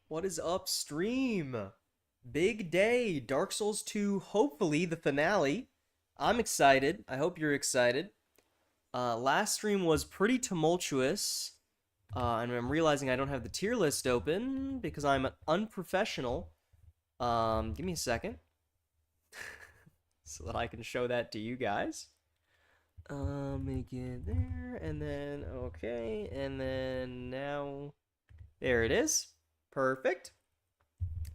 What is up, stream? Big day. Dark Souls 2, hopefully the finale. I'm excited. I hope you're excited. Last stream was pretty tumultuous. And I'm realizing I don't have the tier list open because I'm an unprofessional. Give me a second so that I can show that to you guys. Make it there, and then, okay, and then now, there it is. Perfect.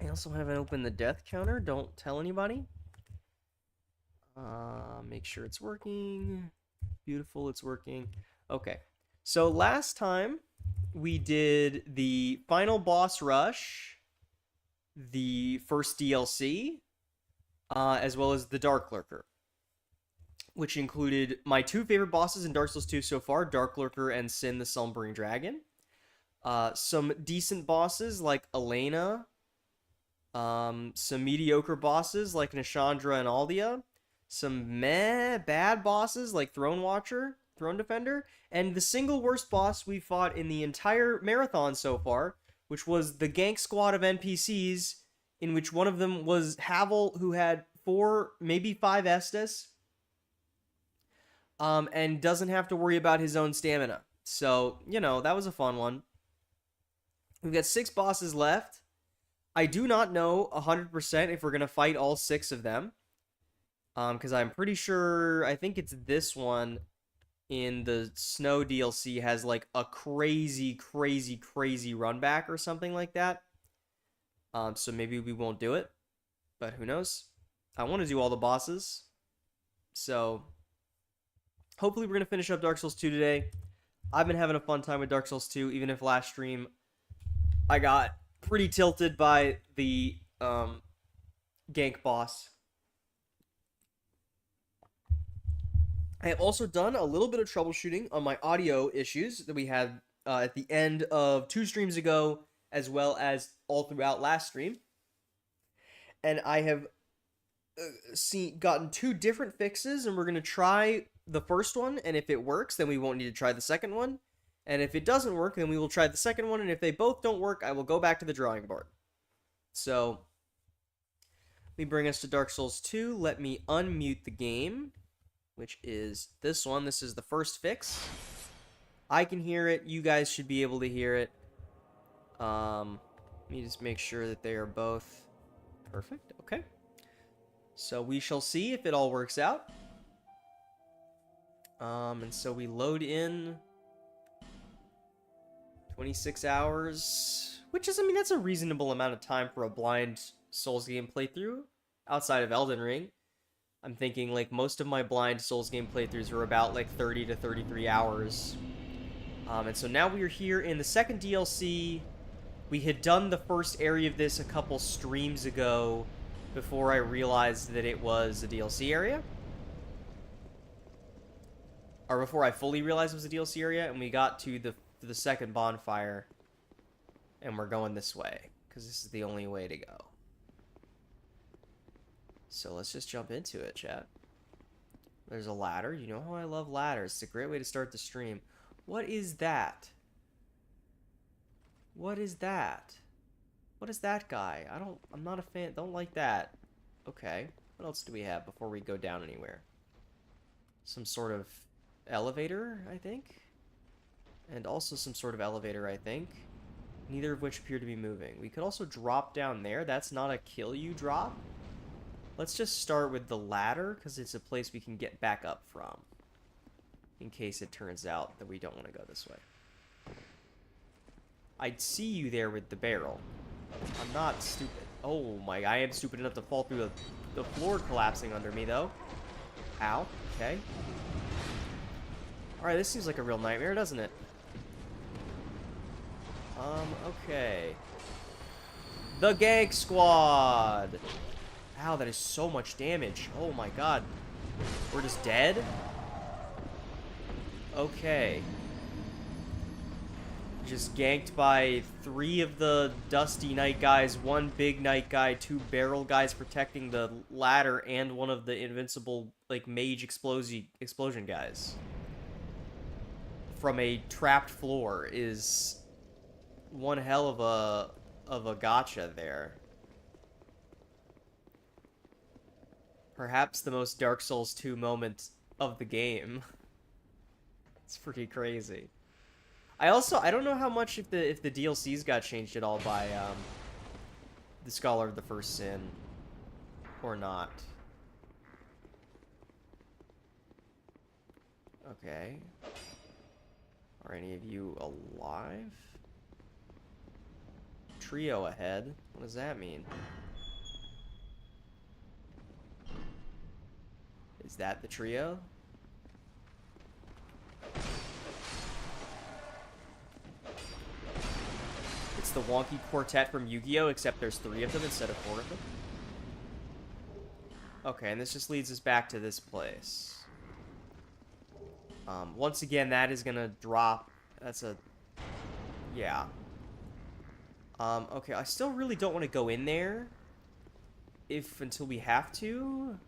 I also haven't opened the death counter. Don't tell anybody. Make sure it's working. Beautiful, it's working. Okay. So last time we did the final boss rush, the first DLC, as well as the Dark Lurker, which included my two favorite bosses in Dark Souls 2 so far, Dark Lurker and Sin the Slumbering Dragon. Some decent bosses like Elena, some mediocre bosses like Nishandra and Aldia, some meh bad bosses like Throne Watcher, Throne Defender, and the single worst boss we fought in the entire marathon so far, which was the gank squad of NPCs, in which one of them was Havel, who had 4, maybe 5 Estus, and doesn't have to worry about his own stamina. So, that was a fun one. We've got 6 bosses left. I do not know 100% if we're going to fight all 6 of them. Because I'm pretty sure, I think it's this one in the Snow DLC has like a crazy, crazy, crazy run back or something like that. So maybe we won't do it. But who knows? I want to do all the bosses. So hopefully we're going to finish up Dark Souls 2 today. I've been having a fun time with Dark Souls 2, even if last stream I got pretty tilted by the gank boss. I have also done a little bit of troubleshooting on my audio issues that we had at the end of 2 streams ago, as well as all throughout last stream. And I have gotten 2 different fixes, and we're going to try the first one, and if it works, then we won't need to try the second one. And if it doesn't work, then we will try the second one, and if they both don't work, I will go back to the drawing board. So, let me bring us to Dark Souls 2. Let me unmute the game, which is this one. This is the first fix. I can hear it. You guys should be able to hear it. Let me just make sure that they are both perfect. Okay. So we shall see if it all works out. And so we load in 26 hours, which is, I mean, that's a reasonable amount of time for a blind Souls game playthrough outside of Elden Ring. I'm thinking, like, most of my blind Souls game playthroughs are about, like, 30 to 33 hours. And so now we are here in the second DLC. We had done the first area of this a couple streams ago before I realized that it was a DLC area. Or before I fully realized it was a DLC area, and we got to the second bonfire. And we're going this way, because this is the only way to go. So let's just jump into it, chat. There's a ladder. You know how I love ladders. It's a great way to start the stream. What is that? What is that? What is that guy? I'm not a fan. Don't like that. Okay. What else do we have before we go down anywhere? Some sort of elevator, I think. And also some sort of elevator, I think. Neither of which appear to be moving. We could also drop down there. That's not a kill you drop. Let's just start with the ladder, because it's a place we can get back up from. In case it turns out that we don't want to go this way. I'd see you there with the barrel. I'm not stupid. Oh my, I am stupid enough to fall through the floor collapsing under me, though. Ow. Okay. Alright, this seems like a real nightmare, doesn't it? Okay. The gank squad! Ow, that is so much damage. Oh my god. We're just dead? Okay. Just ganked by 3 of the dusty knight guys, 1 big knight guy, 2 barrel guys protecting the ladder, and 1 of the invincible, like, mage explosion guys. From a trapped floor is one hell of of a gotcha there. Perhaps the most Dark Souls 2 moment of the game. It's pretty crazy. I don't know how much if the DLCs got changed at all by the Scholar of the First Sin or not. Okay. Are any of you alive? Trio ahead. What does that mean? Is that the trio? It's the wonky quartet from Yu-Gi-Oh! Except there's 3 of them instead of 4 of them. Okay, and this just leads us back to this place. Once again, that is gonna drop. That's a... Yeah. Okay, I still really don't want to go in there. Until we have to.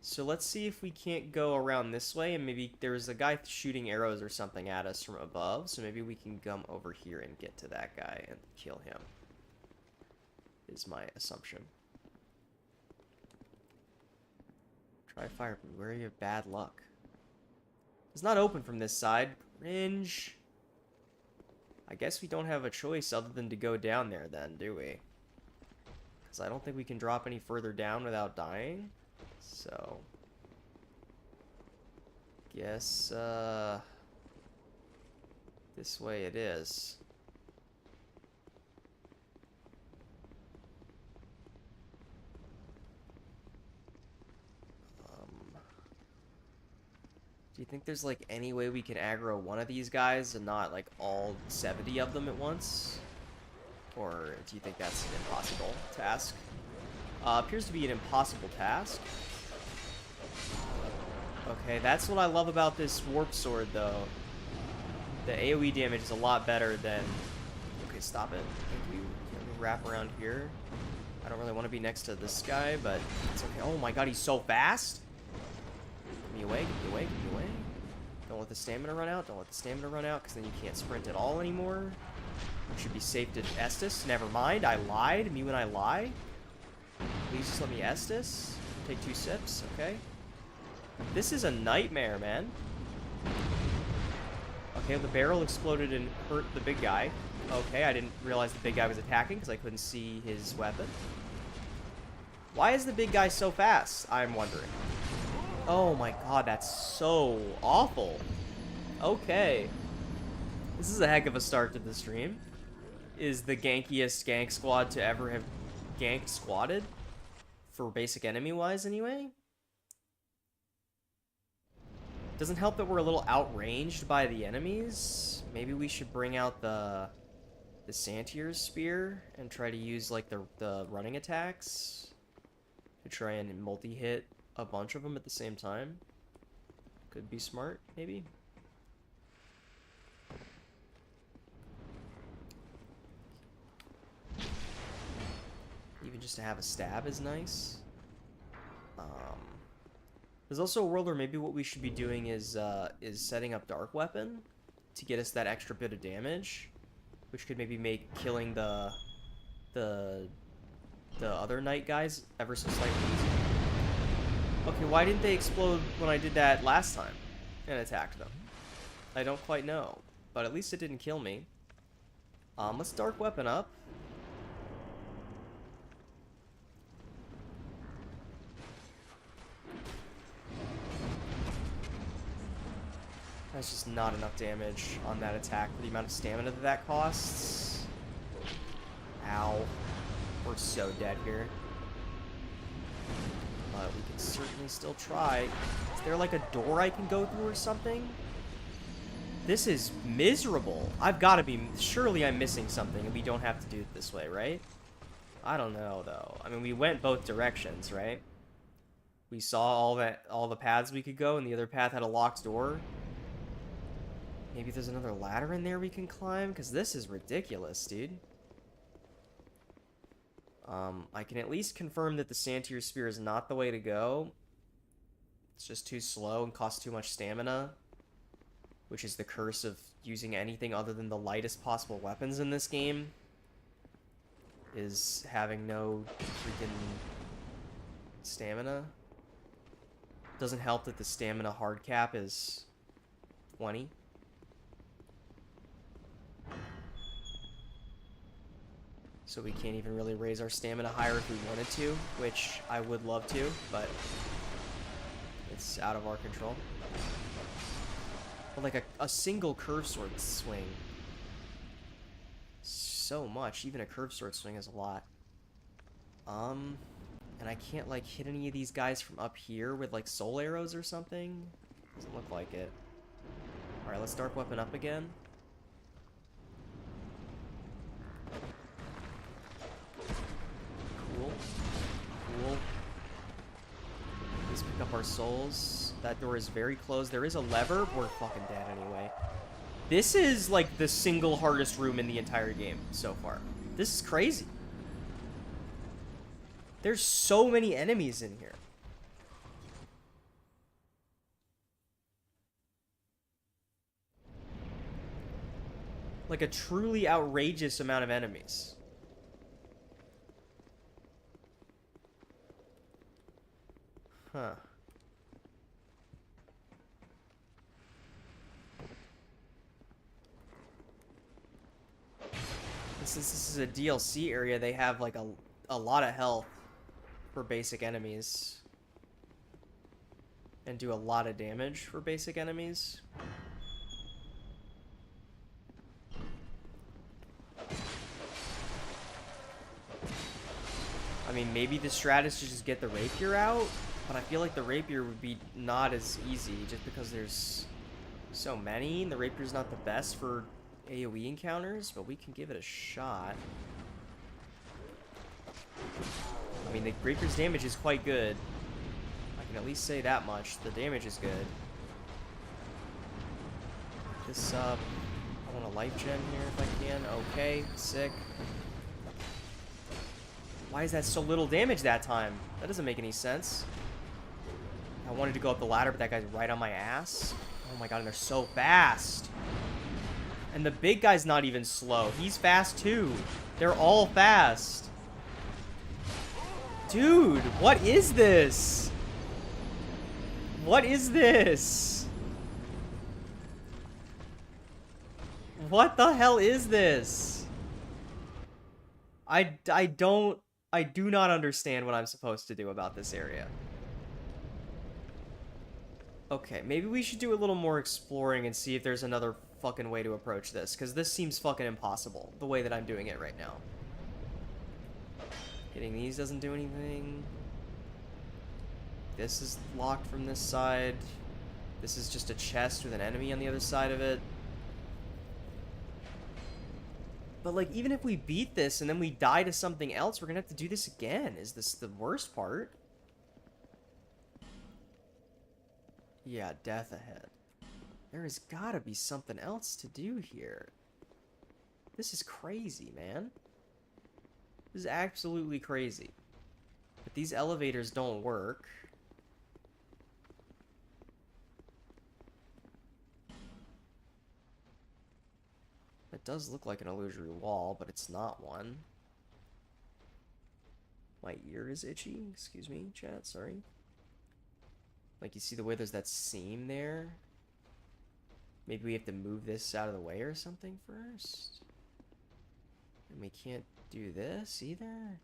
So let's see if we can't go around this way, and maybe there's a guy shooting arrows or something at us from above, so maybe we can come over here and get to that guy and kill him. Is my assumption. Try fire, but where you have bad luck. It's not open from this side. Cringe. I guess we don't have a choice other than to go down there then, do we? Because I don't think we can drop any further down without dying. So... guess, this way it is. Do you think there's, like, any way we can aggro one of these guys and not, like, all 70 of them at once? Or do you think that's an impossible task? Appears to be an impossible task. Okay, that's what I love about this warp sword, though. The AoE damage is a lot better than... Okay, stop it. Thank you. Can we wrap around here? I don't really want to be next to this guy, but it's okay. Oh my god, he's so fast! Get me away, get me away, get me away. Don't let the stamina run out, don't let the stamina run out, because then you can't sprint at all anymore. We should be safe to Estus. Never mind, I lied. Me when I lie. Please just let me Estus. Take 2 sips, okay? This is a nightmare, man. Okay, the barrel exploded and hurt the big guy. Okay, I didn't realize the big guy was attacking because I couldn't see his weapon. Why is the big guy so fast? I'm wondering. Oh my god, that's so awful. Okay. This is a heck of a start to the stream. Is the gankiest gank squad to ever have ganked squatted? For basic enemy-wise, anyway? Doesn't help that we're a little outranged by the enemies. Maybe we should bring out the Santier's spear and try to use, like, the running attacks to try and multi-hit a bunch of them at the same time. Could be smart, maybe. Even just to have a stab is nice. There's also a world where maybe what we should be doing is setting up Dark Weapon to get us that extra bit of damage, which could maybe make killing the other knight guys ever so slightly easier. Okay, why didn't they explode when I did that last time and attacked them? I don't quite know, but at least it didn't kill me. Let's Dark Weapon up. That's just not enough damage on that attack for the amount of stamina that costs. Ow. We're so dead here. But we can certainly still try. Is there like a door I can go through or something? This is miserable. I've got to be... Surely I'm missing something and we don't have to do it this way, right? I don't know, though. I mean, we went both directions, right? We saw all the paths we could go, and the other path had a locked door. Maybe there's another ladder in there we can climb? Because this is ridiculous, dude. I can at least confirm that the Santier Spear is not the way to go. It's just too slow and costs too much stamina. Which is the curse of using anything other than the lightest possible weapons in this game. is having no freaking stamina. Doesn't help that the stamina hard cap is 20. So we can't even really raise our stamina higher if we wanted to, which I would love to, but it's out of our control. But like a single curve sword swing. So much. Even a curve sword swing is a lot. And I can't like hit any of these guys from up here with like soul arrows or something. Doesn't look like it. Alright, let's dark weapon up again. Cool. Cool. Let's pick up our souls. That door is very closed. There is a lever. We're fucking dead anyway. This is like the single hardest room in the entire game so far. This is crazy. There's so many enemies in here. Like a truly outrageous amount of enemies. Huh. Since this is a DLC area, they have like a lot of health for basic enemies. And do a lot of damage for basic enemies. I mean, maybe the strat is to just get the rapier out, but I feel like the rapier would be not as easy just because there's so many, and the rapier's not the best for AoE encounters, but we can give it a shot. I mean, the rapier's damage is quite good. I can at least say that much. The damage is good. This up. I want a life gem here if I can. Okay, sick. Why is that so little damage that time? That doesn't make any sense. I wanted to go up the ladder, but that guy's right on my ass. Oh my god, and they're so fast. And the big guy's not even slow. He's fast too. They're all fast. Dude, what is this? What is this? What the hell is this? I do not understand what I'm supposed to do about this area. Okay, maybe we should do a little more exploring and see if there's another fucking way to approach this, because this seems fucking impossible, the way that I'm doing it right now. Hitting these doesn't do anything. This is locked from this side. This is just a chest with an enemy on the other side of it. But, like, even if we beat this and then we die to something else, we're gonna have to do this again. Is this the worst part? Yeah, death ahead. There has gotta be something else to do here. This is crazy, man. This is absolutely crazy. But these elevators don't work. It does look like an illusory wall, but it's not one. My ear is itchy. Excuse me, chat, sorry. Like, you see the way there's that seam there? Maybe we have to move this out of the way or something first? And we can't do this either?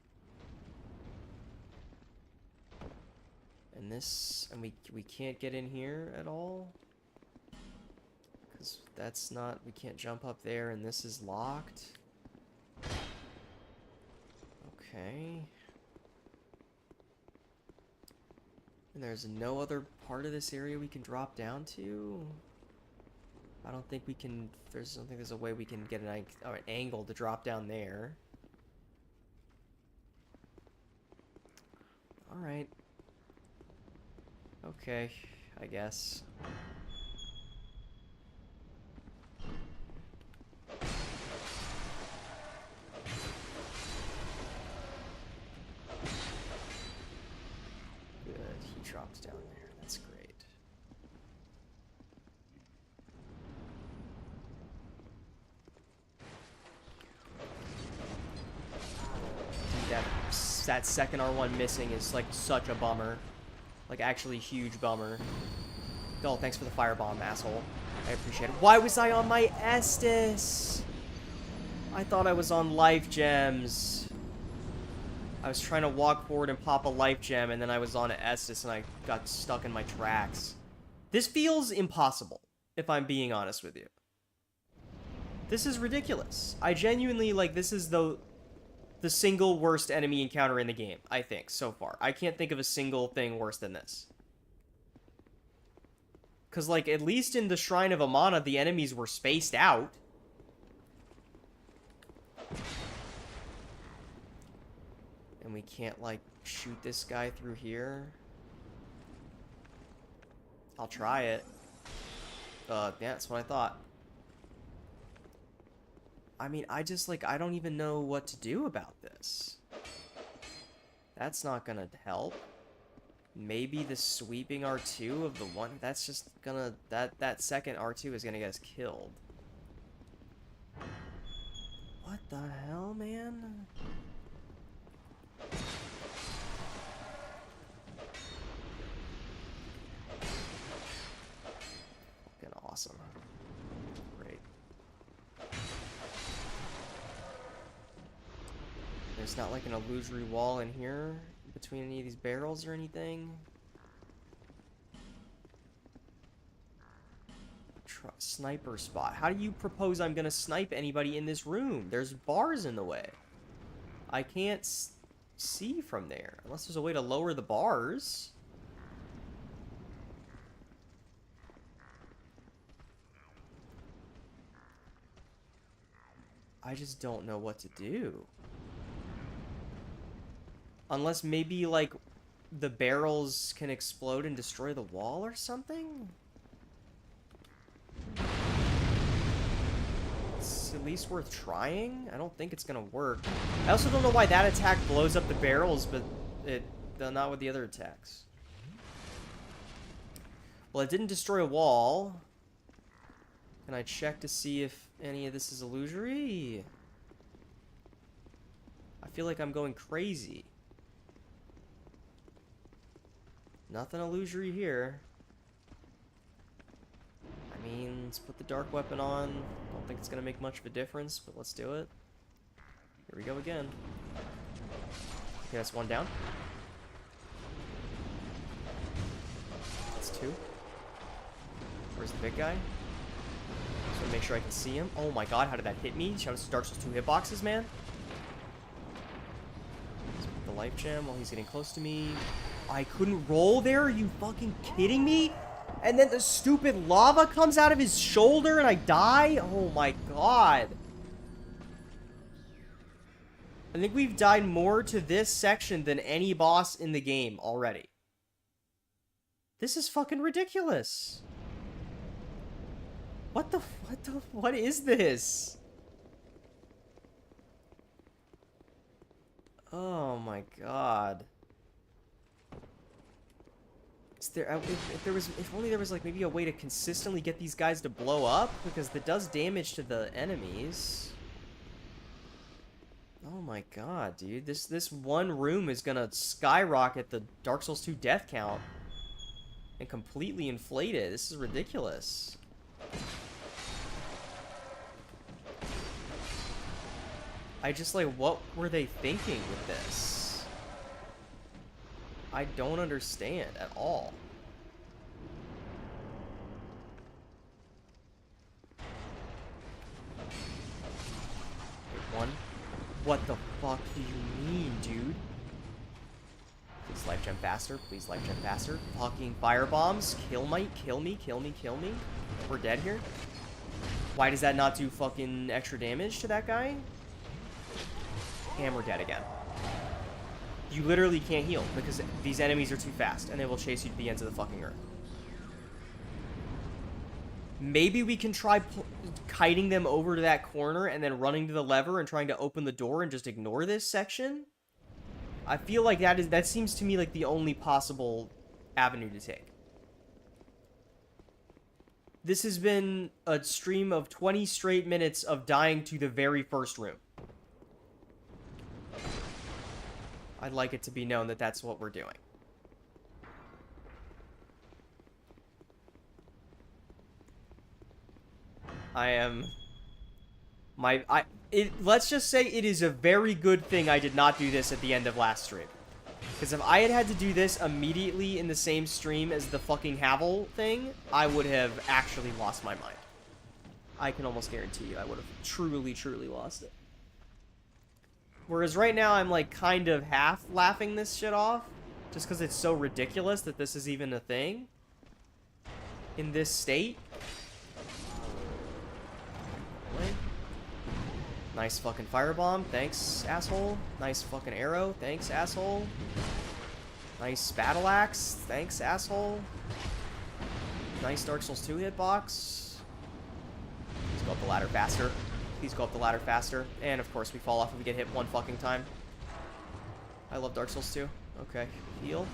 And this... and we can't get in here at all? Because that's not... we can't jump up there and this is locked? Okay... and there's no other part of this area we can drop down to? I don't think we can... I don't think there's a way we can get an angle to drop down there. Alright. Okay, I guess. Drops down there. That's great. that second R1 missing is like such a bummer. Like actually huge bummer. Oh, thanks for the firebomb, asshole. I appreciate it. Why was I on my Estus? I thought I was on life gems. I was trying to walk forward and pop a life gem, and then I was on Estus and I got stuck in my tracks. This feels impossible, if I'm being honest with you. This is ridiculous. I genuinely, like, this is the single worst enemy encounter in the game, I think, so far. I can't think of a single thing worse than this. Because, like, at least in the Shrine of Amana, the enemies were spaced out. And we can't, like, shoot this guy through here. I'll try it. Yeah, that's what I thought. I mean, I just, like, I don't even know what to do about this. That's not gonna help. Maybe the sweeping R2 of the one... That's just gonna... That second R2 is gonna get us killed. What the hell, man? Fucking awesome. Great. There's not like an illusory wall in here between any of these barrels or anything. Sniper spot. How do you propose I'm gonna snipe anybody in this room? There's bars in the way. I can't see from there unless there's a way to lower the bars. I just don't know what to do. Unless maybe, like, the barrels can explode and destroy the wall or something? It's at least worth trying. I don't think it's gonna work. I also don't know why that attack blows up the barrels, but not with the other attacks. Well, it didn't destroy a wall. Can I check to see if any of this is illusory? I feel like I'm going crazy. Nothing illusory here. I mean, let's put the dark weapon on. Don't think it's gonna make much of a difference, but let's do it. Here we go again. Okay, that's one down. That's two. Where's the big guy? Just wanna make sure I can see him. Oh my god, how did that hit me? Shout out to Dark Souls 2 hitboxes, man. Let's put the life gem while he's getting close to me. I couldn't roll there? Are you fucking kidding me? And then the stupid lava comes out of his shoulder and I die? Oh my god. I think we've died more to this section than any boss in the game already. This is fucking ridiculous. What is this? Oh my god. If only there was like maybe a way to consistently get these guys to blow up, because that does damage to the enemies. Oh my god, dude. This one room is gonna skyrocket the Dark Souls 2 death count and completely inflate it. This is ridiculous. I just, like, what were they thinking with this? I don't understand at all. Wait, one. What the fuck do you mean, dude? Please life gem faster. Please life gem faster. Fucking firebombs. Kill me, kill me, kill me, kill me. We're dead here. Why does that not do fucking extra damage to that guy? And we're dead again. You literally can't heal because these enemies are too fast and they will chase you to the ends of the fucking earth. Maybe we can try kiting them over to that corner and then running to the lever and trying to open the door and just ignore this section. I feel like that seems to me like the only possible avenue to take. This has been a stream of 20 straight minutes of dying to the very first room. I'd like it to be known that that's what we're doing. Let's just say it is a very good thing I did not do this at the end of last stream. Because if I had to do this immediately in the same stream as the fucking Havel thing, I would have actually lost my mind. I can almost guarantee you I would have truly, truly lost it. Whereas right now I'm like kind of half laughing this shit off. Just because it's so ridiculous that this is even a thing. In this state. Nice fucking firebomb. Thanks, asshole. Nice fucking arrow. Thanks, asshole. Nice battle axe. Thanks, asshole. Nice Dark Souls 2 hitbox. Please go up the ladder faster. Please go up the ladder faster. And of course we fall off if we get hit one fucking time. I love Dark Souls 2. Okay. Heal.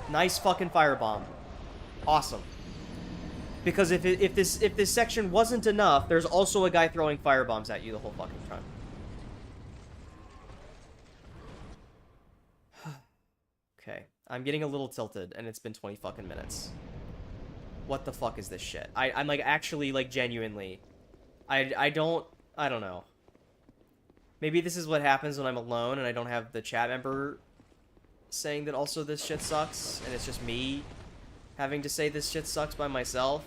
Nice fucking firebomb. Awesome. Because if this section wasn't enough, there's also a guy throwing firebombs at you the whole fucking time. Okay, I'm getting a little tilted, and it's been 20 fucking minutes. What the fuck is this shit? I'm like actually like genuinely, I don't know. Maybe this is what happens when I'm alone and I don't have the chat member saying that also this shit sucks, and it's just me having to say this shit sucks by myself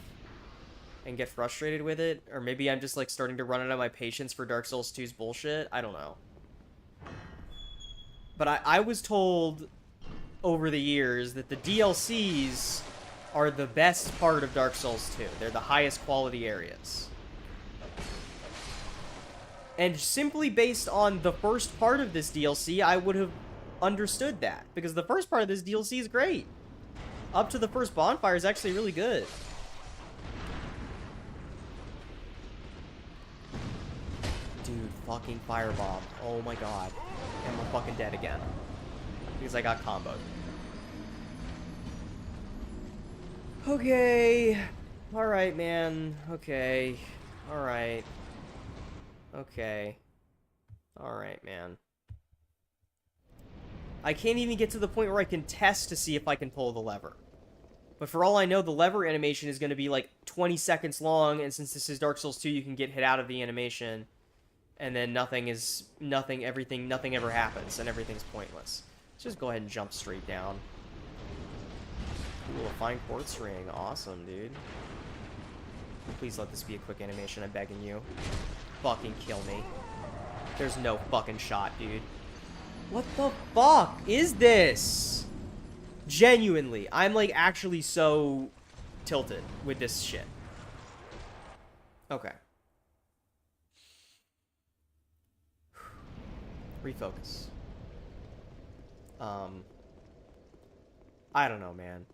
and get frustrated with it. Or maybe I'm just like starting to run out of my patience for Dark Souls 2's bullshit. I don't know. But I was told over the years that the DLCs are the best part of Dark Souls 2. They're the highest quality areas. And simply based on the first part of this DLC, I would have understood that. Because the first part of this DLC is great. Up to the first bonfire is actually really good. Dude, fucking firebomb. Oh my god. And we're fucking dead again. Because I got comboed. Okay. Alright, man. Okay. Alright. Okay. Alright, man. I can't even get to the point where I can test to see if I can pull the lever. But for all I know, the lever animation is going to be like 20 seconds long, and since this is Dark Souls 2, you can get hit out of the animation, and then nothing ever happens, and everything's pointless. Let's just go ahead and jump straight down. Cool, a fine quartz ring. Awesome, dude. Please let this be a quick animation, I'm begging you. Fucking kill me. There's no fucking shot, dude. What the fuck is this? Genuinely, I'm like actually so tilted with this shit. Okay. Refocus. I don't know, man.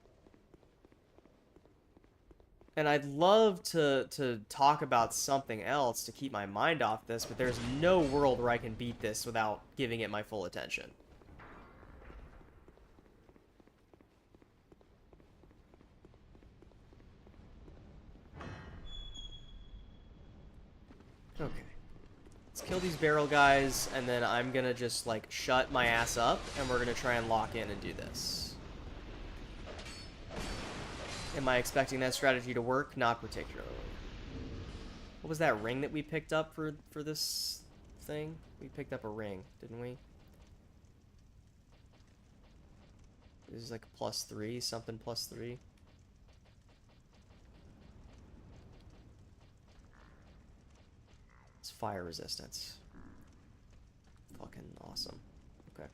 And I'd love to talk about something else to keep my mind off this, but there's no world where I can beat this without giving it my full attention. Okay. Let's kill these barrel guys, and then I'm gonna just, like, shut my ass up, and we're gonna try and lock in and do this. Am I expecting that strategy to work? Not particularly. What was that ring that we picked up for this thing? We picked up a ring, didn't we? This is like a +3, something +3. It's fire resistance. Fucking awesome. Okay.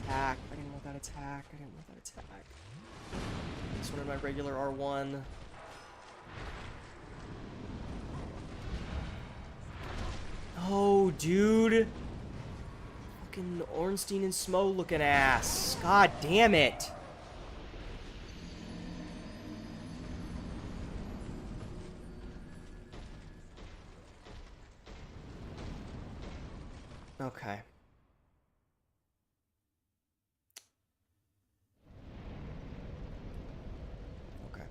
Attack. I didn't want that attack. I didn't want that attack. I just wanted my regular R1. Oh, dude. fucking Ornstein and Smo looking ass. God damn it. Okay. Okay.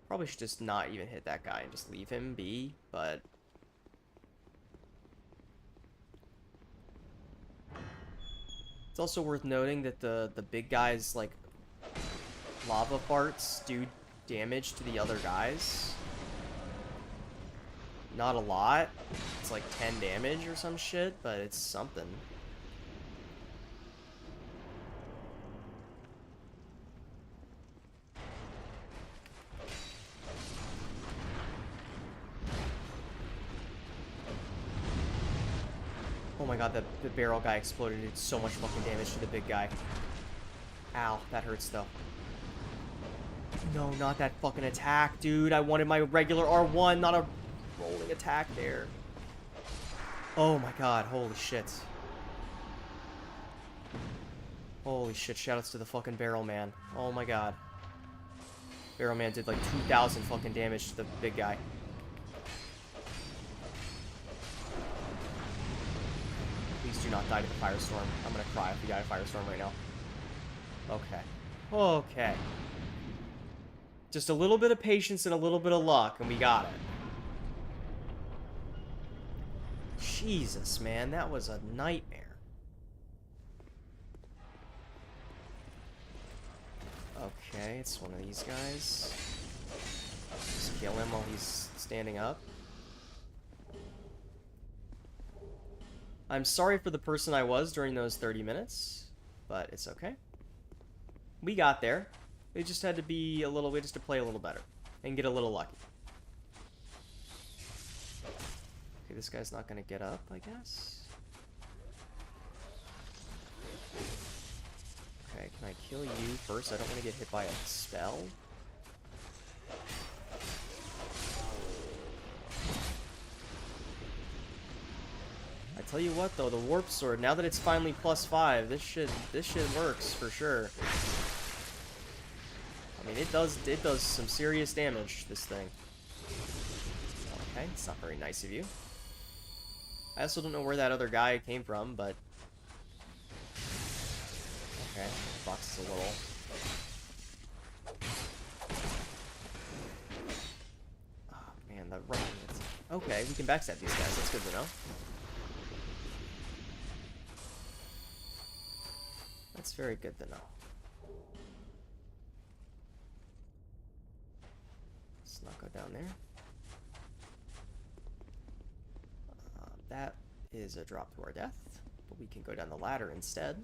Probably should just not even hit that guy and just leave him be, but... It's also worth noting that the big guy's, like, lava farts do damage to the other guys. Not a lot. It's like 10 damage or some shit, but it's something. Oh my god, the barrel guy exploded and did so much fucking damage to the big guy. Ow, that hurts though. No, not that fucking attack, dude. I wanted my regular R1, not a rolling attack there. Oh my god, holy shit. Holy shit, shoutouts to the fucking barrel man. Oh my god. Barrel man did like 2,000 fucking damage to the big guy. Please do not die to the firestorm. I'm gonna cry if we die to firestorm right now. Okay. Okay. Just a little bit of patience and a little bit of luck, and we got it. Jesus, man, that was a nightmare. Okay, it's one of these guys. Just kill him while he's standing up. I'm sorry for the person I was during those 30 minutes, but it's okay. We got there. We just had to be a little, we just to play a little better and get a little lucky. Okay, this guy's not gonna get up, I guess. Okay, can I kill you first? I don't want to get hit by a spell. I tell you what though, the warp sword, now that it's finally +5, this shit works for sure. I mean, it does some serious damage, this thing. Okay, it's not very nice of you. I also don't know where that other guy came from, but... Okay, the box is a little... Oh, man, the running... Okay, we can backstab these guys, that's good to know. That's very good to know. Let's not go down there. That is a drop to our death, but we can go down the ladder instead.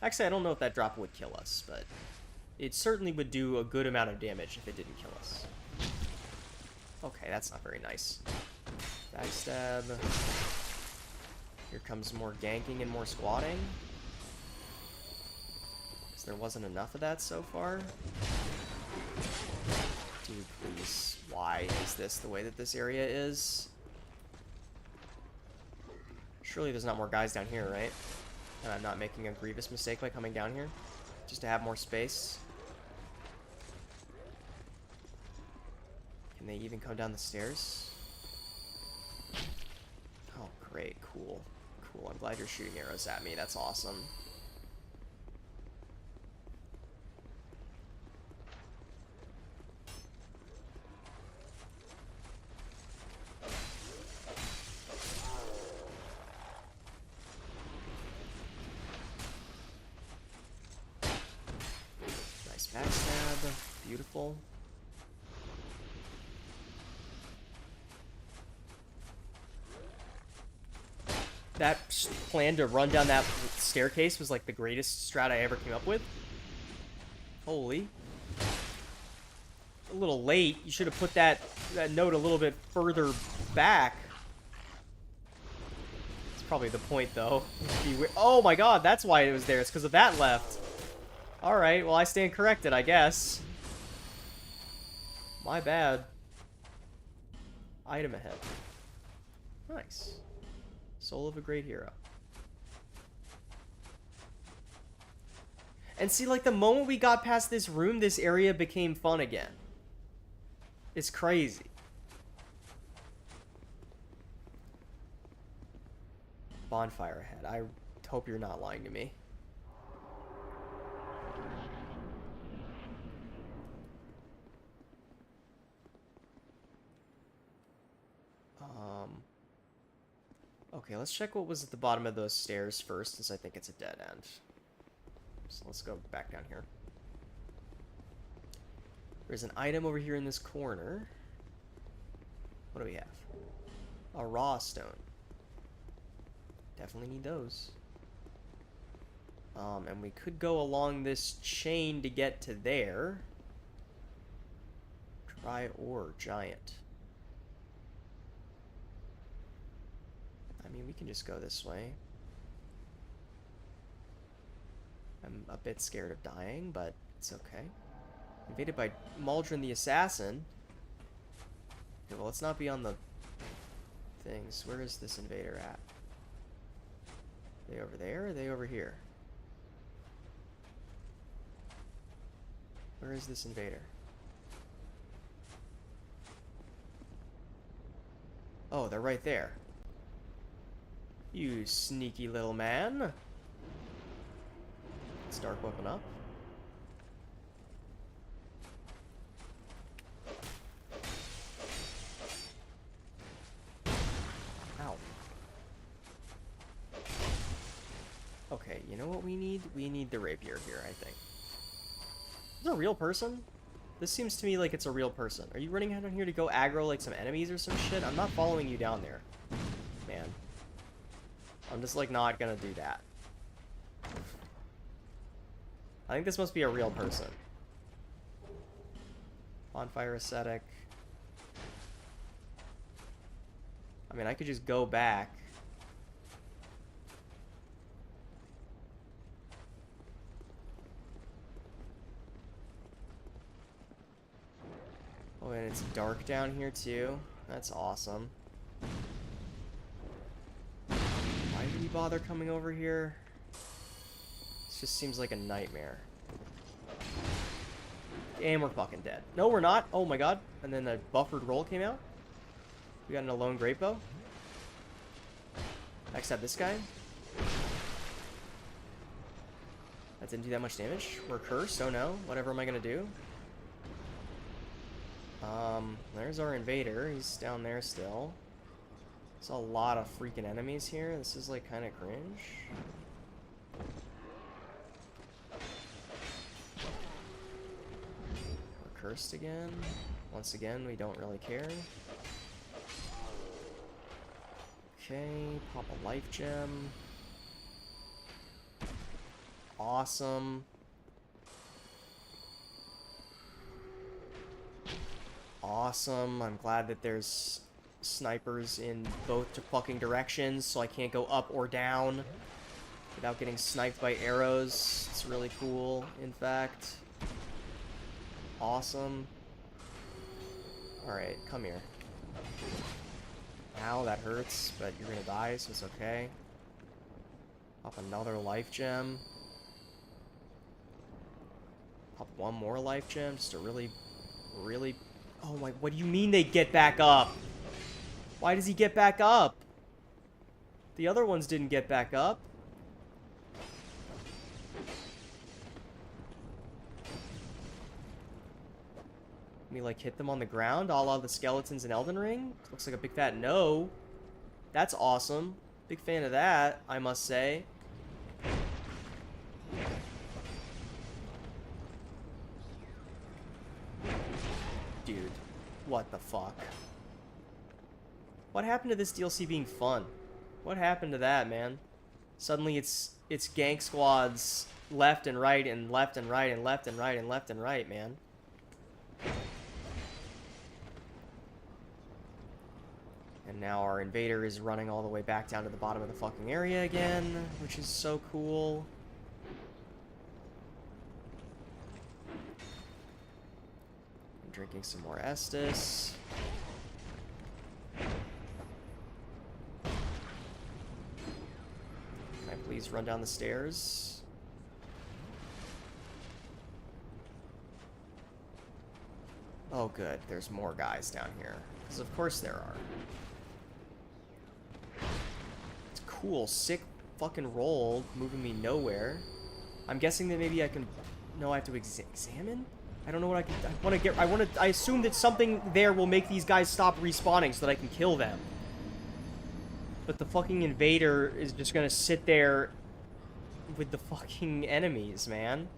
Actually, I don't know if that drop would kill us, but it certainly would do a good amount of damage if it didn't kill us. Okay, that's not very nice. Backstab. Here comes more ganking and more squatting. Because there wasn't enough of that so far. Dude, please. Why is this the way that this area is? Surely there's not more guys down here, right? And I'm not making a grievous mistake by coming down here? Just to have more space? Can they even come down the stairs? Oh, great. Cool. Cool. I'm glad you're shooting arrows at me. That's awesome. Backstab. Beautiful. That plan to run down that staircase was like the greatest strat I ever came up with. Holy. A little late. You should have put that note a little bit further back. It's probably the point, though. Oh my god, that's why it was there. It's because of that left. Alright, well, I stand corrected, I guess. My bad. Item ahead. Nice. Soul of a great hero. And see, like, the moment we got past this room, this area became fun again. It's crazy. Bonfire ahead. I hope you're not lying to me. Okay, let's check what was at the bottom of those stairs first, since I think it's a dead end. So let's go back down here. There's an item over here in this corner. What do we have? A raw stone. Definitely need those. And we could go along this chain to get to there. Dry ore, giant. I mean, we can just go this way. I'm a bit scared of dying, but it's okay. Invaded by Maldron the Assassin. Okay, well, let's not be on the things. Where is this invader at? Are they over there or are they over here? Where is this invader? Oh, they're right there. You sneaky little man. Let's dark weapon up. Ow. Okay, you know what we need? We need the rapier here, I think. Is it a real person? This seems to me like it's a real person. Are you running down here to go aggro like some enemies or some shit? I'm not following you down there, man. I'm just like not gonna do that. I think this must be a real person. Bonfire ascetic. I mean, I could just go back. Oh, and it's dark down here too. That's awesome. Why did he bother coming over here? This just seems like a nightmare. And we're fucking dead. No, we're not. Oh my god. And then the buffered roll came out. We got an alone great bow. Except this guy. That didn't do that much damage. We're cursed. Oh no. Whatever am I gonna do? There's our invader. He's down there still. There's a lot of freaking enemies here. This is like kind of cringe. We're cursed again. Once again, we don't really care. Okay, pop a life gem. Awesome. Awesome. I'm glad that there's snipers in both fucking directions, so I can't go up or down without getting sniped by arrows. It's really cool, in fact. Awesome. Alright, come here. Ow, that hurts, but you're gonna die, so it's okay. Pop another life gem. Pop one more life gem, just to really... Oh my, what do you mean they get back up? Why does he get back up? The other ones didn't get back up. Let me like hit them on the ground, a la the skeletons in Elden Ring. Looks like a big fat no. That's awesome. Big fan of that, I must say. Dude, what the fuck? What happened to this DLC being fun? What happened to that, man? Suddenly it's gank squads left and right and left and right and left and right and left and right, man. And And now our invader is running all the way back down to the bottom of the fucking area again, which is so cool. I'm drinking some more Estus. Can I please run down the stairs? Oh good, there's more guys down here. Because of course there are. It's cool, sick fucking roll, moving me nowhere. I'm guessing that maybe I can... No, I have to examine? I don't know what I can... I assume that something there will make these guys stop respawning so that I can kill them. But the fucking invader is just gonna sit there with the fucking enemies, man.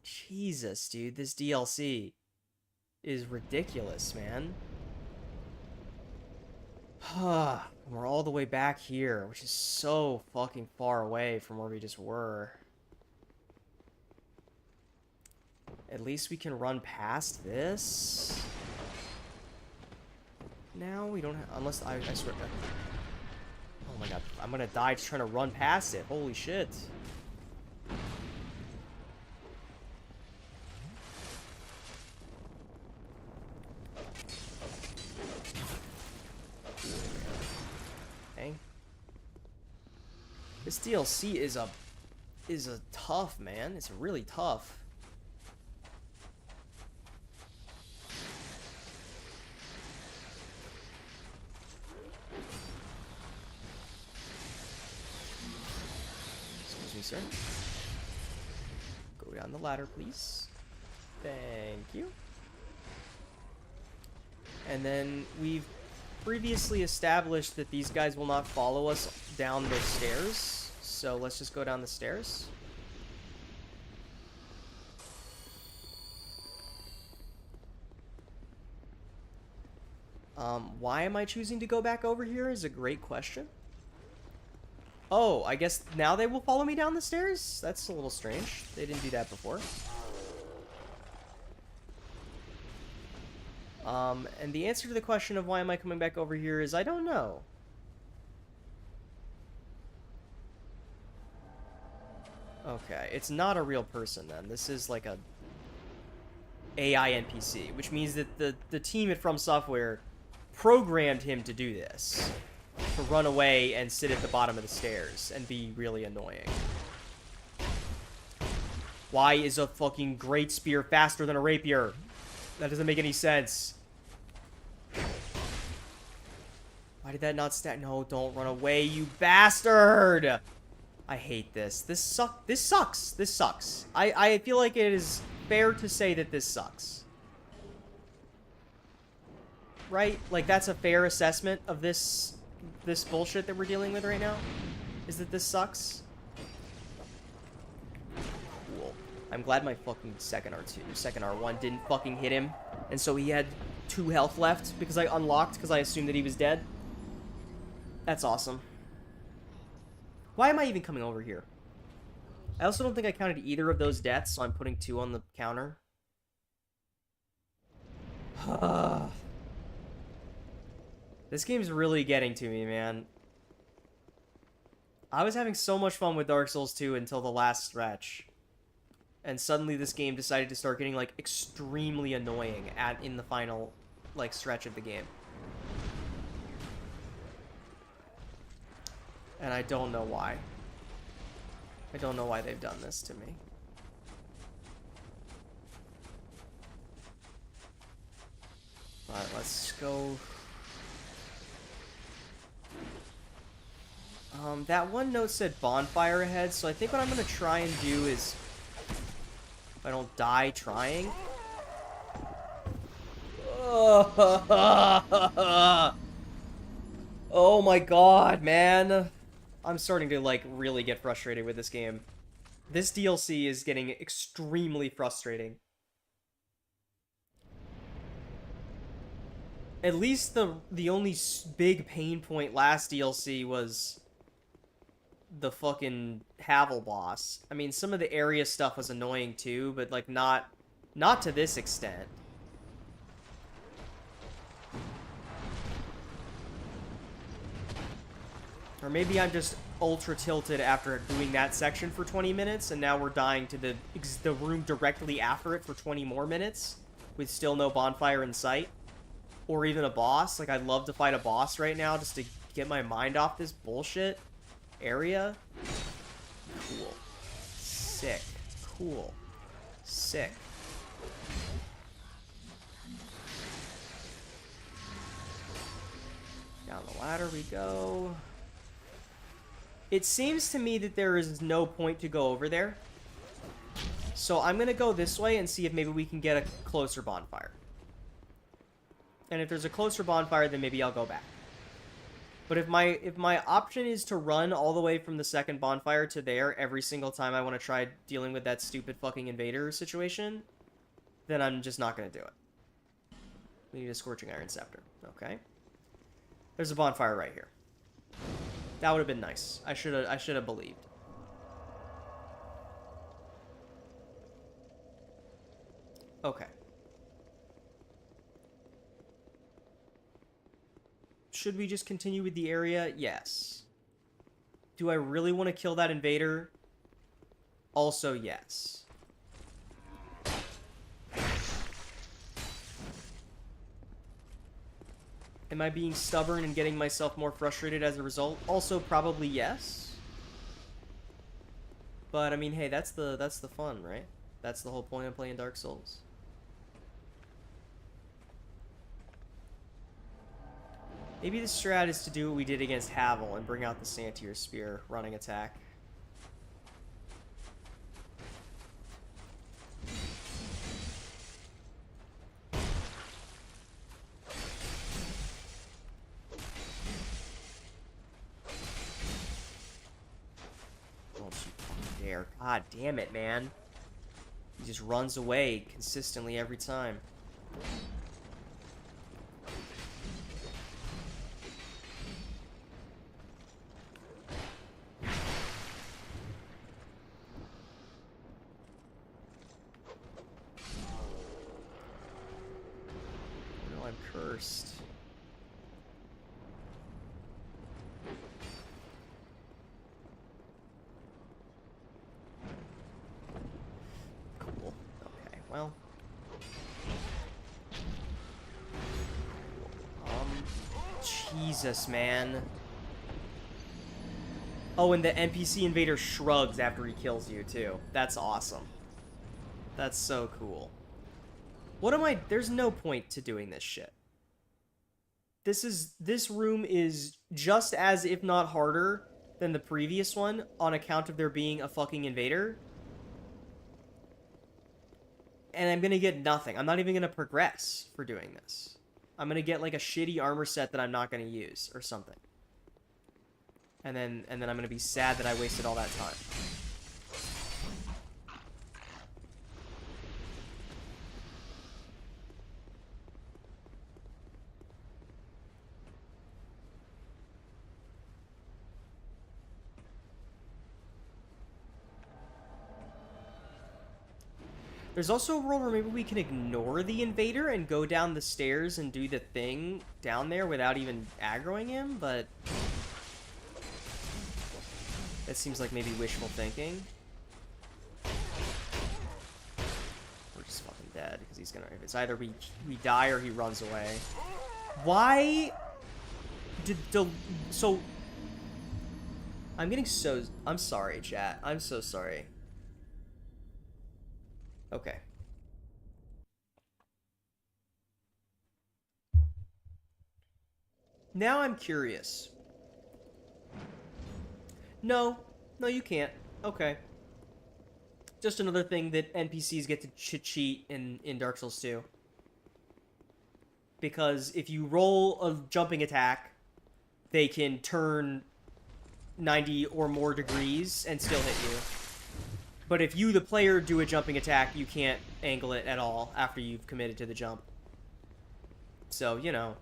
Jesus, dude, this DLC is ridiculous, man. We're all the way back here, which is so fucking far away from where we just were. At least we can run past this. Now we don't have... Unless I swear... Oh my god, I'm gonna die just trying to run past it. Holy shit. This DLC is a tough, man. It's really tough. Excuse me, sir. Go down the ladder, please. Thank you. And then we've previously established that these guys will not follow us down the stairs. So let's just go down the stairs. Why am I choosing to go back over here is a great question. Oh, I guess now they will follow me down the stairs? That's a little strange. They didn't do that before. And the answer to the question of why am I coming back over here is I don't know. Okay, it's not a real person then. This is like a AI NPC, which means that the team at From Software programmed him to do this. To run away and sit at the bottom of the stairs and be really annoying. Why is a fucking great spear faster than a rapier? That doesn't make any sense. Why did that not stat? No, don't run away, you bastard! I hate this. This sucks. This sucks. I feel like it is fair to say that this sucks. Right? Like, that's a fair assessment of this bullshit that we're dealing with right now? Is that this sucks? Cool. I'm glad my fucking second R1 didn't fucking hit him. And so he had 2 health left because I unlocked because I assumed that he was dead. That's awesome. Why am I even coming over here? I also don't think I counted either of those deaths, so I'm putting 2 on the counter. This game's really getting to me, man. I was having so much fun with Dark Souls 2 until the last stretch. And suddenly this game decided to start getting, like, extremely annoying in the final, like, stretch of the game. And I don't know why. I don't know why they've done this to me. Alright, let's go... that one note said bonfire ahead, so I think what I'm gonna try and do is... If I don't die trying... Oh my god, man. I'm starting to, like, really get frustrated with this game. This DLC is getting extremely frustrating. At least the only big pain point last DLC was the fucking Havel boss. I mean, some of the area stuff was annoying too, but, like, not to this extent. Or maybe I'm just ultra tilted after doing that section for 20 minutes, and now we're dying to the room directly after it for 20 more minutes, with still no bonfire in sight. Or even a boss. Like, I'd love to fight a boss right now just to get my mind off this bullshit area. Cool. Sick. Cool. Sick. Down the ladder we go. It seems to me that there is no point to go over there. So I'm going to go this way and see if maybe we can get a closer bonfire. And if there's a closer bonfire, then maybe I'll go back. But if my option is to run all the way from the second bonfire to there every single time I want to try dealing with that stupid fucking invader situation, then I'm just not going to do it. We need a Scorching Iron Scepter. Okay. There's a bonfire right here. That would have been nice. I should have believed. Okay. Should we just continue with the area? Yes. Do I really want to kill that invader? Also, yes. Am I being stubborn and getting myself more frustrated as a result? Also, probably yes. But I mean, hey, that's the fun, right? That's the whole point of playing Dark Souls. Maybe the strat is to do what we did against Havel and bring out the Santier Spear running attack. God damn it, man. He just runs away consistently every time. No, I'm cursed. Well, Jesus, man. Oh, and the NPC invader shrugs after he kills you, too. That's awesome. That's so cool. What am I... There's no point to doing this shit. This room is just as, if not harder, than the previous one on account of there being a fucking invader. And I'm gonna get nothing. I'm not even gonna progress for doing this. I'm gonna get like a shitty armor set that I'm not gonna use or something. And then I'm gonna be sad that I wasted all that time. There's also a world where maybe we can ignore the invader and go down the stairs and do the thing down there without even aggroing him, but that seems like maybe wishful thinking. We're just fucking dead because he's gonna. It's either we die or he runs away. Why did the so? I'm getting so. I'm sorry, chat. I'm so sorry. Okay. Now I'm curious. No, you can't. Okay. Just another thing that NPCs get to cheat in Dark Souls 2. Because if you roll a jumping attack, they can turn 90 or more degrees and still hit you. But if you, the player, do a jumping attack, you can't angle it at all after you've committed to the jump. So, you know.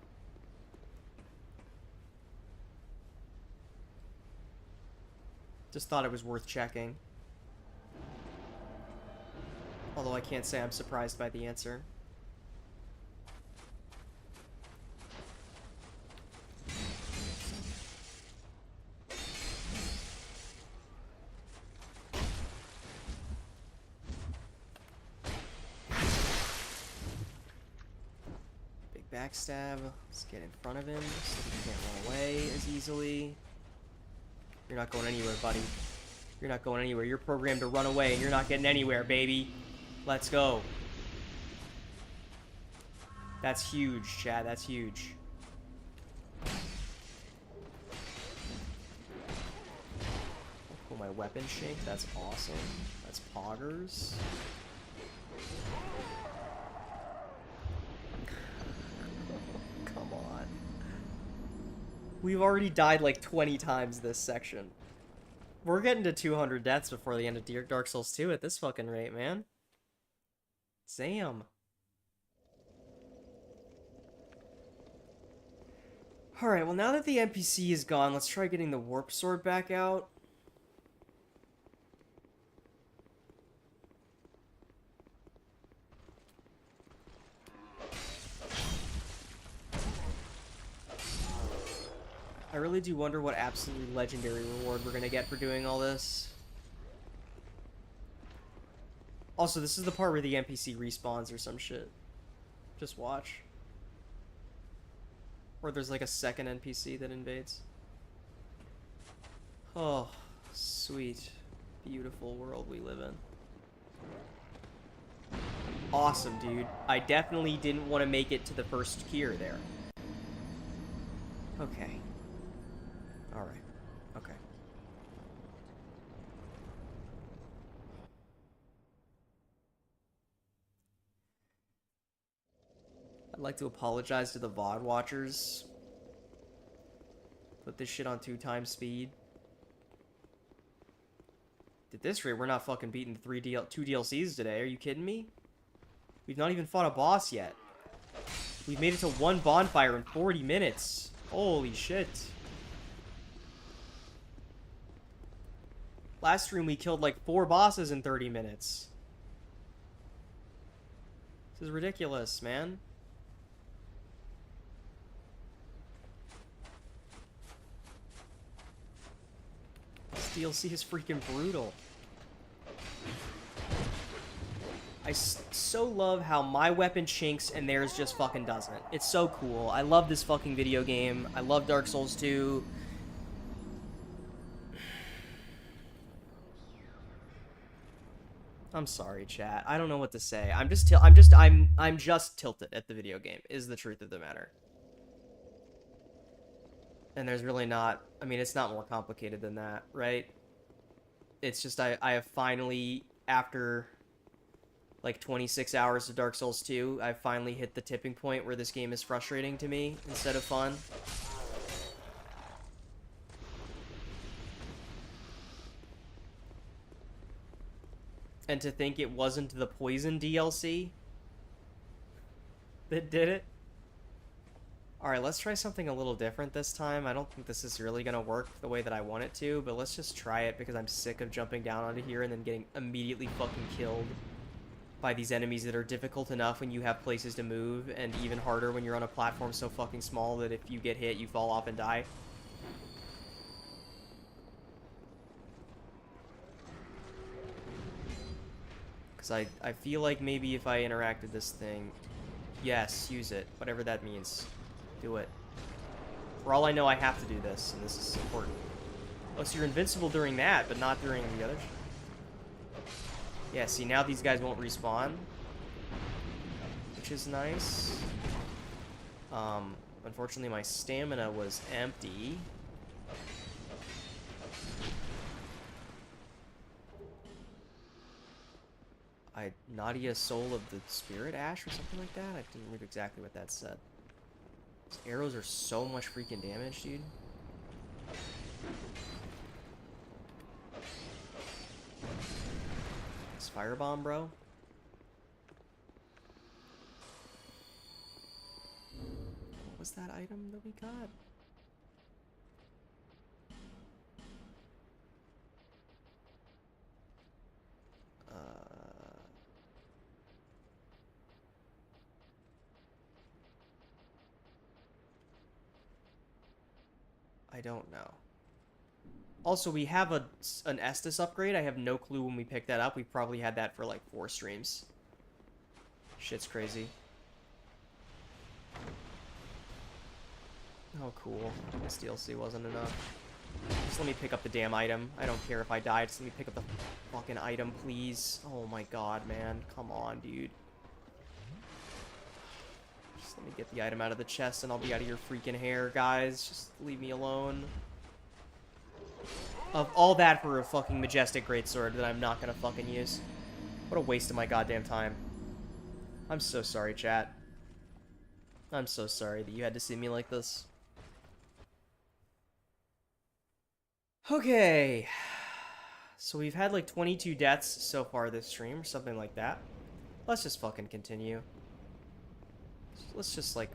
Just thought it was worth checking. Although I can't say I'm surprised by the answer. backstab. Let's get in front of him so he can't run away as easily. You're not going anywhere, buddy. You're not going anywhere. You're programmed to run away, and you're not getting anywhere, baby. Let's go. That's huge, Chad. That's huge. Pull my weapon shank. That's awesome. That's poggers. Come on. We've already died like 20 times this section. We're getting to 200 deaths before the end of Dark Souls 2 at this fucking rate, man. Damn. Alright, well now that the NPC is gone, let's try getting the Warp Sword back out. I really do wonder what absolutely legendary reward we're gonna get for doing all this. Also, this is the part where the NPC respawns or some shit. Just watch. Or there's like a second NPC that invades. Oh, sweet, beautiful world we live in. Awesome, dude. I definitely didn't want to make it to the first tier there. Okay. Alright. Okay. I'd like to apologize to the VOD watchers. Put this shit on 2x speed. At this rate, we're not fucking beating 2 DLCs today. Are you kidding me? We've not even fought a boss yet. We've made it to 1 bonfire in 40 minutes. Holy shit. Last stream, we killed like 4 bosses in 30 minutes. This is ridiculous, man. This DLC is freaking brutal. I so love how my weapon chinks and theirs just fucking doesn't. It's so cool. I love this fucking video game. I love Dark Souls 2. I'm sorry, chat. I don't know what to say. I'm just tilted at the video game, is the truth of the matter. And there's really not, I mean, it's not more complicated than that, right? It's just I have finally, after like 26 hours of Dark Souls 2, I've finally hit the tipping point where this game is frustrating to me instead of fun. And to think it wasn't the Poison DLC that did it. Alright, let's try something a little different this time. I don't think this is really going to work the way that I want it to, but let's just try it because I'm sick of jumping down onto here and then getting immediately fucking killed by these enemies that are difficult enough when you have places to move, and even harder when you're on a platform so fucking small that if you get hit, you fall off and die. Because I feel like maybe if I interacted this thing... Yes, use it. Whatever that means. Do it. For all I know, I have to do this, and this is important. Oh, so you're invincible during that, but not during the other... Yeah, see, now these guys won't respawn. Which is nice. Unfortunately, my stamina was empty. Nadia Soul of the Spirit Ash or something like that? I didn't read exactly what that said. These arrows are so much freaking damage, dude. This firebomb, bro. What was that item that we got? I don't know. Also, we have an Estus upgrade. I have no clue when we picked that up. We probably had that for like 4 streams. Shit's crazy. Oh, cool. This DLC wasn't enough. Just let me pick up the damn item. I don't care if I die. Just let me pick up the fucking item, please. Oh my god, man. Come on, dude. Just let me get the item out of the chest and I'll be out of your freaking hair, guys. Just leave me alone. Of all that for a fucking majestic greatsword that I'm not gonna fucking use. What a waste of my goddamn time. I'm so sorry, chat. I'm so sorry that you had to see me like this. Okay. So we've had like 22 deaths so far this stream, or something like that. Let's just fucking continue. Let's just like...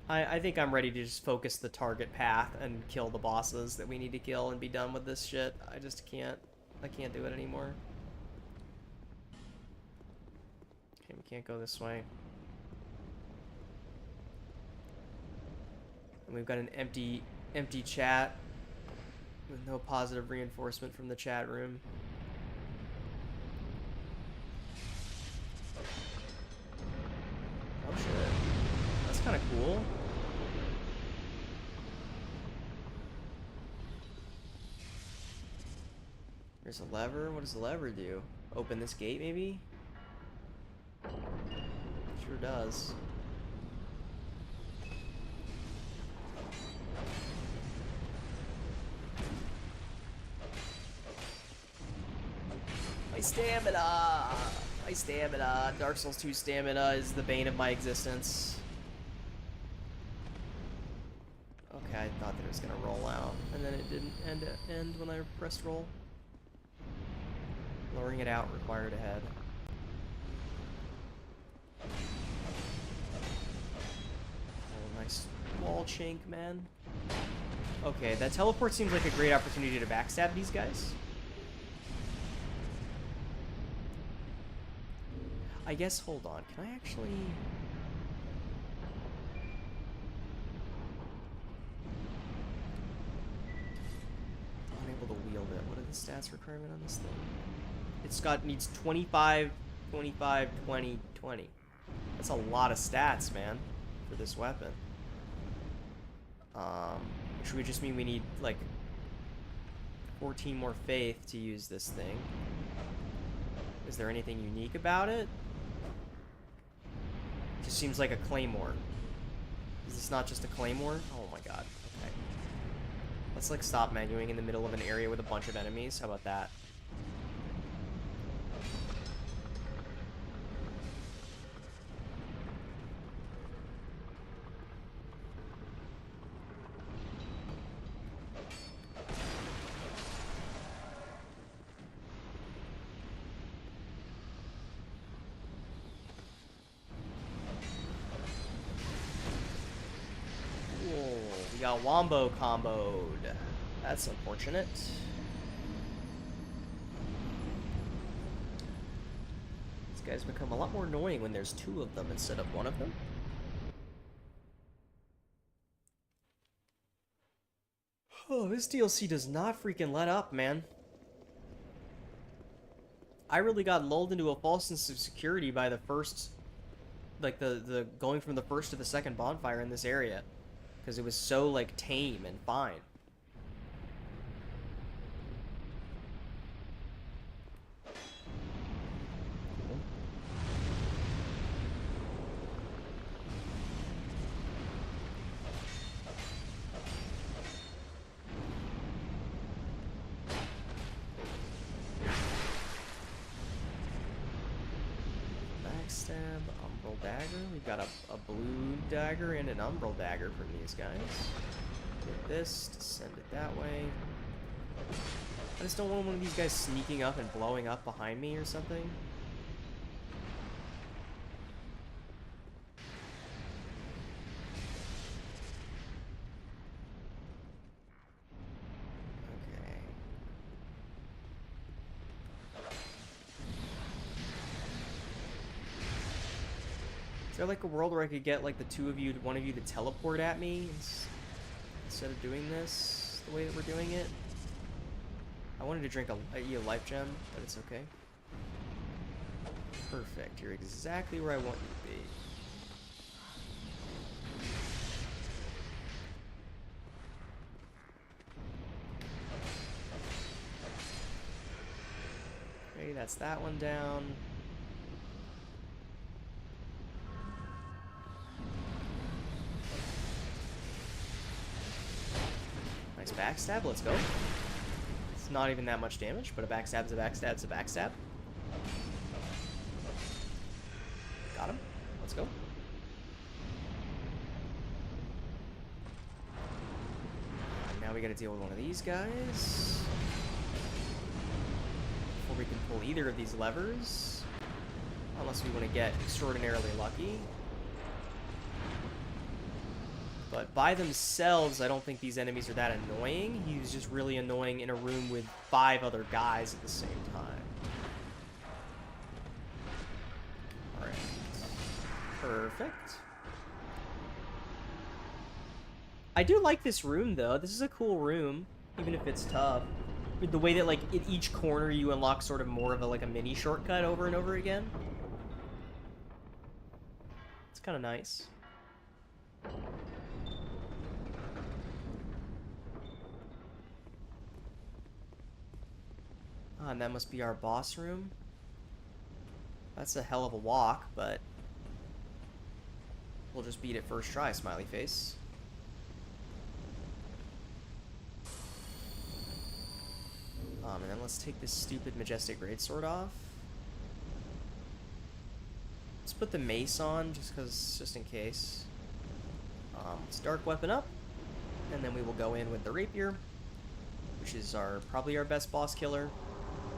I think I'm ready to just focus the target path and kill the bosses that we need to kill and be done with this shit. I just can't. I can't do it anymore. Okay, we can't go this way. And we've got an empty chat with no positive reinforcement from the chat room. Oh shit. That's kind of cool. There's a lever. What does the lever do? Open this gate, maybe? Sure does. My stamina! My stamina! Dark Souls 2 stamina is the bane of my existence. Okay, I thought that it was gonna roll out, and then it didn't end when I pressed roll. Lowering it out required a head. Oh, nice wall chink, man. Okay, that teleport seems like a great opportunity to backstab these guys. I guess, hold on, can I actually... I'm unable to wield it. What are the stats requirement on this thing? Needs 25, 25, 20, 20. That's a lot of stats, man, for this weapon. Which would just mean we need, like, 14 more faith to use this thing. Is there anything unique about it? Just seems like a claymore. Is this not just a claymore? Oh my god. Okay. Let's, like, stop menuing in the middle of an area with a bunch of enemies. How about that? Got wombo comboed. That's unfortunate. These guys become a lot more annoying when there's two of them instead of one of them. Oh, this DLC does not freaking let up, man. I really got lulled into a false sense of security by the first, like the going from the first to the second bonfire in this area. Because it was so, like, tame and fine. Backstab, umbral dagger. We've got a blue dagger and an umbral dagger from these guys. Get this, send it that way. I just don't want one of these guys sneaking up and blowing up behind me or something. Is there like a world where I could get like the two of you, one of you to teleport at me instead of doing this the way that we're doing it? I wanted to drink a life gem, but it's okay. Perfect. You're exactly where I want you to be. That's that one down. Nice backstab, let's go. It's not even that much damage, but a backstab's a backstab's a backstab. Got him. Let's go. Now we gotta deal with one of these guys before we can pull either of these levers, unless we want to get extraordinarily lucky. But by themselves, I don't think these enemies are that annoying. He's just really annoying in a room with 5 other guys at the same time. Alright. Perfect. I do like this room, though. This is a cool room, even if it's tough. The way that, like, at each corner you unlock sort of more of a, like, a mini shortcut over and over again. It's kind of nice. Ah, and that must be our boss room. That's a hell of a walk, but we'll just beat it first try, smiley face. And then let's take this stupid majestic greatsword off. Let's put the mace on, just in case. Let's dark weapon up, and then we will go in with the rapier, which is probably our best boss killer,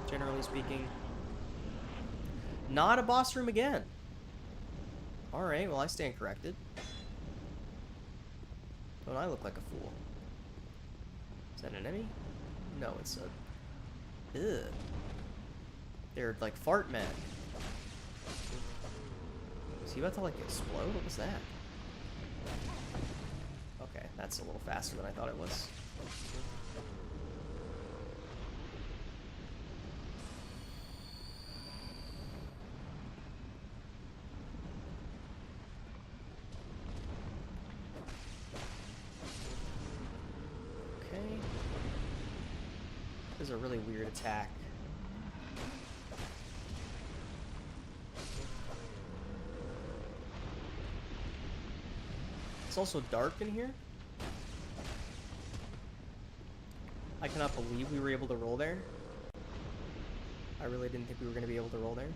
generally speaking. Not a boss room again. All right, well I stand corrected. Don't I look like a fool? Is that an enemy? No, it's a. Ugh. They're like fart men. Is he about to like explode? What was that? Okay, that's a little faster than I thought it was. Okay. This is a really weird attack. It's also dark in here. I cannot believe we were able to roll there. I really didn't think we were going to be able to roll there.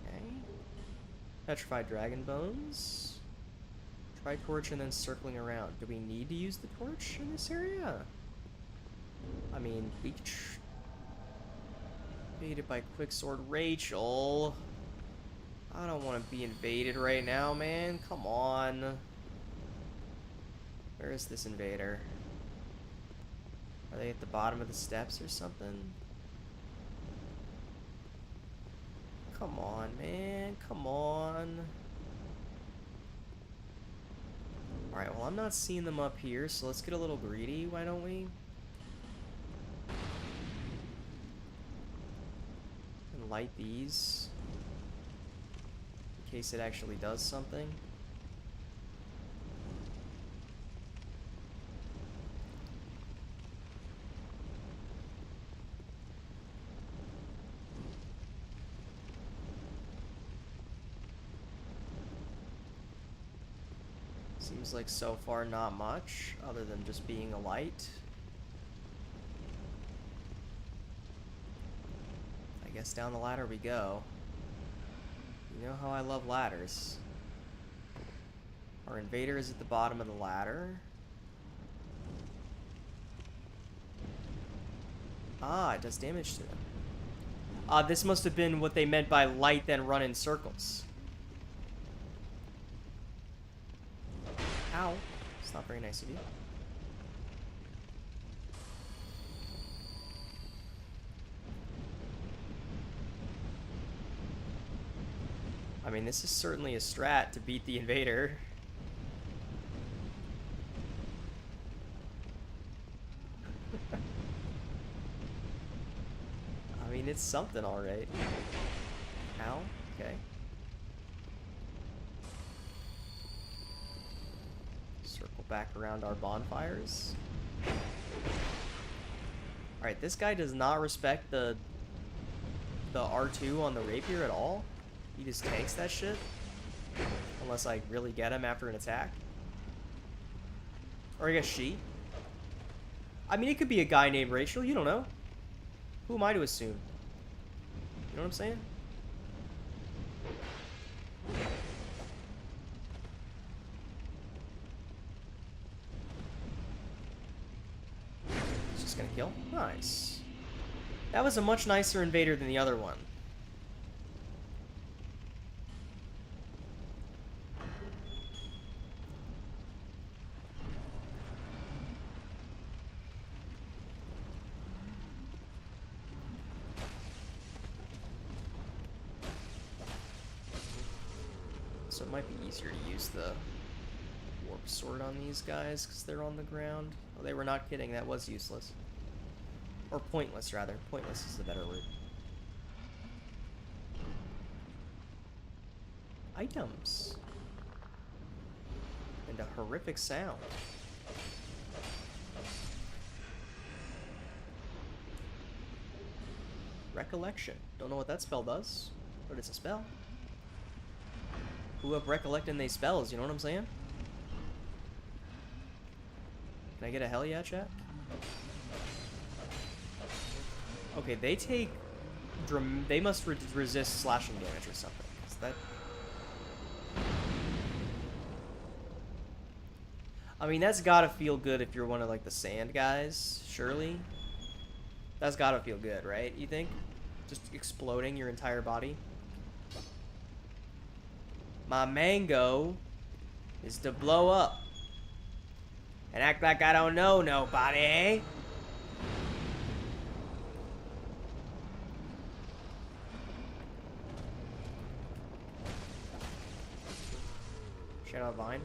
Okay. Petrified dragon bones. Try torch and then circling around. Do we need to use the torch in this area? I mean, we invaded by quicksword Rachel. I don't want to be invaded right now, man. Come on. Where is this invader? Are they at the bottom of the steps or something? Come on, man. Come on. Alright, well, I'm not seeing them up here, so let's get a little greedy, why don't we? And light these. In case it actually does something. Seems like so far not much, other than just being a light. I guess down the ladder we go. You know how I love ladders. Our invader is at the bottom of the ladder. Ah, it does damage to them. This must have been what they meant by light then run in circles. Ow. It's not very nice of you. I mean, this is certainly a strat to beat the invader. I mean, it's something, alright. Ow. Okay. Circle back around our bonfires. Alright, this guy does not respect the R2 on the rapier at all. He just tanks that shit. Unless I really get him after an attack. Or I guess she. I mean, it could be a guy named Rachel. You don't know. Who am I to assume? You know what I'm saying? It's just gonna kill. Nice. That was a much nicer invader than the other one. So it might be easier to use the warp sword on these guys because they're on the ground. Oh, they were not kidding. That was useless. Or pointless, rather. Pointless is the better word. Items. And a horrific sound. Recollection. Don't know what that spell does, but it's a spell. Who up recollecting they spells, you know what I'm saying? Can I get a hell yeah, chat? Okay, they take... they must resist slashing damage or something. Is that... I mean, that's gotta feel good if you're one of, like, the sand guys, surely? That's gotta feel good, right? You think? Just exploding your entire body? My mango is to blow up. And act like I don't know nobody, eh? Shout out Vine.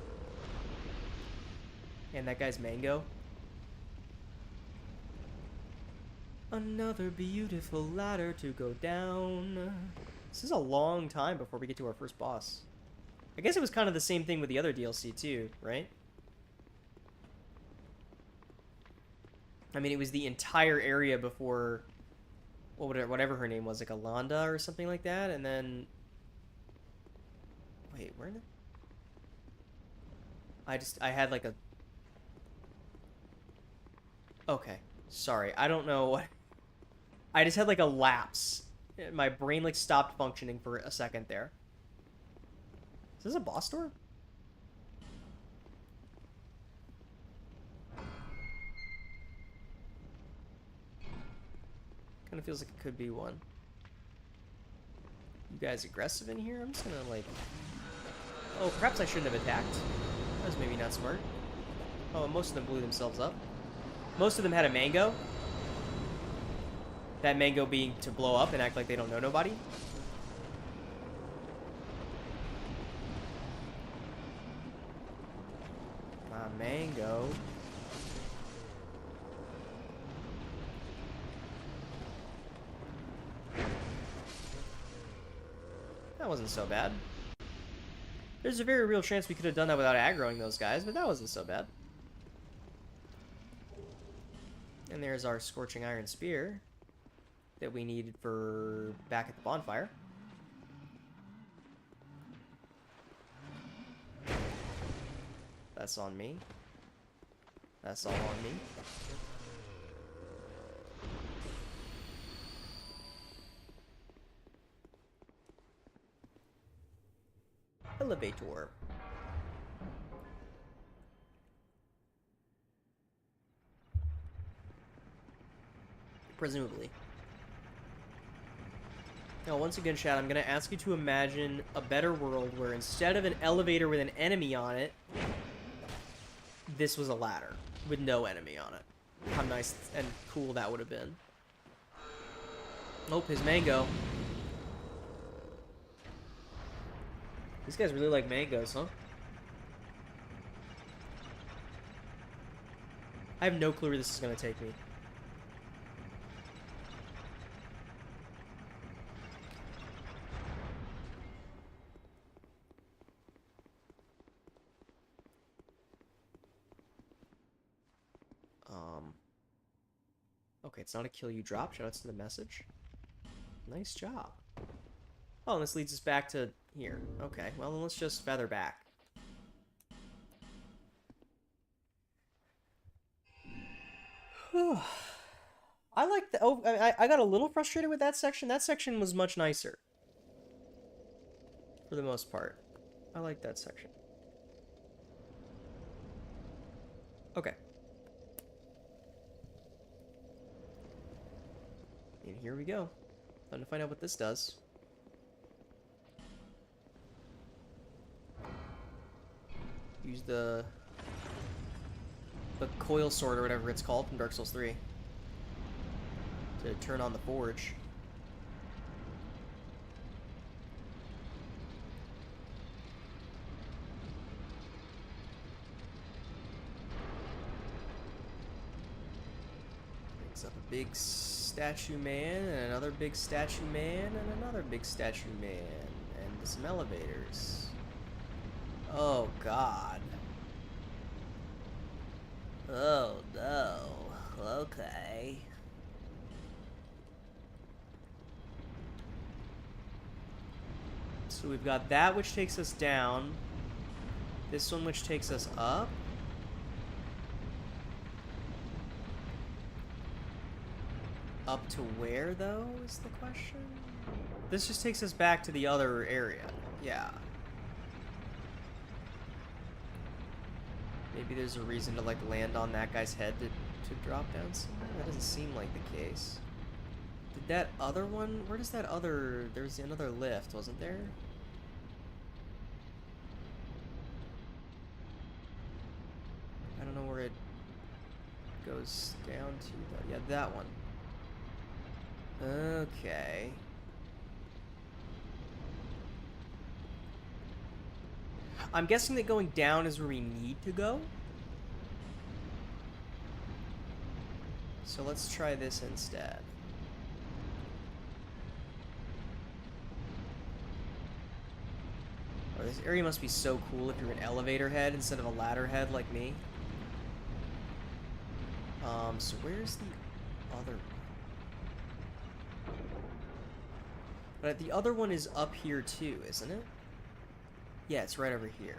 And that guy's mango. Another beautiful ladder to go down. This is a long time before we get to our first boss. I guess it was kind of the same thing with the other DLC too, right? I mean, it was the entire area before whatever her name was, like Alanda or something like that, and then... Wait, where did... I had like a... Okay, sorry, I don't know what... I just had like a lapse. My brain like stopped functioning for a second there. Is this a boss door? Kind of feels like it could be one. You guys aggressive in here? I'm just gonna like... Oh, perhaps I shouldn't have attacked. That was maybe not smart. Oh, most of them blew themselves up. Most of them had a mango. That mango being to blow up and act like they don't know nobody. My mango. That wasn't so bad. There's a very real chance we could have done that without aggroing those guys, but that wasn't so bad. And there's our Scorching Iron Spear that we needed for back at the bonfire. That's on me. That's all on me. Elevator. Presumably. Now, once again, chat, I'm going to ask you to imagine a better world where instead of an elevator with an enemy on it, this was a ladder with no enemy on it. How nice and cool that would have been. Nope, his mango. These guys really like mangoes, huh? I have no clue where this is going to take me. Okay, it's not a kill you drop. Shout outs to the message. Nice job. Oh, and this leads us back to here. Okay, well then let's just feather back. I like the. Oh, I got a little frustrated with that section. That section was much nicer. For the most part. I like that section. Okay. And here we go. Time to find out what this does. Use the coil sword or whatever it's called from Dark Souls 3 to turn on the forge. Brings up a big statue man, and another big statue man, and another big statue man, and some elevators. Oh god. Oh no. Okay. So we've got that which takes us down. This one which takes us up. Up to where, though, is the question? This just takes us back to the other area. Yeah. Maybe there's a reason to, like, land on that guy's head to drop down somewhere? That doesn't seem like the case. Did that other one... Where does that other... There's another lift, wasn't there? I don't know where it goes down to, though. Yeah, that one. Okay. I'm guessing that going down is where we need to go. So let's try this instead. Oh, this area must be so cool if you're an elevator head instead of a ladder head like me. So where's the other one? But the other one is up here too, isn't it? Yeah, it's right over here.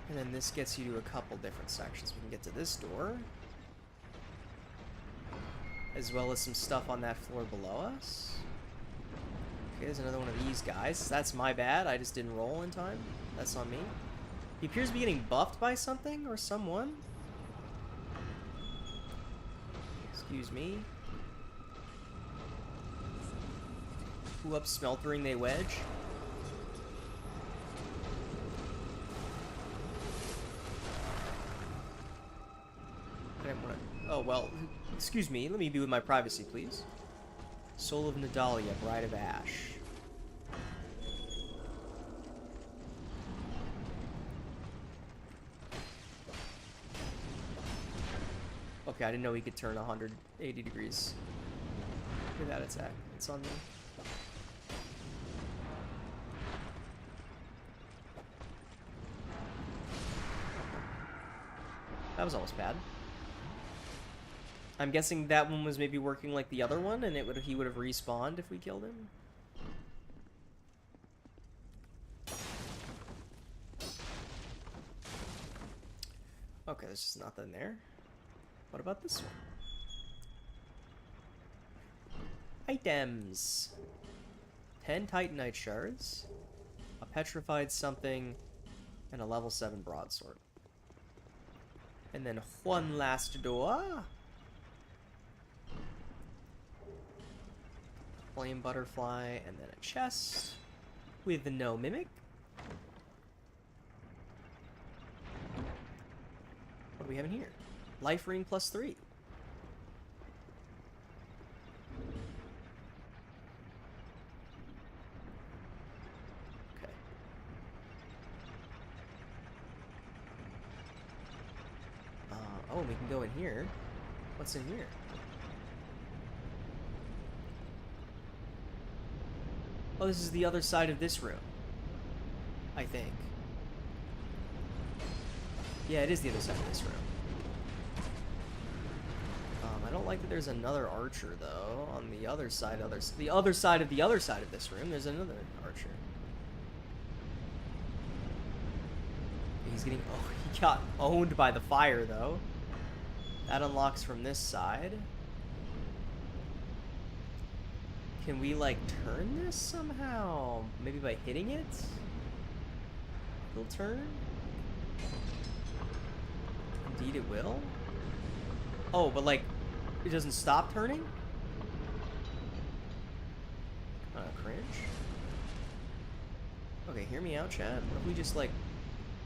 And then this gets you to a couple different sections. We can get to this door. As well as some stuff on that floor below us. Okay, there's another one of these guys. That's my bad. I just didn't roll in time. That's on me. He appears to be getting buffed by something or someone. Excuse me. Who up smeltering they wedge? Oh, well, excuse me. Let me be with my privacy, please. Soul of Nadalia, Bride of Ash. Okay, I didn't know he could turn 180 degrees with that attack. It's on me. That was almost bad. I'm guessing that one was maybe working like the other one, and he would have respawned if we killed him. Okay, there's just nothing there. What about this one? Items. 10 Titanite shards, a petrified something, and a level 7 broadsword. And then one last door. Flame butterfly, and then a chest with no mimic. What do we have in here? Life ring plus 3. Okay. Oh, we can go in here. What's in here? Oh, this is the other side of this room, I think. Yeah, it is the other side of this room. I don't like that there's another archer, though, on the other side of this room. There's another archer. He's getting... Oh, he got owned by the fire, though. That unlocks from this side. Can we, like, turn this somehow? Maybe by hitting it? It'll turn? Indeed it will? Oh, but, like, it doesn't stop turning? Cringe. Okay, hear me out, chat. What if we just, like,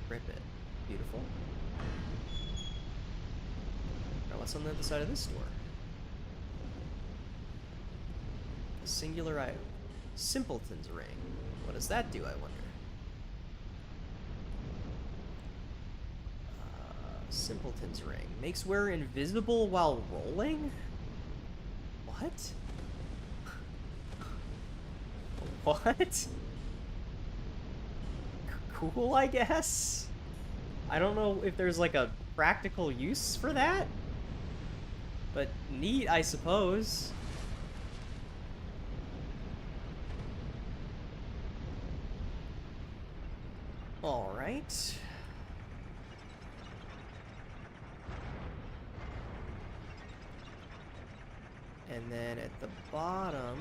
rip it? Beautiful. Now, what's on the other side of this door? A singular item. Simpleton's ring. What does that do, I wonder? Simpleton's ring. Makes wearer invisible while rolling? What? What? Cool, I guess? I don't know if there's like a practical use for that. But neat, I suppose. Alright. And then at the bottom,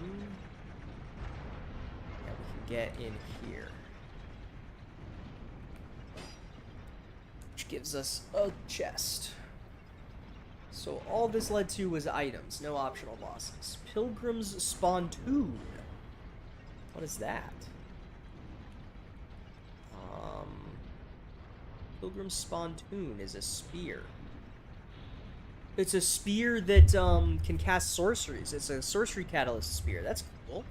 yeah, we can get in here. Which gives us a chest. So all this led to was items, no optional bosses. Pilgrim's Spontoon. What is that? Pilgrim's Spontoon is a spear. It's a spear that can cast sorceries. It's a sorcery catalyst spear. That's cool.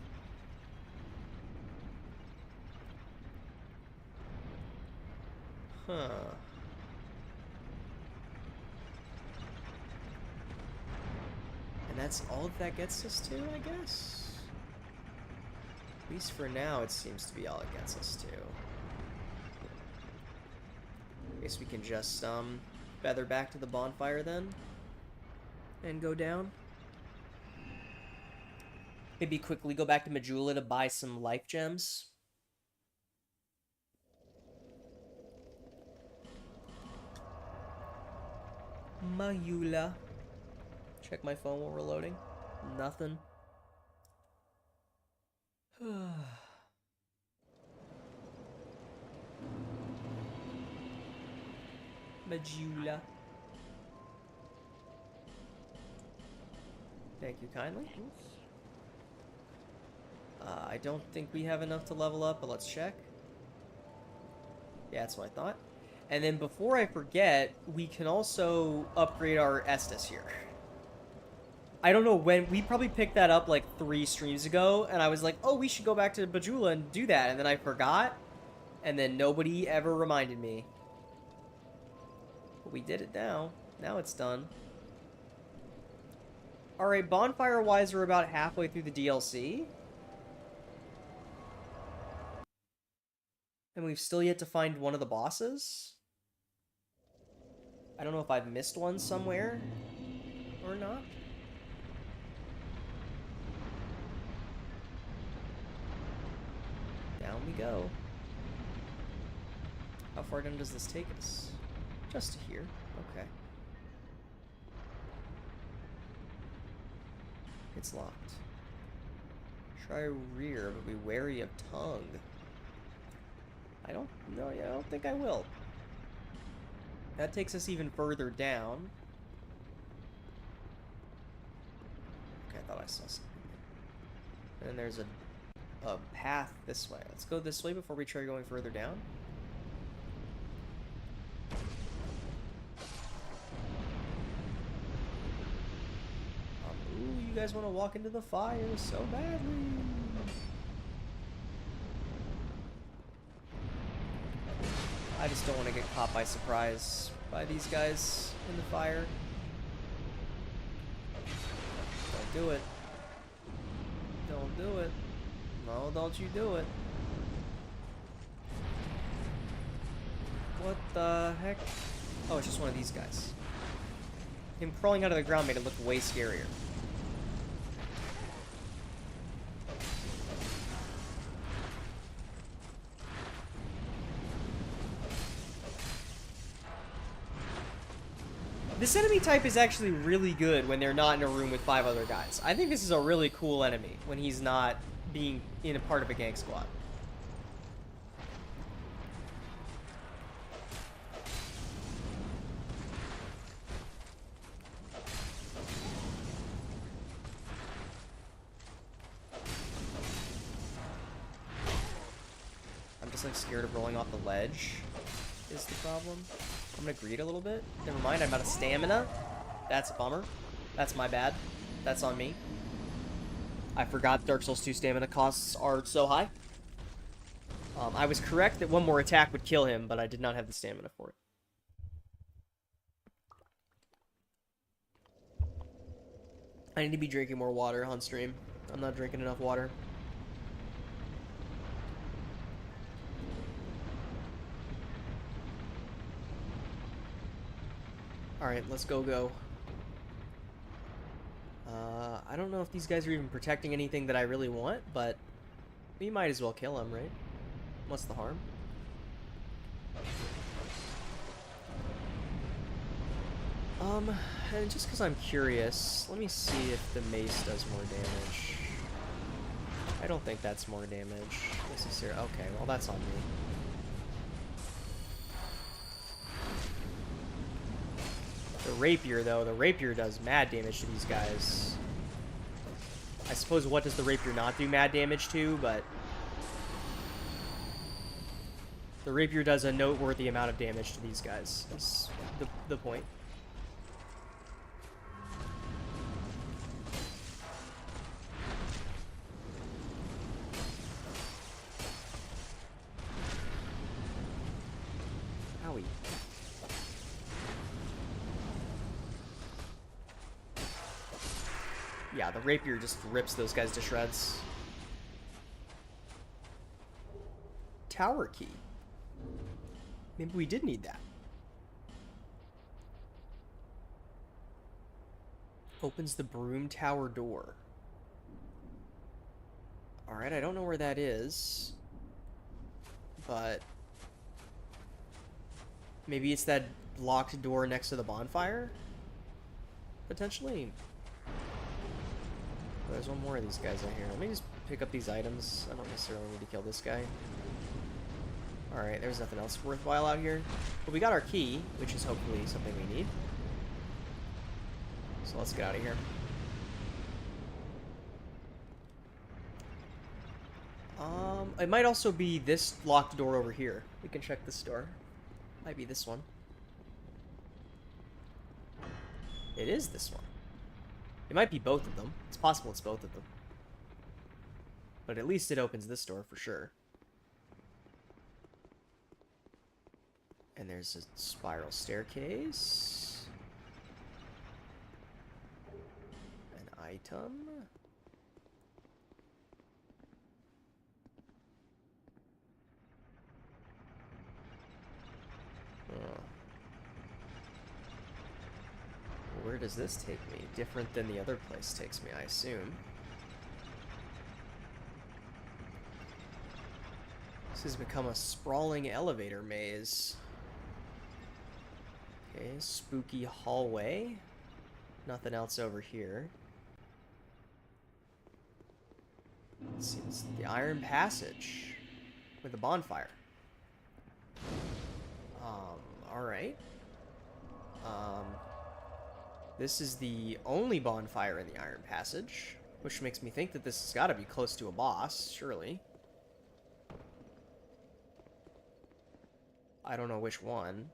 Huh. And that's all that gets us to, I guess? At least for now, it seems to be all it gets us to. I guess we can just feather back to the bonfire then. And go down. Maybe quickly go back to Majula to buy some life gems. Majula. Check my phone while we're loading. Nothing. Majula. Thank you kindly. I don't think we have enough to level up, but let's check. Yeah, that's what I thought. And then before I forget, we can also upgrade our Estus here. I don't know when, we probably picked that up like 3 streams ago, and I was like, oh, we should go back to Bajula and do that, and then I forgot, and then nobody ever reminded me. But we did it now. Now it's done. Alright, bonfire-wise, we're about halfway through the DLC. And we've still yet to find one of the bosses. I don't know if I've missed one somewhere or not. Down we go. How far down does this take us? Just to here. Okay. It's locked. Try rear, but be wary of tongue. I don't think I will. That takes us even further down. Okay, I thought I saw something. And then there's a path this way. Let's go this way before we try going further down. Ooh, you guys want to walk into the fire so badly. I just don't want to get caught by surprise by these guys in the fire. Don't do it. Don't do it. No, don't you do it. What the heck? Oh, it's just one of these guys. Him crawling out of the ground made it look way scarier. This enemy type is actually really good when they're not in a room with 5 other guys. I think this is a really cool enemy when he's not being in a part of a gang squad. I'm just like scared of rolling off the ledge is the problem. I'm gonna greed a little bit. Never mind, I'm out of stamina. That's a bummer. That's my bad. That's on me. I forgot Dark Souls 2 stamina costs are so high. I was correct that one more attack would kill him, but I did not have the stamina for it. I need to be drinking more water on stream. I'm not drinking enough water. Alright, let's go. I don't know if these guys are even protecting anything that I really want, but we might as well kill them, right? What's the harm? And just because I'm curious, let me see if the mace does more damage. I don't think that's more damage necessarily. Okay, well that's on me. The rapier, though, the rapier does mad damage to these guys. I suppose what does the rapier not do mad damage to, but the rapier does a noteworthy amount of damage to these guys. Is the point. Owie. Yeah, the rapier just rips those guys to shreds. Tower key. Maybe we did need that. Opens the broom tower door. Alright, I don't know where that is. But maybe it's that locked door next to the bonfire? Potentially. Oh, there's one more of these guys out here. Let me just pick up these items. I don't necessarily need to kill this guy. Alright, there's nothing else worthwhile out here. But we got our key, which is hopefully something we need. So let's get out of here. It might also be this locked door over here. We can check this door. Might be this one. It is this one. It might be both of them. It's possible it's both of them. But at least it opens this door for sure. And there's a spiral staircase. An item. Oh. Where does this take me? Different than the other place takes me, I assume. This has become a sprawling elevator maze. Okay, spooky hallway. Nothing else over here. Let's see, this is the Iron Passage with a bonfire. Alright. This is the only bonfire in the Iron Passage, which makes me think that this has got to be close to a boss, surely. I don't know which one.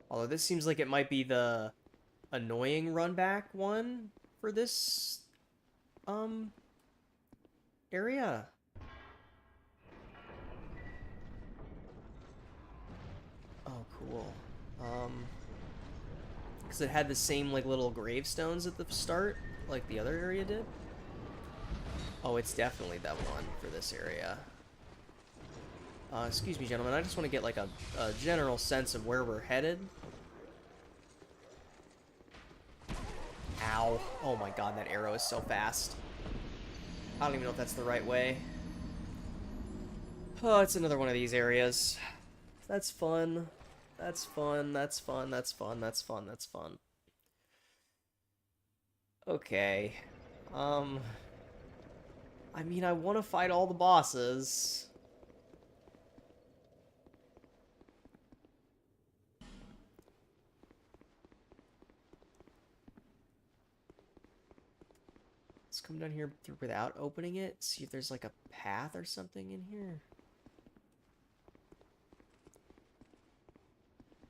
Although this seems like it might be the annoying run back one for this area. Oh, cool. Because it had the same like little gravestones at the start, like the other area did. Oh, it's definitely that one for this area. Excuse me, gentlemen. I just want to get like a general sense of where we're headed. Ow. Oh my god, that arrow is so fast. I don't even know if that's the right way. Oh, it's another one of these areas. That's fun. That's fun. That's fun. That's fun. That's fun. That's fun. Okay. I mean, I want to fight all the bosses. Let's come down here without opening it. See if there's like a path or something in here.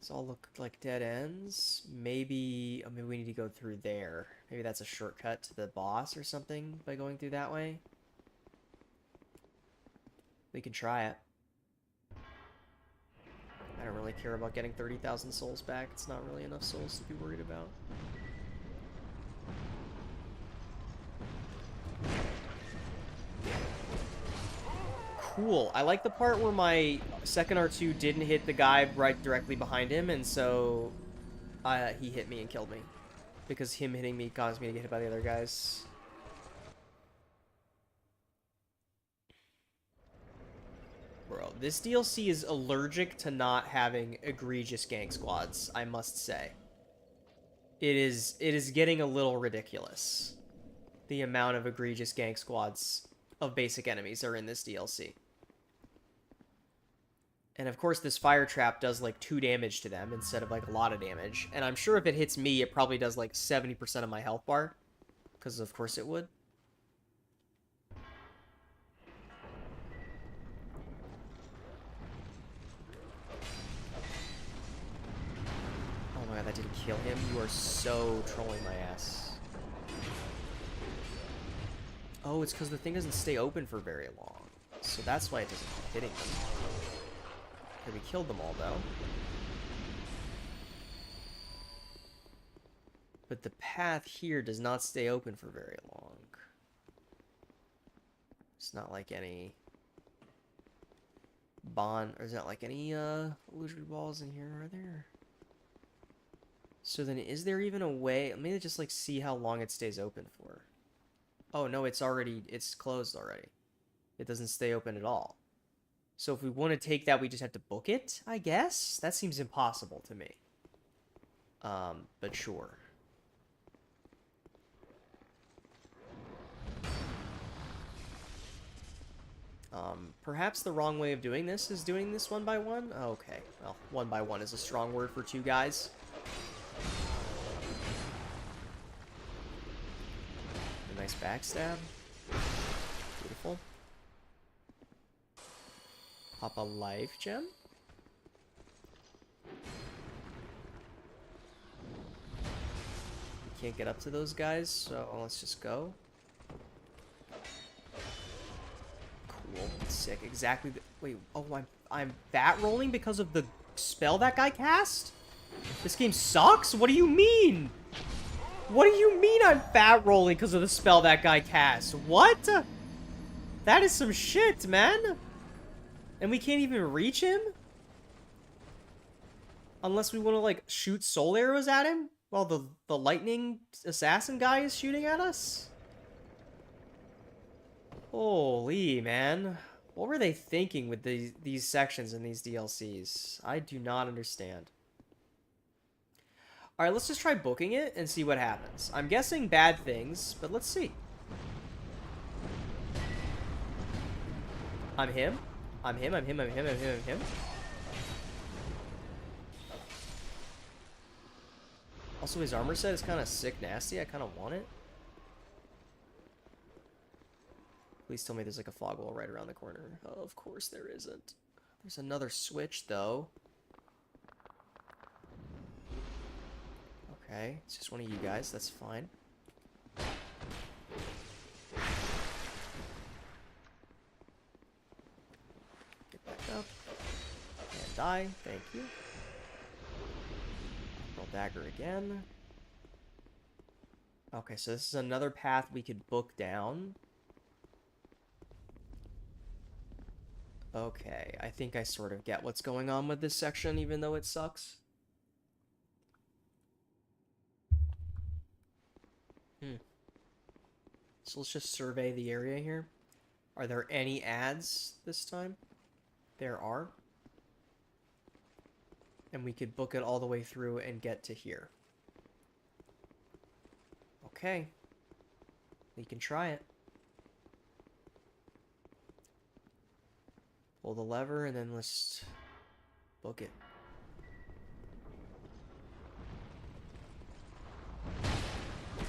These all look like dead ends. Maybe, oh, maybe we need to go through there. Maybe that's a shortcut to the boss or something by going through that way. We can try it. I don't really care about getting 30,000 souls back. It's not really enough souls to be worried about. Cool. I like the part where my second R2 didn't hit the guy right directly behind him, and so he hit me and killed me. Because him hitting me caused me to get hit by the other guys. Bro, this DLC is allergic to not having egregious gang squads, I must say. It is getting a little ridiculous. The amount of egregious gang squads of basic enemies are in this DLC. And of course this fire trap does like 2 damage to them instead of like a lot of damage. And I'm sure if it hits me, it probably does like 70% of my health bar. Because of course it would. Oh my god, that didn't kill him. You are so trolling my ass. Oh, it's because the thing doesn't stay open for very long. So that's why it doesn't keep hitting them. Okay, we killed them all, though. But the path here does not stay open for very long. It's not like any bond, or is not like any illusory balls in here, are there? So then is there even a way, let me just like see how long it stays open for. Oh no, it's closed already. It doesn't stay open at all. So if we want to take that, we just have to book it, I guess? That seems impossible to me. But sure. Perhaps the wrong way of doing this is doing this one by one? Okay, well, one by one is a strong word for 2 guys. A nice backstab. Beautiful. Pop a life gem. Can't get up to those guys, so let's just go. Cool. Sick. Exactly. Wait. Oh, I'm bat rolling because of the spell that guy cast? This game sucks? What do you mean? What do you mean I'm fat rolling because of the spell that guy cast? What? That is some shit, man. And we can't even reach him? Unless we want to, like, shoot soul arrows at him while the lightning assassin guy is shooting at us? Holy, man. What were they thinking with these sections in these DLCs? I do not understand. Alright, let's just try booking it and see what happens. I'm guessing bad things, but let's see. I'm him. I'm him, I'm him, I'm him, I'm him, I'm him. Also, his armor set is kind of sick nasty. I kind of want it. Please tell me there's like a fog wall right around the corner. Oh, of course there isn't. There's another switch, though. Okay, it's just one of you guys. That's fine. Get back up. And die. Thank you. Roll dagger again. Okay, so this is another path we could book down. Okay, I think I sort of get what's going on with this section, even though it sucks. So let's just survey the area here. Are there any ads this time? There are. And we could book it all the way through and get to here. Okay. We can try it. Pull the lever and then let's book it.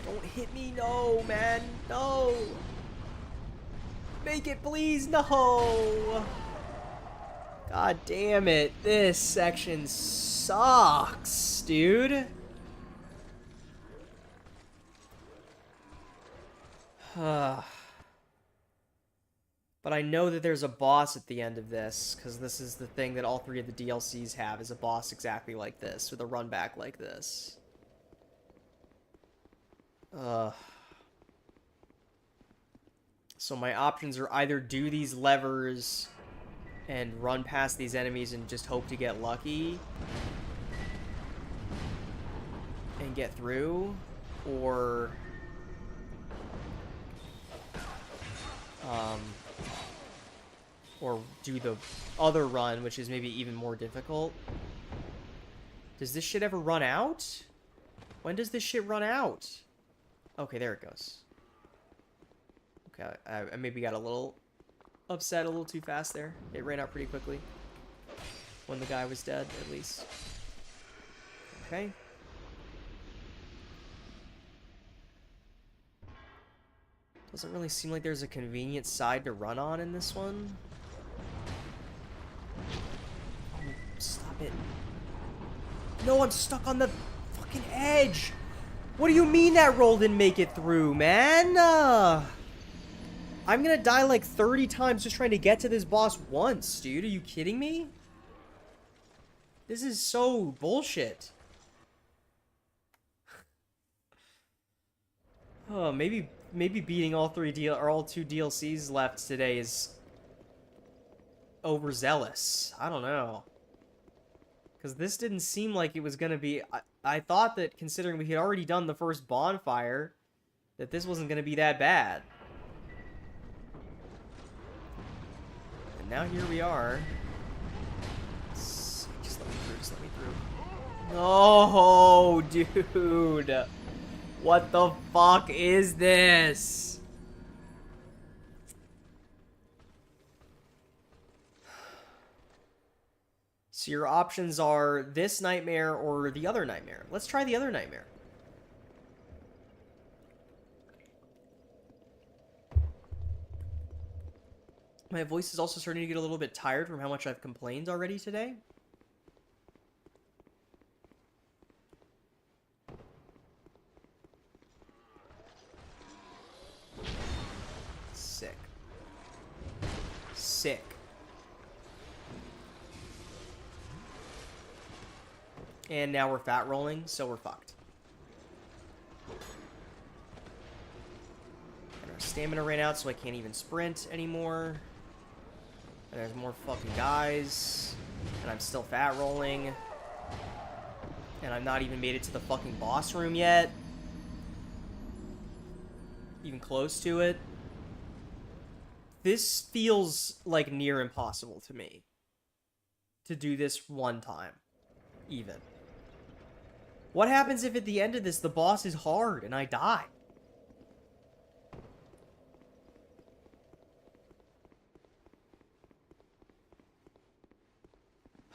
Don't hit me, no, man, no. Make it, please, no. God damn it, this section sucks, dude. But I know that there's a boss at the end of this, because this is the thing that all 3 of the DLCs have, is a boss exactly like this, with a run back like this. So my options are either do these levers and run past these enemies and just hope to get lucky and get through, or do the other run, which is maybe even more difficult. Does this shit ever run out? When does this shit run out? Okay, there it goes. Okay, I maybe got a little upset a little too fast there. It ran out pretty quickly. When the guy was dead, at least. Okay. Doesn't really seem like there's a convenient side to run on in this one. Oh, stop it. No, I'm stuck on the fucking edge. What do you mean that roll didn't make it through, man? I'm gonna die like 30 times just trying to get to this boss once, dude. Are you kidding me? This is so bullshit. Oh, maybe beating all 2 DLCs left today is overzealous. I don't know. Because this didn't seem like it was gonna be... I thought that, considering we had already done the first bonfire, that this wasn't gonna be that bad. And now here we are. Just let me through, just let me through. No, dude. What the fuck is this? So your options are this nightmare or the other nightmare. Let's try the other nightmare. My voice is also starting to get a little bit tired from how much I've complained already today. Sick. Sick. And now we're fat rolling, so we're fucked. And our stamina ran out, so I can't even sprint anymore. And there's more fucking guys. And I'm still fat rolling. And I've not even made it to the fucking boss room yet. Even close to it. This feels like near impossible to me. To do this one time. Even. What happens if at the end of this the boss is hard and I die?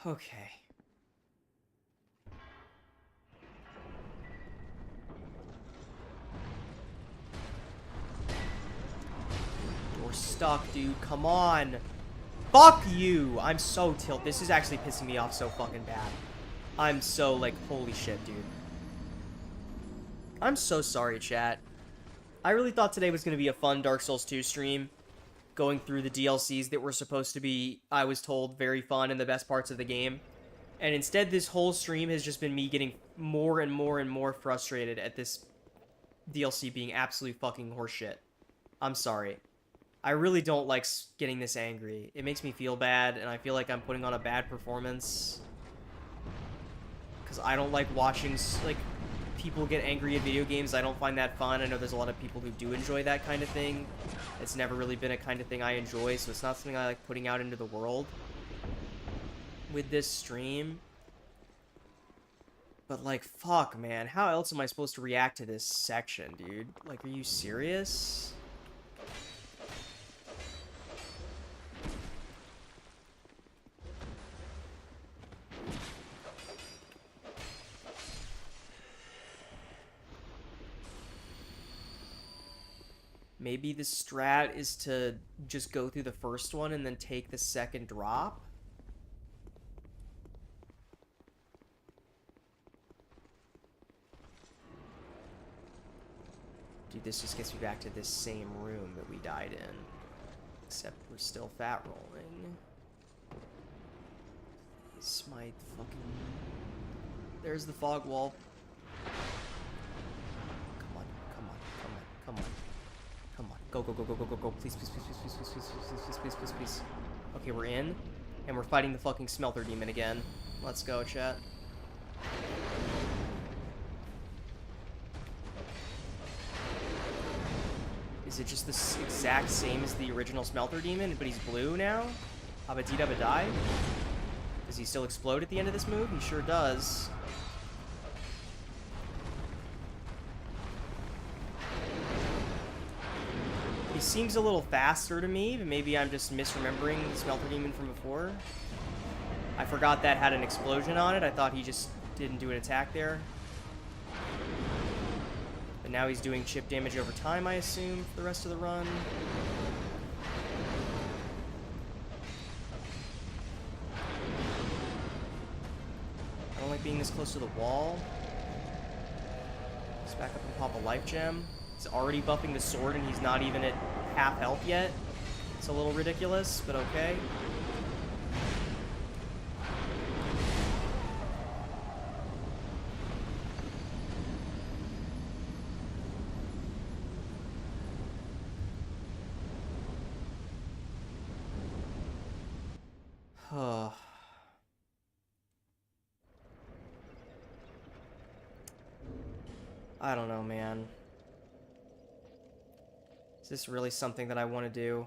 Okay. We're stuck, dude. Come on. Fuck you. I'm so tilted. This is actually pissing me off so fucking bad. I'm so, like, holy shit, dude. I'm so sorry, chat. I really thought today was going to be a fun Dark Souls 2 stream. Going through the DLCs that were supposed to be, I was told, very fun and the best parts of the game. And instead, this whole stream has just been me getting more and more and more frustrated at this DLC being absolute fucking horseshit. I'm sorry. I really don't like getting this angry. It makes me feel bad, and I feel like I'm putting on a bad performance. Because I don't like watching, like, people get angry at video games. I don't find that fun. I know there's a lot of people who do enjoy that kind of thing. It's never really been a kind of thing I enjoy, so it's not something I like putting out into the world with this stream. But, like, fuck, man. How else am I supposed to react to this section, dude? Like, are you serious? Maybe the strat is to just go through the first one and then take the second drop? Dude, this just gets me back to this same room that we died in. Except we're still fat rolling. Smite fucking... There's the fog wall. Come on, come on, come on, come on. Come on. Go, go, go, go, go, go, go. Please, please, please, please, please, please, please, please, please, please, please. Okay, we're in. And we're fighting the fucking smelter demon again. Let's go, chat. Is it just the exact same as the original smelter demon, but he's blue now? Abadida Badai? Does he still explode at the end of this move? He sure does. He seems a little faster to me, but maybe I'm just misremembering the smelter demon from before. I forgot that had an explosion on it. I thought he just didn't do an attack there. But now he's doing chip damage over time, I assume, for the rest of the run. I don't like being this close to the wall. Let's back up and pop a life gem. He's already buffing the sword and he's not even at half health yet. It's a little ridiculous, but okay. I don't know, man. Is this really something that I want to do?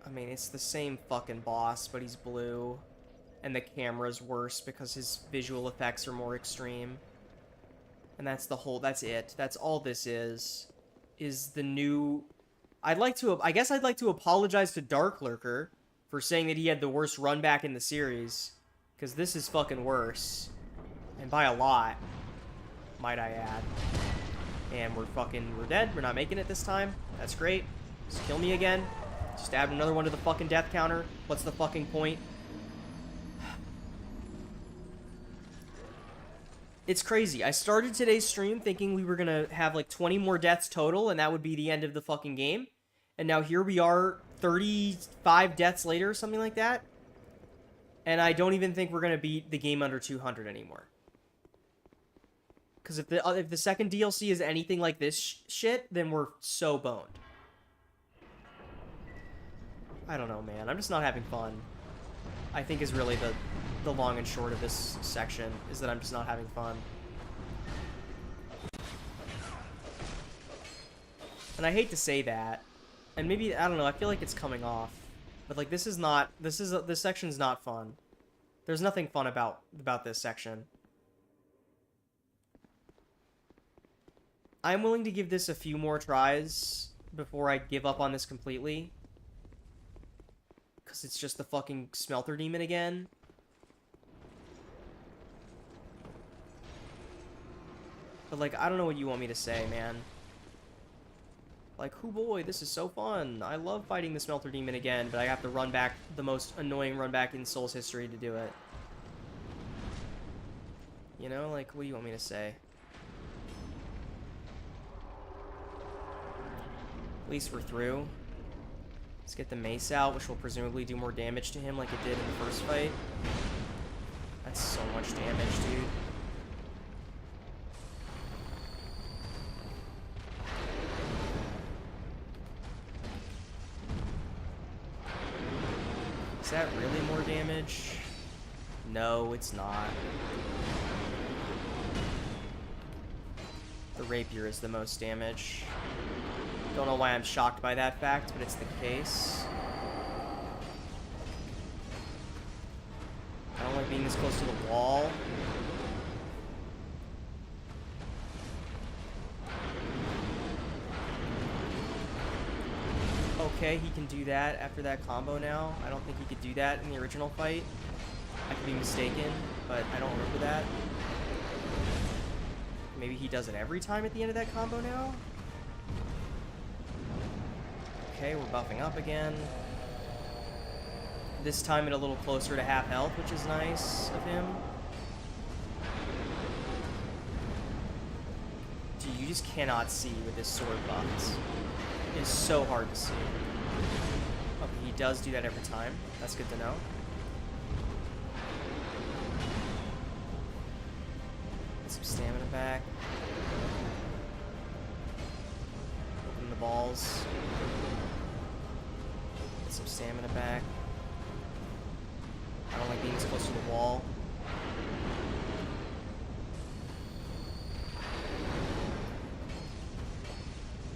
I mean, it's the same fucking boss, but he's blue. And the camera's worse because his visual effects are more extreme. And that's the whole... That's it. That's all this is. Is the new... I guess I'd like to apologize to Dark Lurker for saying that he had the worst run back in the series. Because this is fucking worse. And by a lot, might I add. And we're dead. We're not making it this time. That's great. Just kill me again. Just add another one to the fucking death counter. What's the fucking point? It's crazy. I started today's stream thinking we were gonna have like 20 more deaths total, and that would be the end of the fucking game. And now here we are, 35 deaths later, or something like that. And I don't even think we're gonna beat the game under 200 anymore. Because if the second DLC is anything like this shit, then we're so boned. I don't know, man. I'm just not having fun. I think is really the long and short of this section, is that I'm just not having fun. And I hate to say that. And maybe, I don't know, I feel like it's coming off. But like, this section's not fun. There's nothing fun about this section. I'm willing to give this a few more tries before I give up on this completely. Because it's just the fucking smelter demon again. But like, I don't know what you want me to say, man. Like, hoo boy, this is so fun. I love fighting the smelter demon again, but I have to run back the most annoying run back in Souls history to do it. You know, like, what do you want me to say? At least we're through. Let's get the mace out, which will presumably do more damage to him like it did in the first fight. That's so much damage, dude. Is that really more damage? No, it's not. The rapier is the most damage. Don't know why I'm shocked by that fact, but it's the case. I don't like being this close to the wall. Okay, he can do that after that combo now. I don't think he could do that in the original fight. I could be mistaken, but I don't remember that. Maybe he does it every time at the end of that combo now? Okay, we're buffing up again. This time at a little closer to half health, which is nice of him. Dude, you just cannot see with this sword buffed. It's so hard to see. Okay, he does do that every time. That's good to know. Get some stamina back. Open the balls. Get some stamina back. I don't like being this close to the wall.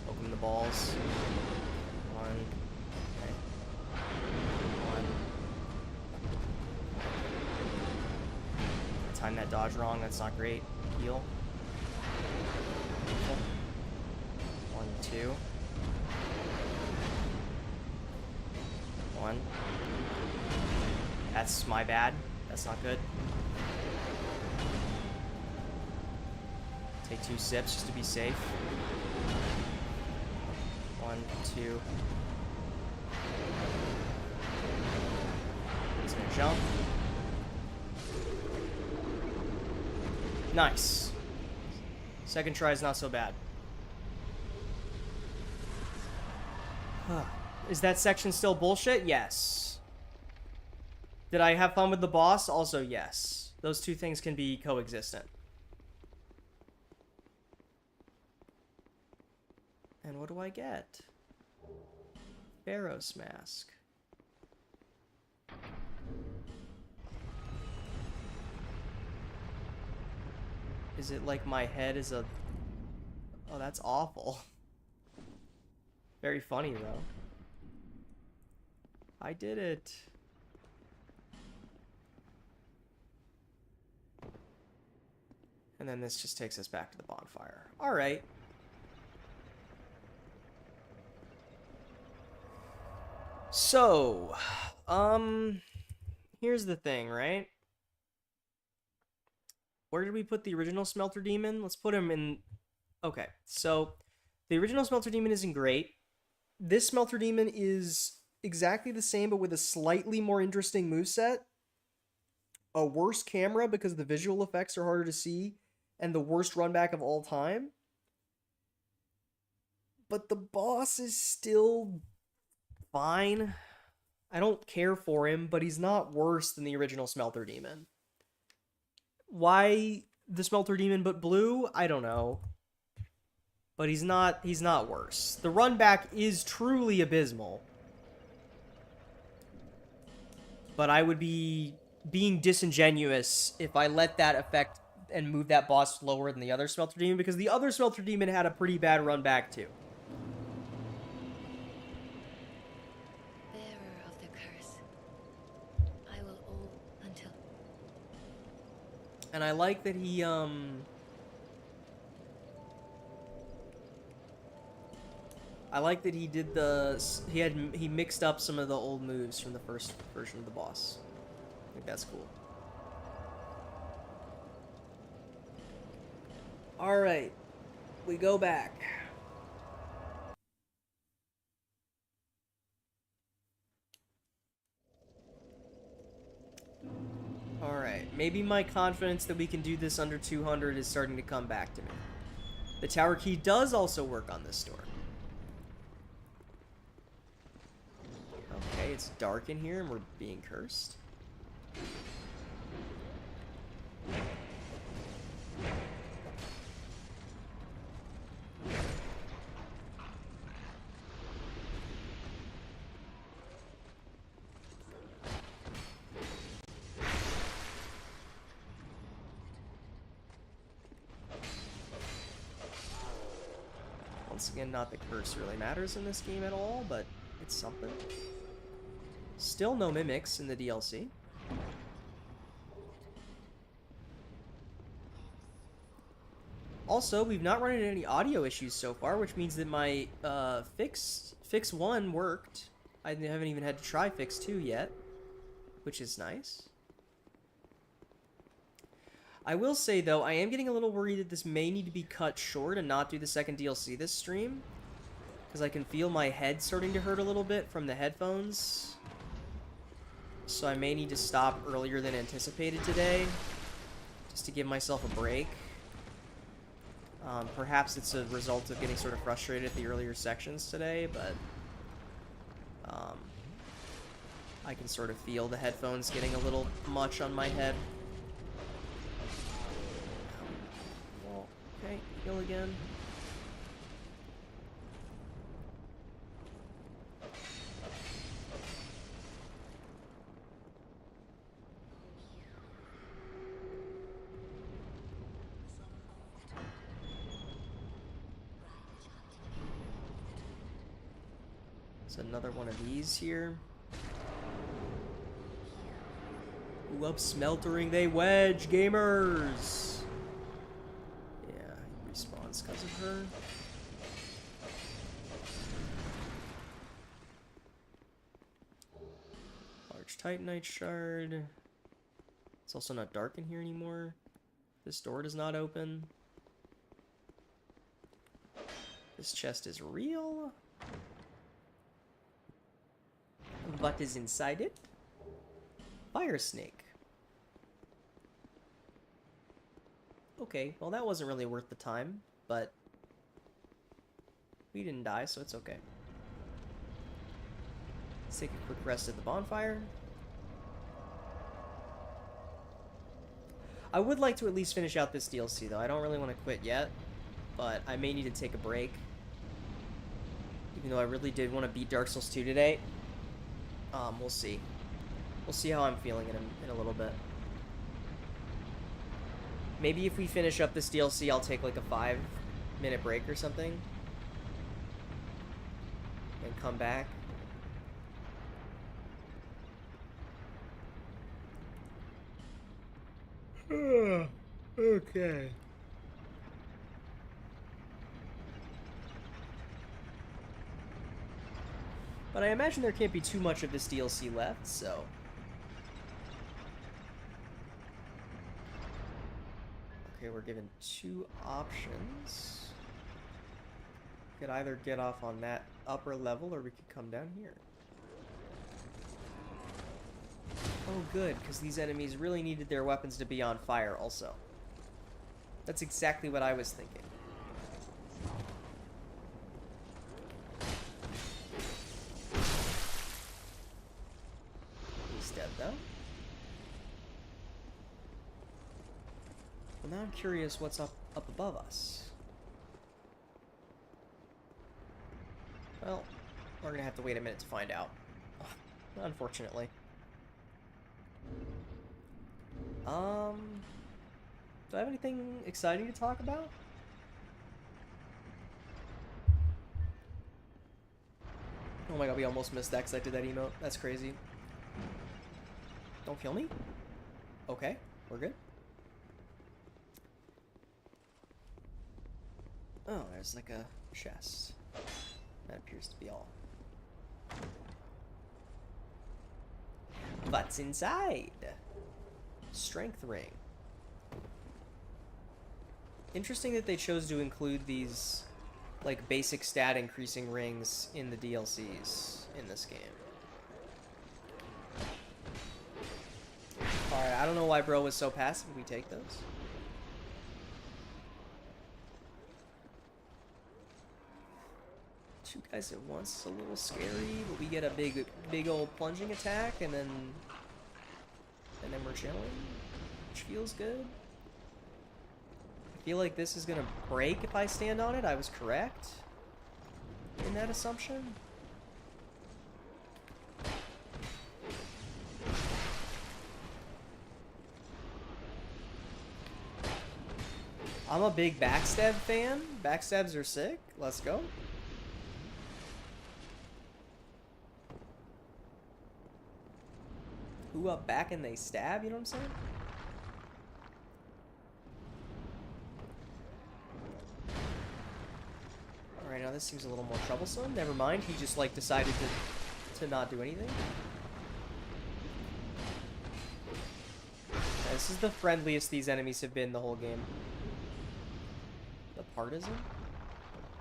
Open the balls. One. Okay. One. I timed that dodge wrong. That's not great. Heal. One, two. One. That's my bad. That's not good. Take 2 sips just to be safe. 1, 2. He's gonna jump. Nice. Second try is not so bad. Is that section still bullshit? Yes. Did I have fun with the boss? Also, yes. Those two things can be coexistent. And what do I get? Pharaoh's Mask. Is it like my head is a... Oh, that's awful. Very funny, though. I did it. And then this just takes us back to the bonfire. All right. So, here's the thing, right? Where did we put the original Smelter Demon? Let's put him in... Okay, so the original Smelter Demon isn't great. This Smelter Demon is exactly the same, but with a slightly more interesting moveset. A worse camera because the visual effects are harder to see. And the worst run back of all time. But the boss is still fine. I don't care for him, but he's not worse than the original Smelter Demon. Why the Smelter Demon but blue? I don't know. But he's not worse. The run back is truly abysmal. But I would be being disingenuous if I let that affect and move that boss lower than the other Smelter Demon, because the other Smelter Demon had a pretty bad run back too. Bearer of the curse, I will owe until... And I like that he, I like that he did he mixed up some of the old moves from the first version of the boss. I think that's cool. Alright, we go back. Alright, maybe my confidence that we can do this under 200 is starting to come back to me. The tower key does also work on this door. Okay, it's dark in here and we're being cursed. Once again, not that curse really matters in this game at all, but it's something. Still no mimics in the DLC. Also, we've not run into any audio issues so far, which means that my fix 1 worked. I haven't even had to try fix 2 yet, which is nice. I will say, though, I am getting a little worried that this may need to be cut short and not do the second DLC this stream, because I can feel my head starting to hurt a little bit from the headphones. So I may need to stop earlier than anticipated today, just to give myself a break. Perhaps it's a result of getting sort of frustrated at the earlier sections today, but I can sort of feel the headphones getting a little much on my head. Well, okay, heal again. There's another one of these here. Ooh, up smeltering they wedge, gamers! Yeah, he respawns because of her. Large Titanite shard. It's also not dark in here anymore. This door does not open. This chest is real. What is inside it? Fire snake. Okay, well that wasn't really worth the time, but we didn't die, so it's okay. Let's take a quick rest at the bonfire. I would like to at least finish out this DLC, though. I don't really want to quit yet, but I may need to take a break. Even though I really did want to beat Dark Souls 2 today. We'll see. We'll see how I'm feeling in a little bit. Maybe if we finish up this DLC, I'll take like a 5-minute break or something. And come back. Okay. But I imagine there can't be too much of this DLC left, so... Okay, we're given 2 options. We could either get off on that upper level, or we could come down here. Oh good, because these enemies really needed their weapons to be on fire also. That's exactly what I was thinking. He's dead though. Well, now I'm curious what's up above us. Well, we're gonna have to wait a minute to find out. Unfortunately. Do I have anything exciting to talk about? Oh my god, we almost missed that because I did that emote. That's crazy. Don't kill me? Okay, we're good. Oh, there's like a chest. That appears to be all. What's inside? Strength ring. Interesting that they chose to include these, like, basic stat increasing rings in the DLCs in this game. Alright, I don't know why bro was so passive. We take those. Two guys at once is a little scary, but we get a big old plunging attack, and then we're chilling, which feels good. I feel like this is gonna break if I stand on it. I was correct in that assumption. I'm a big backstab fan. Backstabs are sick. Let's go. Who up back and they stab, you know what I'm saying? Alright, now this seems a little more troublesome. Never mind, he just like decided to not do anything. This is the friendliest these enemies have been the whole game. The partisan?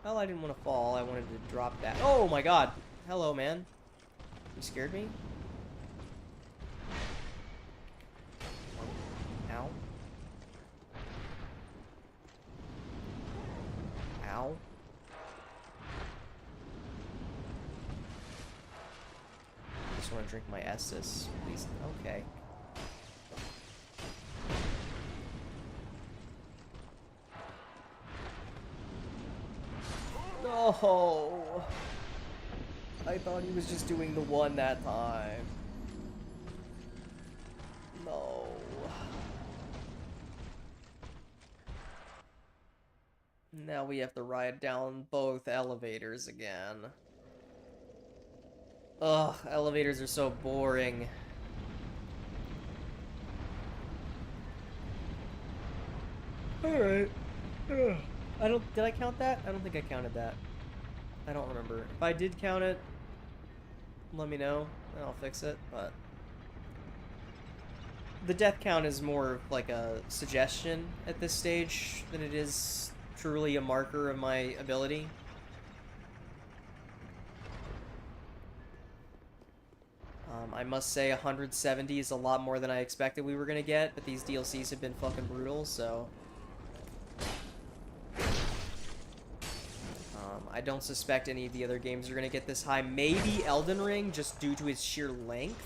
Well, I didn't want to fall. I wanted to drop that. Oh my god. Hello, man. You scared me? Ow. Ow. I just want to drink my Estus, please. Okay. No! I thought he was just doing the one that time. No. Now we have to ride down both elevators again. Ugh, elevators are so boring. Alright. Did I count that? I don't think I counted that. I don't remember. If I did count it, let me know, and I'll fix it, but... The death count is more like a suggestion at this stage than it is truly a marker of my ability. I must say 170 is a lot more than I expected we were gonna get, but these DLCs have been fucking brutal, so... I don't suspect any of the other games are gonna get this high. Maybe Elden Ring, just due to its sheer length,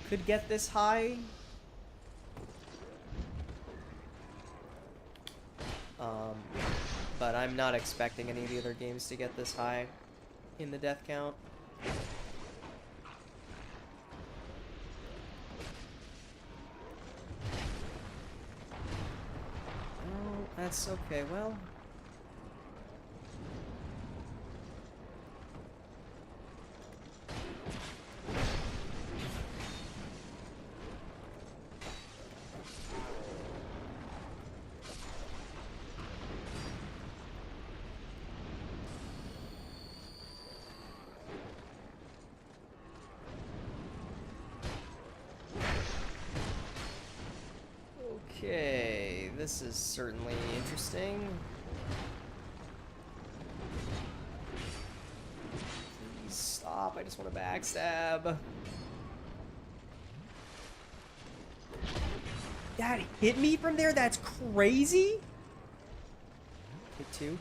could get this high. But I'm not expecting any of the other games to get this high in the death count. Oh, that's okay. Well... Okay, this is certainly interesting. Please stop, I just want to backstab. That hit me from there? That's crazy? Hit two.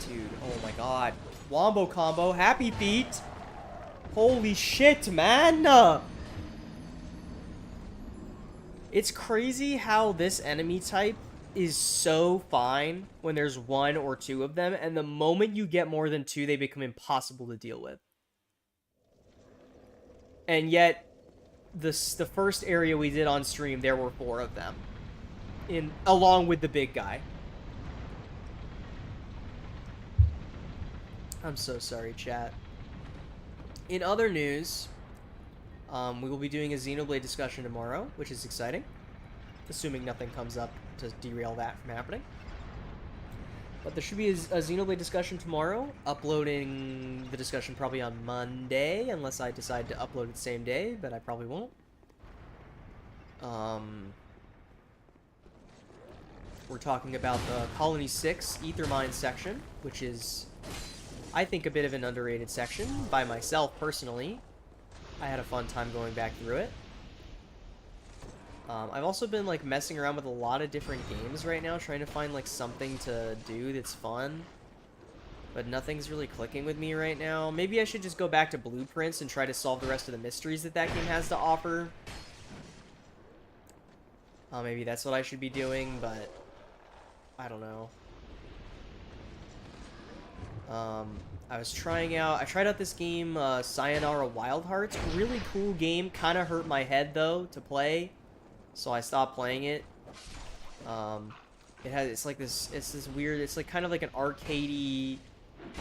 Dude, oh my god. Wombo combo, happy feet. Holy shit, man! It's crazy how this enemy type is so fine when there's one or two of them, and the moment you get more than two, they become impossible to deal with. And yet, the first area we did on stream, there were 4 of them, along with the big guy. I'm so sorry, chat. In other news, we will be doing a Xenoblade discussion tomorrow, which is exciting. Assuming nothing comes up to derail that from happening. But there should be a Xenoblade discussion tomorrow. Uploading the discussion probably on Monday, unless I decide to upload it same day, but I probably won't. We're talking about the Colony 6 Ethermine section, which is... I think a bit of an underrated section, by myself, personally. I had a fun time going back through it. I've also been, like, messing around with a lot of different games right now, trying to find, like, something to do that's fun. But nothing's really clicking with me right now. Maybe I should just go back to Blueprints and try to solve the rest of the mysteries that that game has to offer. Maybe that's what I should be doing, but... I don't know. I was trying out, I tried out this game, Sayonara Wild Hearts. Really cool game. Kind of hurt my head, though, to play. So I stopped playing it. It's like this, it's this weird, it's like kind of like an arcadey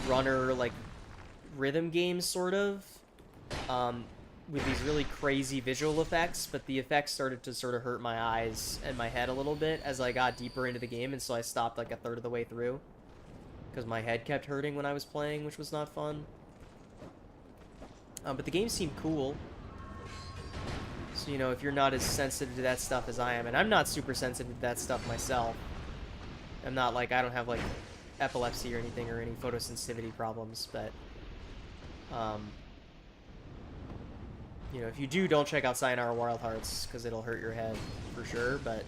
runner, like, rhythm game, sort of. With these really crazy visual effects, but the effects started to sort of hurt my eyes and my head a little bit as I got deeper into the game, and so I stopped like a third of the way through. Because my head kept hurting when I was playing, which was not fun. But the game seemed cool. So, you know, if you're not as sensitive to that stuff as I am, and I'm not super sensitive to that stuff myself. I'm not like, I don't have like epilepsy or anything or any photosensitivity problems, but, you know, if you do, don't check out Sayonara Wild Hearts, because it'll hurt your head for sure, but...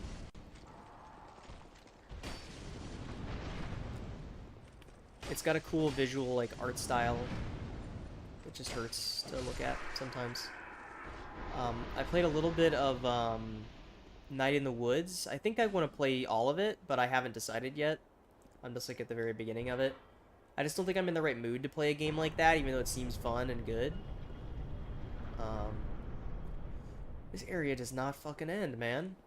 It's got a cool visual, like, art style. It just hurts to look at sometimes. I played a little bit of Night in the Woods. I think I want to play all of it, but I haven't decided yet. I'm just, like, at the very beginning of it. I just don't think I'm in the right mood to play a game like that, even though it seems fun and good. This area does not fucking end, man.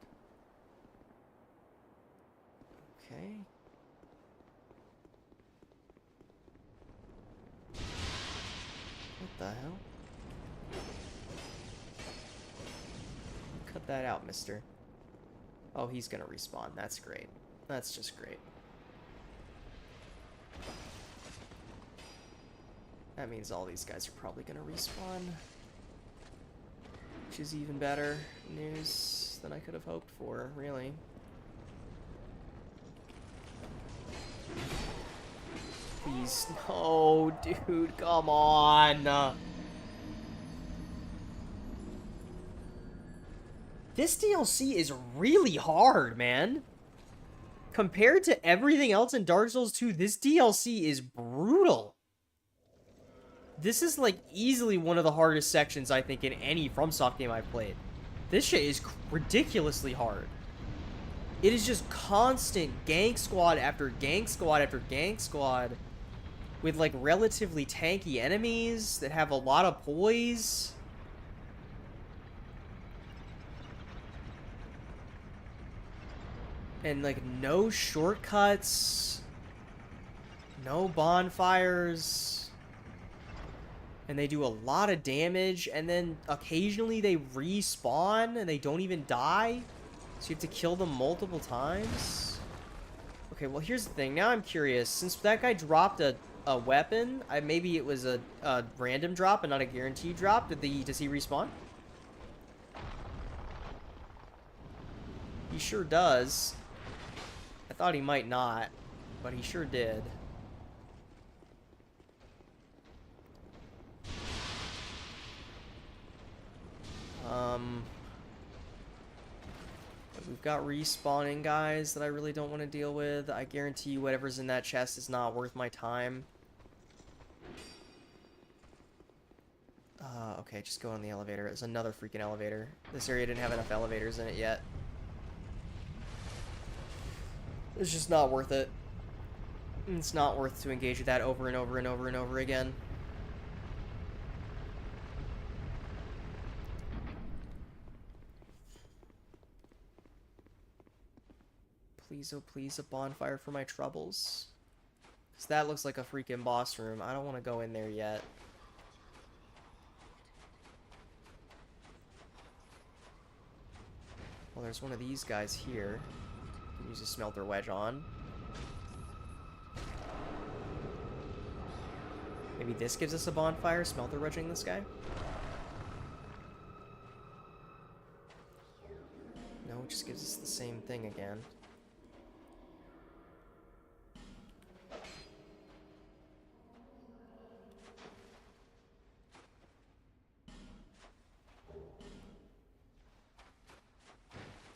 Okay. What the hell? Cut that out, mister. Oh, he's gonna respawn. That's great. That's just great. That means all these guys are probably gonna respawn. Which is even better news than I could have hoped for, really. Please, no, dude, come on. This DLC is really hard, man. Compared to everything else in Dark Souls 2, this DLC is brutal. This is, like, easily one of the hardest sections, I think, in any FromSoft game I've played. This shit is ridiculously hard. It is just constant gank squad after gank squad after gank squad with, like, relatively tanky enemies that have a lot of poise. And, like, no shortcuts. No bonfires. And they do a lot of damage, and then occasionally they respawn, and they don't even die. So you have to kill them multiple times. Okay, well, here's the thing. Now I'm curious. Since that guy dropped a weapon, maybe it was a random drop and not a guaranteed drop. Does he respawn? He sure does. I thought he might not, but he sure did. We've got respawning guys that I really don't want to deal with. I guarantee you whatever's in that chest is not worth my time. Okay, just go on the elevator. There's another freaking elevator. This area didn't have enough elevators in it yet. It's just not worth it. It's not worth to engage with that over and over and over and over again. Please, oh please, a bonfire for my troubles. Because that looks like a freaking boss room. I don't want to go in there yet. Well, there's one of these guys here. Use a smelter wedge on. Maybe this gives us a bonfire, smelter wedging this guy? No, it just gives us the same thing again.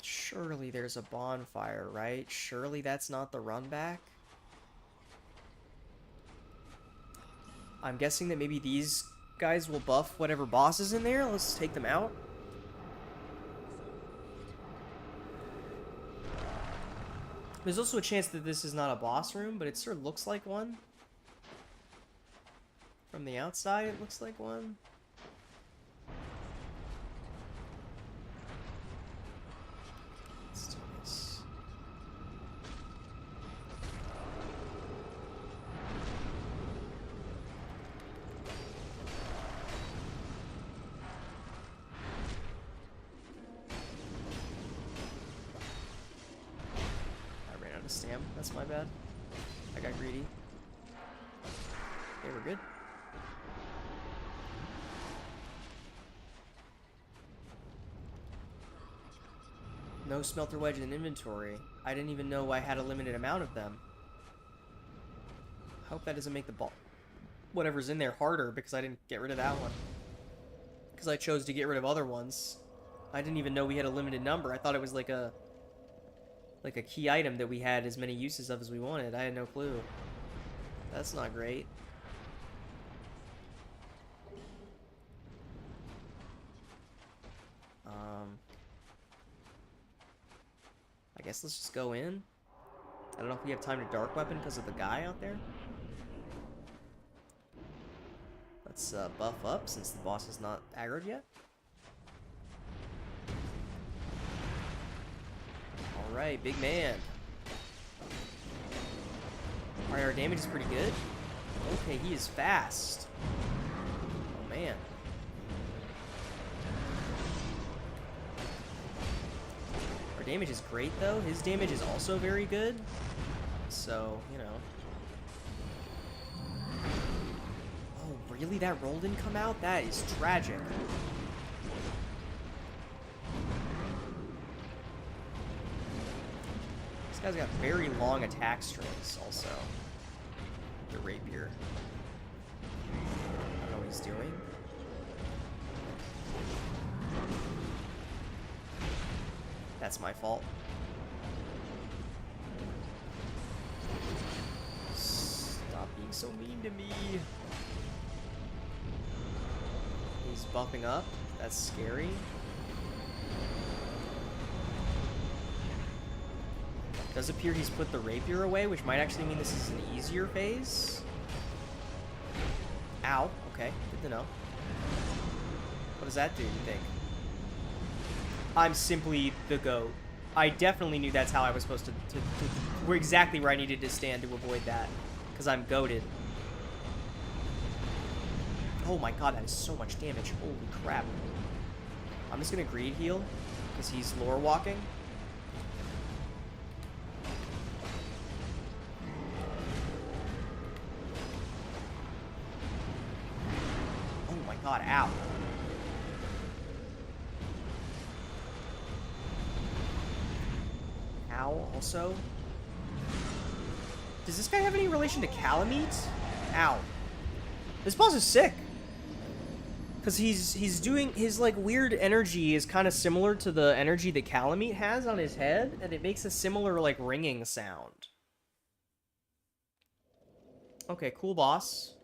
Surely there's a bonfire, right? Surely that's not the run back? I'm guessing that maybe these guys will buff whatever boss is in there. Let's take them out. There's also a chance that this is not a boss room, but it sort of looks like one. From the outside, it looks like one. Let's do this. I ran out of stam. That's my bad. I got greedy. Okay, we're good. No smelter wedge in inventory. I didn't even know I had a limited amount of them. I hope that doesn't make the ball, whatever's in there, harder because I didn't get rid of that one. Because I chose to get rid of other ones. I didn't even know we had a limited number. I thought it was like a key item that we had as many uses of as we wanted. I had no clue. That's not great. I guess let's just go in. I don't know if we have time to dark weapon because of the guy out there. Let's buff up since the boss is not aggroed yet. Alright, big man. Alright, our damage is pretty good. Okay, he is fast. Oh, man. Our damage is great, though. His damage is also very good. So, you know. Oh, really? That roll didn't come out? That is tragic. This guy's got very long attack strings, also. The rapier. I don't know what he's doing. That's my fault. Stop being so mean to me. He's buffing up. That's scary. It does appear he's put the rapier away, which might actually mean this is an easier phase. Ow. Okay, good to know. What does that do, you think? I'm simply the GOAT. I definitely knew that's how I was supposed to we're exactly where I needed to stand to avoid that. Because I'm goated. Oh my god, that is so much damage. Holy crap. I'm just gonna greed heal. Because he's lore walking. Oh my god, ow. Also, does this guy have any relation to Calamite? Ow. This boss is sick. Because he's doing his like weird energy is kind of similar to the energy that Calamite has on his head, and it makes a similar like ringing sound. Okay, cool boss.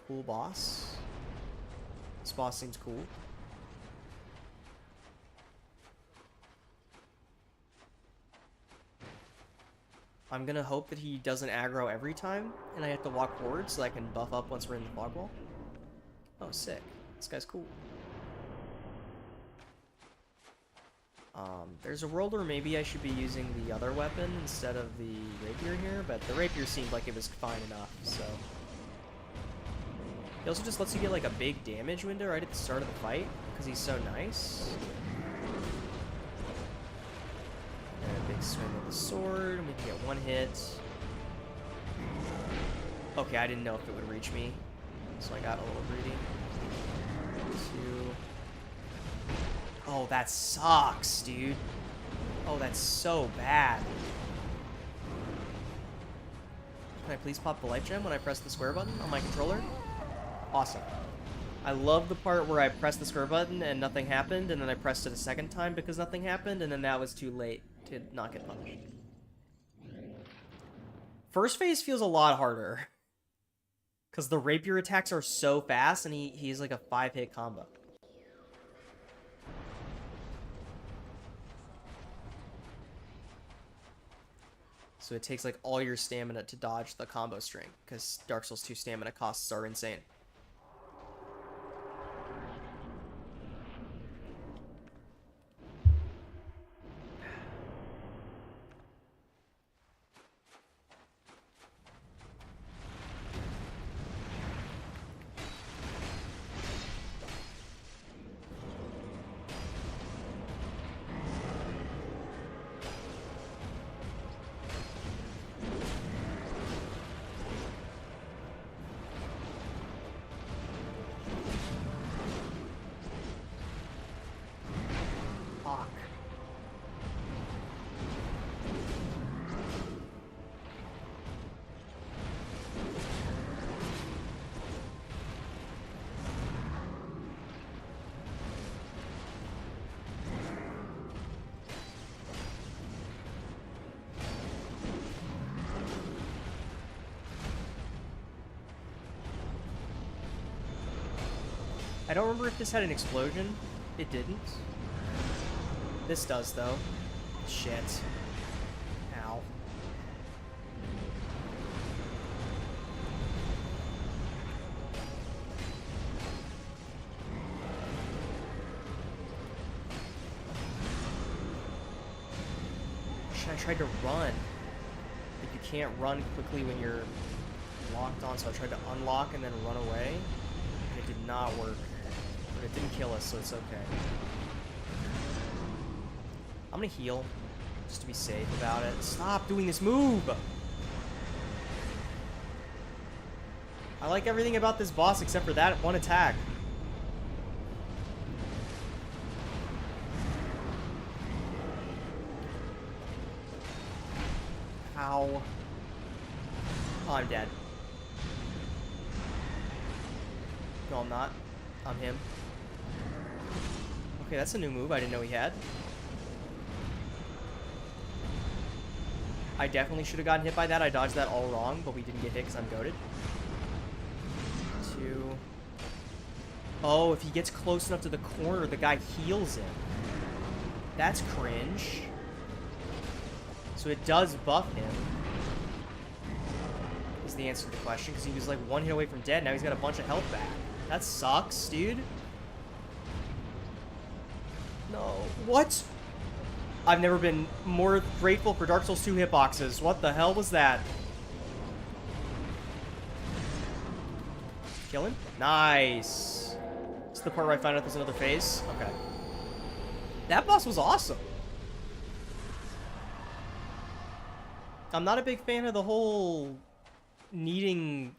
Cool boss. This boss seems cool. I'm gonna hope that he doesn't aggro every time, and I have to walk forward so I can buff up once we're in the fog wall. Oh, sick. This guy's cool. There's a world where maybe I should be using the other weapon instead of the rapier here, but the rapier seemed like it was fine enough, so... He also just lets you get like a big damage window right at the start of the fight, because he's so nice. And a big swing with the sword, and we can get one hit. Okay, I didn't know if it would reach me, so I got a little greedy. 2. Oh, that sucks, dude. Oh, that's so bad. Can I please pop the life gem when I press the square button on my controller? Awesome. I love the part where I pressed the square button and nothing happened, and then I pressed it a second time because nothing happened, and then that was too late to not get punished. First phase feels a lot harder. Because the rapier attacks are so fast, and he's like a 5-hit combo. So it takes like all your stamina to dodge the combo string, because Dark Souls 2 stamina costs are insane. Fuck. I don't remember if this had an explosion. It didn't. This does, though. Shit. Ow. Shit, I tried to run. But you can't run quickly when you're locked on, so I tried to unlock and then run away. And it did not work. But it didn't kill us, so it's okay. I'm gonna heal, just to be safe about it. Stop doing this move! I like everything about this boss except for that one attack. Ow. Oh, I'm dead. No, I'm not. I'm him. Okay, that's a new move I didn't know he had. I definitely should have gotten hit by that. I dodged that all wrong, but we didn't get hit because I'm goated. 2. Oh, if he gets close enough to the corner, the guy heals him. That's cringe. So it does buff him. Is the answer to the question, because he was like one hit away from dead. Now he's got a bunch of health back. That sucks, dude. No. What? I've never been more grateful for Dark Souls 2 hitboxes. What the hell was that? Kill him? Nice. This is the part where I found out there's another phase? Okay. That boss was awesome. I'm not a big fan of the whole needing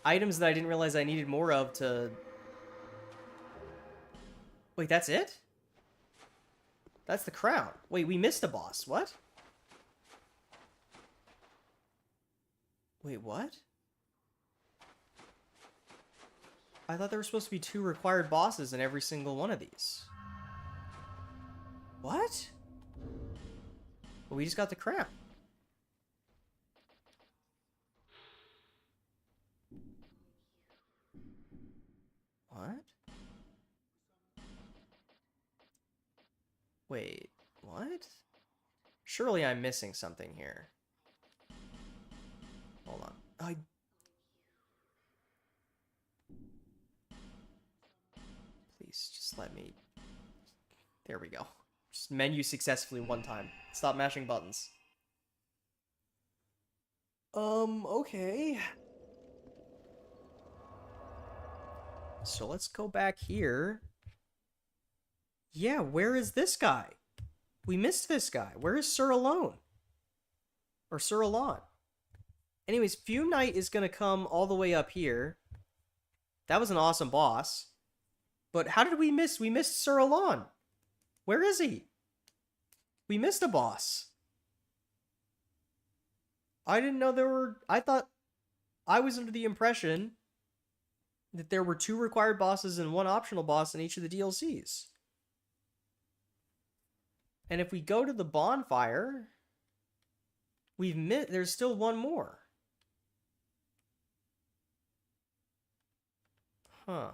items that I didn't realize I needed more of to... Wait, that's it? That's the crown. Wait, we missed a boss. What? Wait, what? I thought there were supposed to be 2 required bosses in every single one of these. What? Well, we just got the crown. What? Wait, what? Surely I'm missing something here. Hold on. Please, just let me... There we go. Just menu successfully one time. Stop mashing buttons. Okay. So let's go back here. Yeah, where is this guy? We missed this guy. Where is Sir Alone? Or Sir Alon? Anyways, Fume Knight is going to come all the way up here. That was an awesome boss. But how did we miss? We missed Sir Alon. Where is he? We missed a boss. I didn't know there were... I thought... I was under the impression that there were 2 required bosses and 1 optional boss in each of the DLCs. And if we go to the bonfire, there's still 1 more. Huh.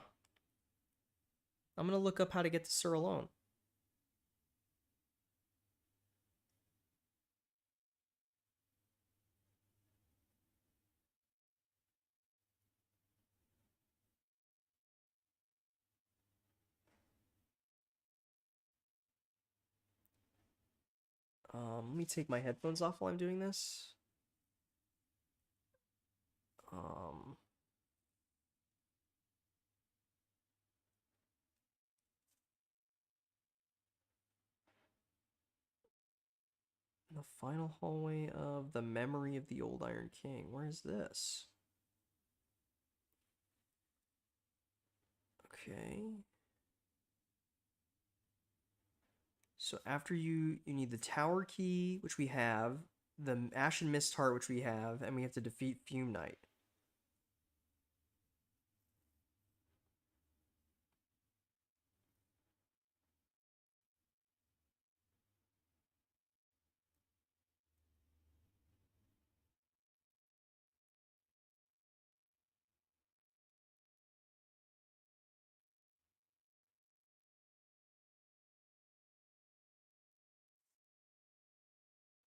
I'm going to look up how to get to Sir Alone. Let me take my headphones off while I'm doing this. The final hallway of the memory of the old Iron King. Where is this? Okay. So after you need the tower key, which we have, the Ashen Mist Heart, which we have, and we have to defeat Fume Knight.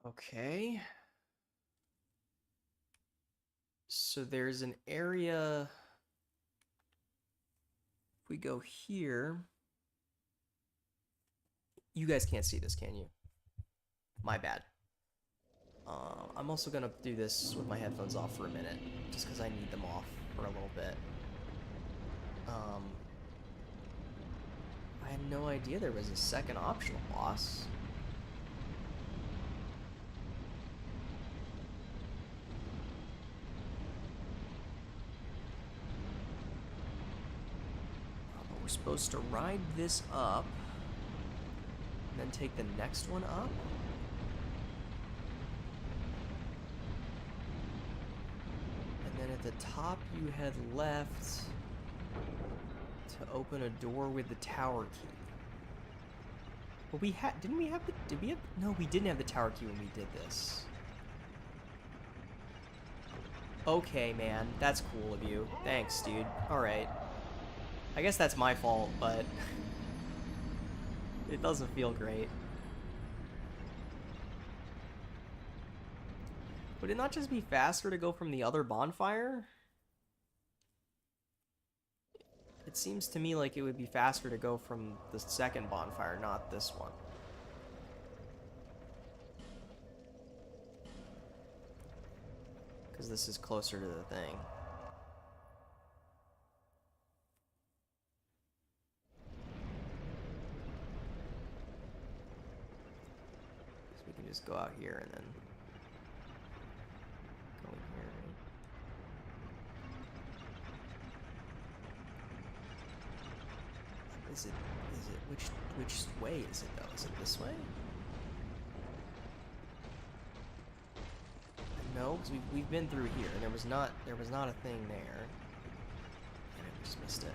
Okay. So there's an area. If we go here, you guys can't see this, can you? My bad. I'm also gonna do this with my headphones off for a minute, just because I need them off for a little bit. I had no idea there was a second optional boss. But we're supposed to ride this up, and then take the next one up. And then at the top you head left to open a door with the tower key. But we had, didn't we have the, did we have, no, we didn't have the tower key when we did this. Okay, man, that's cool of you. Thanks, dude. Alright. I guess that's my fault, but it doesn't feel great. Would it not just be faster to go from the other bonfire? It seems to me like it would be faster to go from the second bonfire, not this one. Because this is closer to the thing. So we can just go out here and then go in here. Is it, which way is it though? Is it this way? No, because we've been through here, and there was not a thing there. And I just missed it.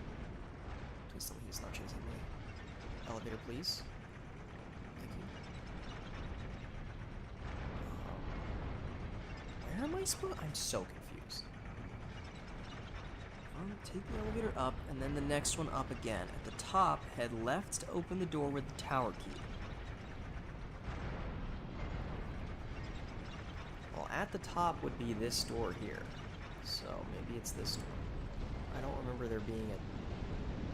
Please tell me he's not chasing me. Elevator, please. Thank you. Where am I supposed? I'm so confused. Take the elevator up, and then the next one up again. At the top, head left to open the door with the tower key. Well, at the top would be this door here. So maybe it's this door. I don't remember there being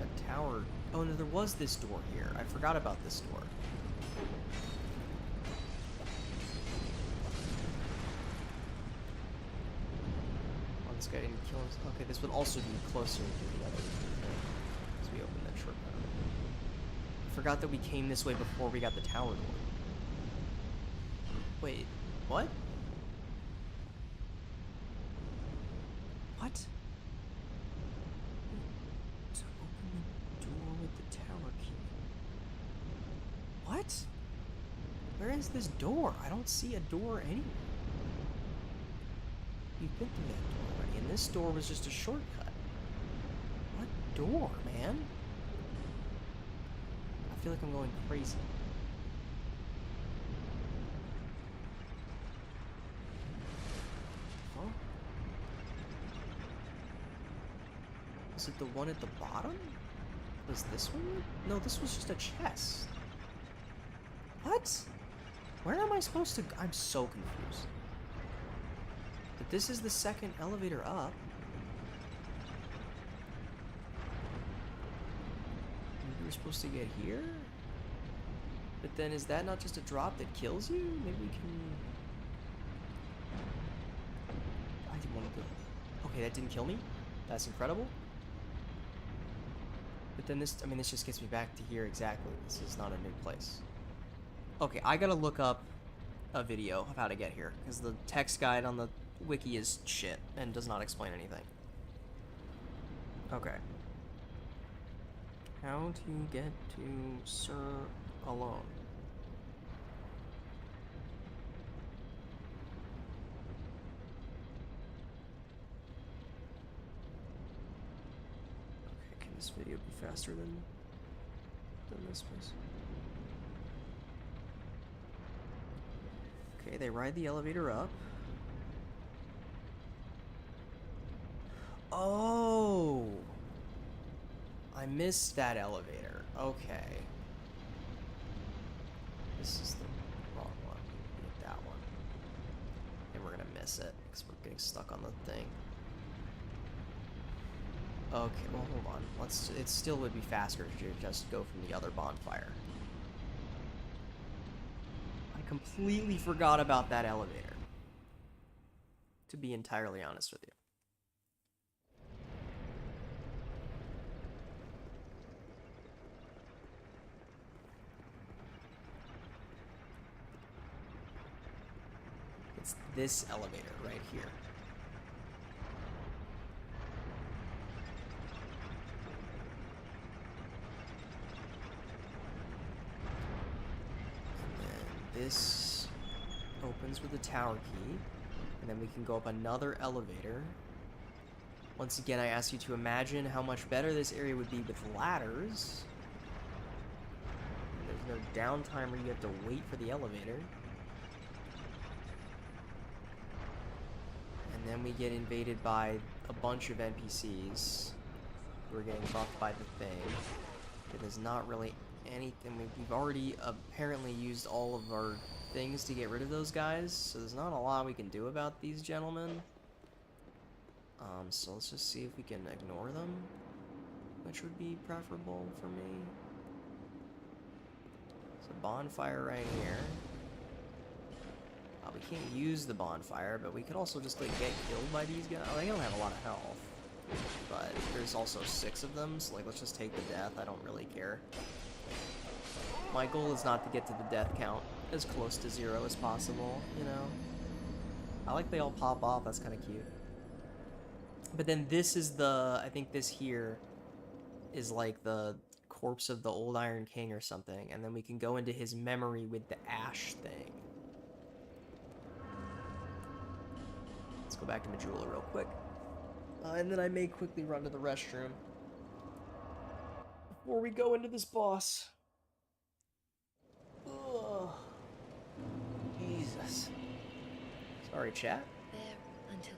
a tower. Oh no, there was this door here. I forgot about this door. Oh, this guy didn't kill us. Okay, this would also be closer to the other thing. As we open that shortcut. I forgot that we came this way before we got the tower door. Wait, what? What? To open the door with the tower key. What? Where is this door? I don't see a door anywhere. We've been through that door already, and this door was just a shortcut. What door, man? I feel like I'm going crazy. Huh? Is it the one at the bottom? Was this one? No, this was just a chest. What? Where am I supposed to go? I'm so confused. But this is the second elevator up. Maybe we're supposed to get here? But then is that not just a drop that kills you? Maybe we can... I didn't want to go... Okay, that didn't kill me? That's incredible. But then this, I mean, this just gets me back to here exactly. This is not a new place. Okay, I gotta look up a video of how to get here, because the text guide on the wiki is shit and does not explain anything. Okay. How to get to Sir Alone. Okay, can this video be faster than this place? Okay, they ride the elevator up. Oh! I missed that elevator. Okay. This is the wrong one. We need that one. And we're gonna miss it, because we're getting stuck on the thing. Okay, well, hold on. It still would be faster to just go from the other bonfire. I completely forgot about that elevator, to be entirely honest with you. It's this elevator right here. And then this opens with a tower key. And then we can go up another elevator. Once again, I ask you to imagine how much better this area would be with ladders. And there's no downtime where you have to wait for the elevator. And then we get invaded by a bunch of NPCs who are getting buffed by the thing. But there's not really anything. We've already apparently used all of our things to get rid of those guys, so there's not a lot we can do about these gentlemen. So let's just see if we can ignore them, which would be preferable for me. There's a bonfire right here. We can't use the bonfire, but we could also just like get killed by these guys. They don't have a lot of health, but there's also 6 of them, so like let's just take the death. I don't really care. My goal is not to get to the death count as close to 0 as possible, you know? I like they all pop off, that's kind of cute. But then this is I think this here is like the corpse of the old Iron King or something, and then we can go into his memory with the ash thing. Let's go back to Majula real quick. And then I may quickly run to the restroom before we go into this boss. Ugh. Jesus. Sorry, chat. There until...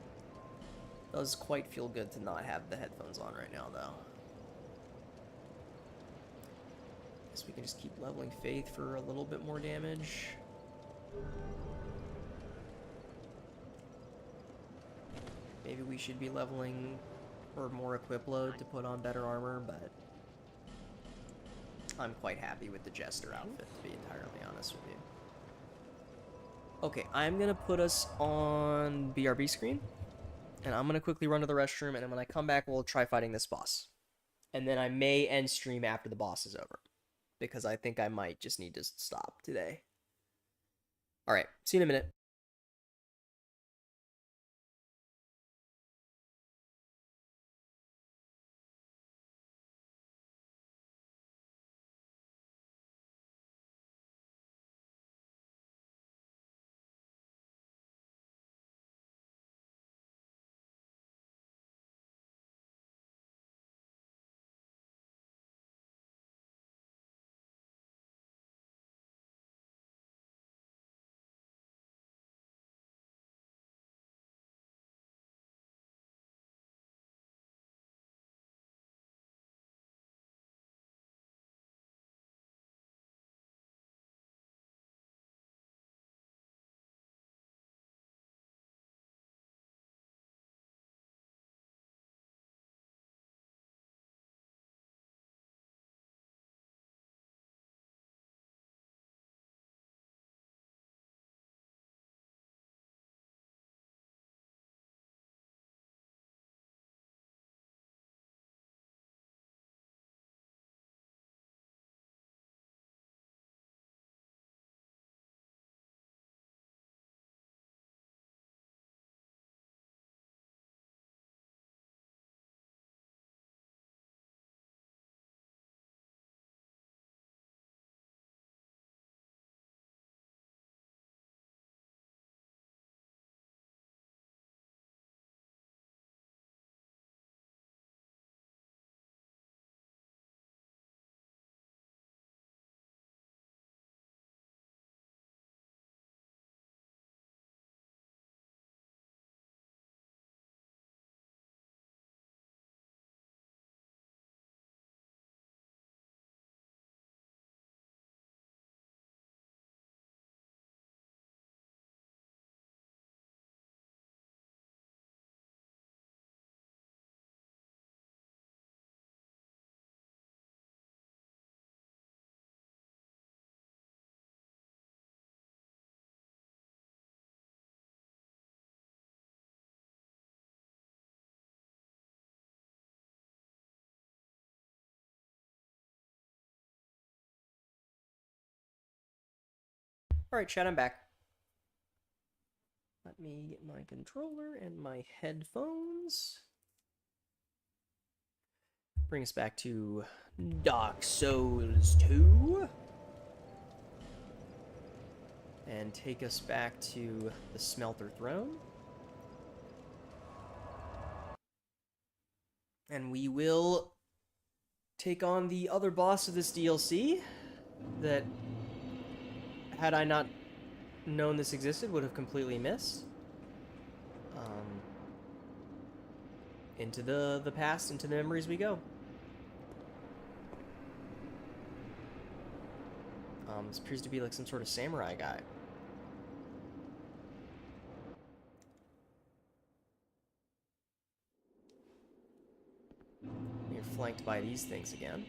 Does quite feel good to not have the headphones on right now, though. Guess we can just keep leveling Faith for a little bit more damage. Maybe we should be leveling or more equip load to put on better armor, but I'm quite happy with the Jester outfit, to be entirely honest with you. Okay, I'm gonna put us on BRB screen, and I'm gonna quickly run to the restroom, and then when I come back, we'll try fighting this boss. And then I may end stream after the boss is over, because I think I might just need to stop today. Alright, see you in a minute. Alright, chat, I'm back. Let me get my controller and my headphones. Bring us back to Dark Souls 2. And take us back to the Smelter Throne. And we will take on the other boss of this DLC that, had I not known this existed, would have completely missed. Into the past, into the memories we go. This appears to be like some sort of samurai guy. We're flanked by these things again,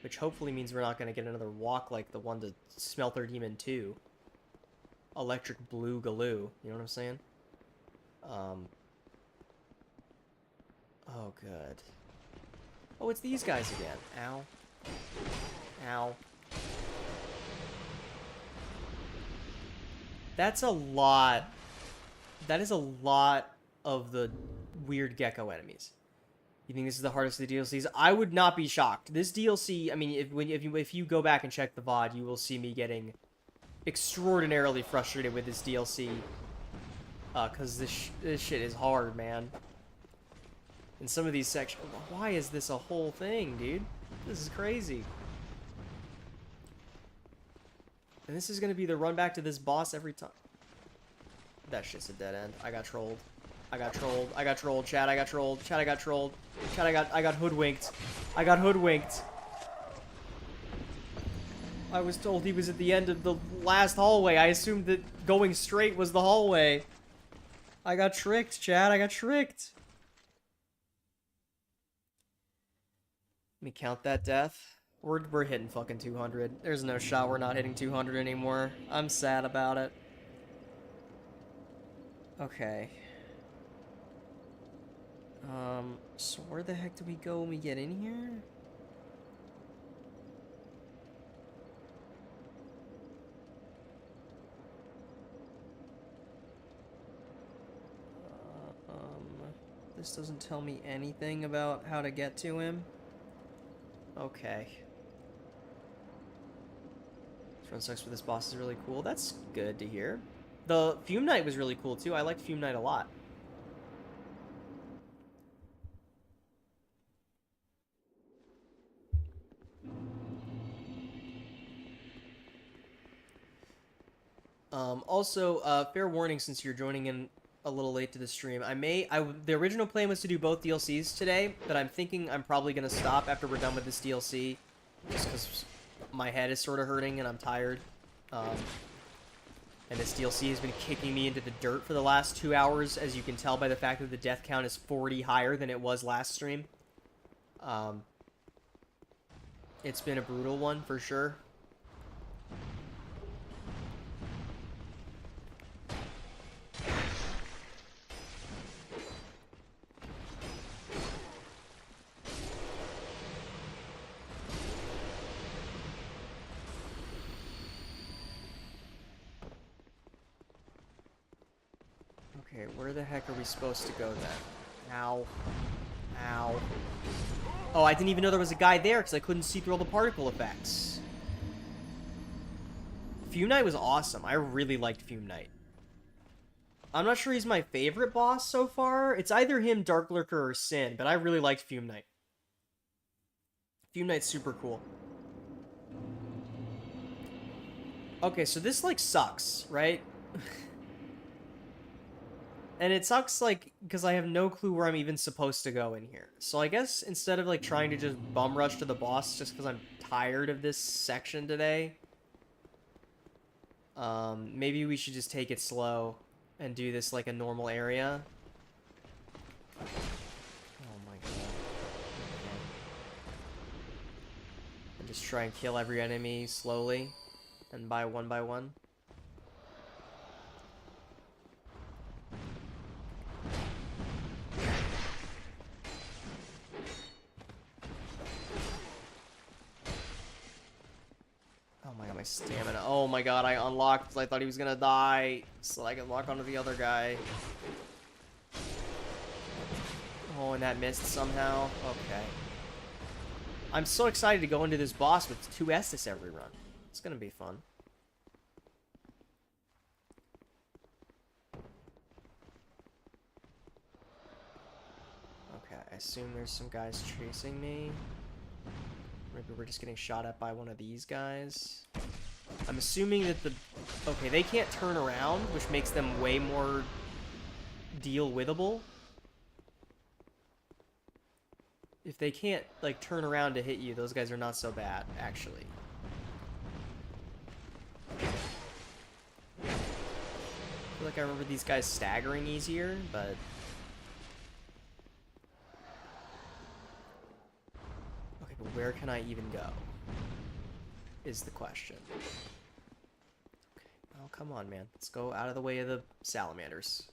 which hopefully means we're not going to get another walk like the one to Smelter Demon 2. Electric Blue Galoo, you know what I'm saying? Oh, good. Oh, it's these guys again. Ow. Ow. That's a lot. That is a lot of the weird gecko enemies. You think this is the hardest of the DLCs? I would not be shocked. This DLC, I mean, if you go back and check the VOD, you will see me getting extraordinarily frustrated with this DLC. Because this shit is hard, man. In some of these sections... Why is this a whole thing, dude? This is crazy. And this is going to be the run back to this boss every time. That shit's a dead end. I got trolled. I got trolled. I got trolled. Chat, I got trolled. Chat, I got trolled. Chat, I got hoodwinked. I got hoodwinked. I was told he was at the end of the last hallway. I assumed that going straight was the hallway. I got tricked, chat. I got tricked. Let me count that death. We're hitting fucking 200. There's no shot we're not hitting 200 anymore. I'm sad about it. Okay. So where the heck do we go when we get in here? This doesn't tell me anything about how to get to him. Okay. This run sucks, but this boss is really cool. That's good to hear. The Fume Knight was really cool too. I liked Fume Knight a lot. Also, fair warning, since you're joining in a little late to the stream, the original plan was to do both DLCs today, but I'm thinking I'm probably going to stop after we're done with this DLC, just because my head is sort of hurting and I'm tired. And this DLC has been kicking me into the dirt for the last 2 hours, as you can tell by the fact that the death count is 40 higher than it was last stream. It's been a brutal one, for sure. Okay, where the heck are we supposed to go then? Ow. Ow. Oh, I didn't even know there was a guy there because I couldn't see through all the particle effects. Fume Knight was awesome. I really liked Fume Knight. I'm not sure he's my favorite boss so far. It's either him, Dark Lurker, or Sin, but I really liked Fume Knight. Fume Knight's super cool. Okay, so this, like, sucks, right? And it sucks, like, because I have no clue where I'm even supposed to go in here. So I guess instead of, like, trying to just bum rush to the boss just because I'm tired of this section today, maybe we should just take it slow and do this like a normal area. Oh my god. Okay. And just try and kill every enemy slowly and by one. stamina. Oh my god, I unlocked because I thought he was gonna die. So that I could lock onto the other guy. Oh, and that missed somehow. Okay. I'm so excited to go into this boss with 2 Estus every run. It's gonna be fun. Okay, I assume there's some guys chasing me. Maybe we're just getting shot at by one of these guys. I'm assuming that the... Okay, they can't turn around, which makes them way more deal-withable. If they can't, like, turn around to hit you, those guys are not so bad, actually. I feel like I remember these guys staggering easier, but... Okay, but where can I even go? Is the question. Okay, oh, come on, man. Let's go out of the way of the salamanders.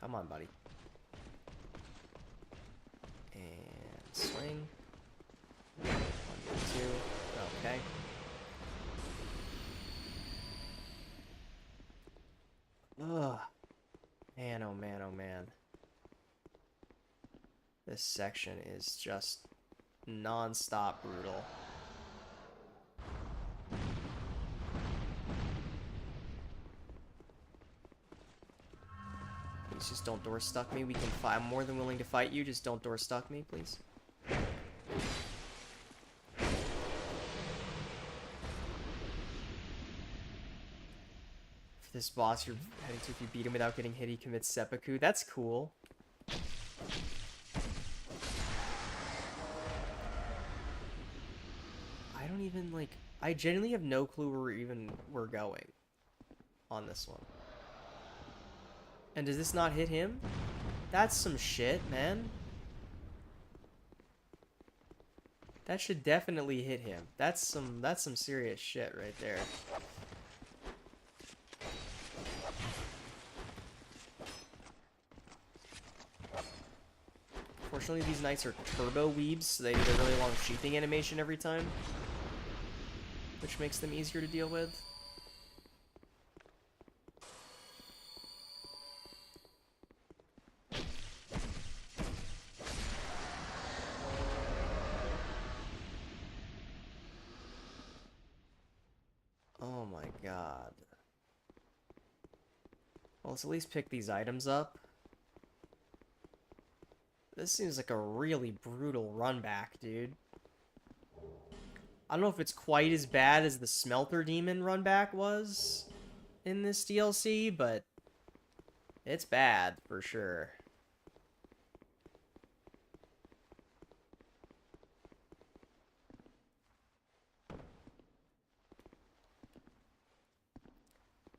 Come on, buddy. And swing. 1, 2. Okay. Ugh. Man, oh man, oh man. This section is just non-stop brutal. Please just don't door stuck me. We can fight. I'm more than willing to fight you. Just don't door stuck me, please. For this boss you're heading to, if you beat him without getting hit, he commits seppuku. That's cool. I don't even, like... I genuinely have no clue where we're going on this one. And does this not hit him? That's some shit, man. That should definitely hit him. That's some serious shit right there. Fortunately, these knights are turbo weebs, so they do a really long sheathing animation every time, which makes them easier to deal with. Oh my god. Well, let's at least pick these items up. This seems like a really brutal run back, dude. I don't know if it's quite as bad as the Smelter Demon run back was in this DLC, but it's bad for sure.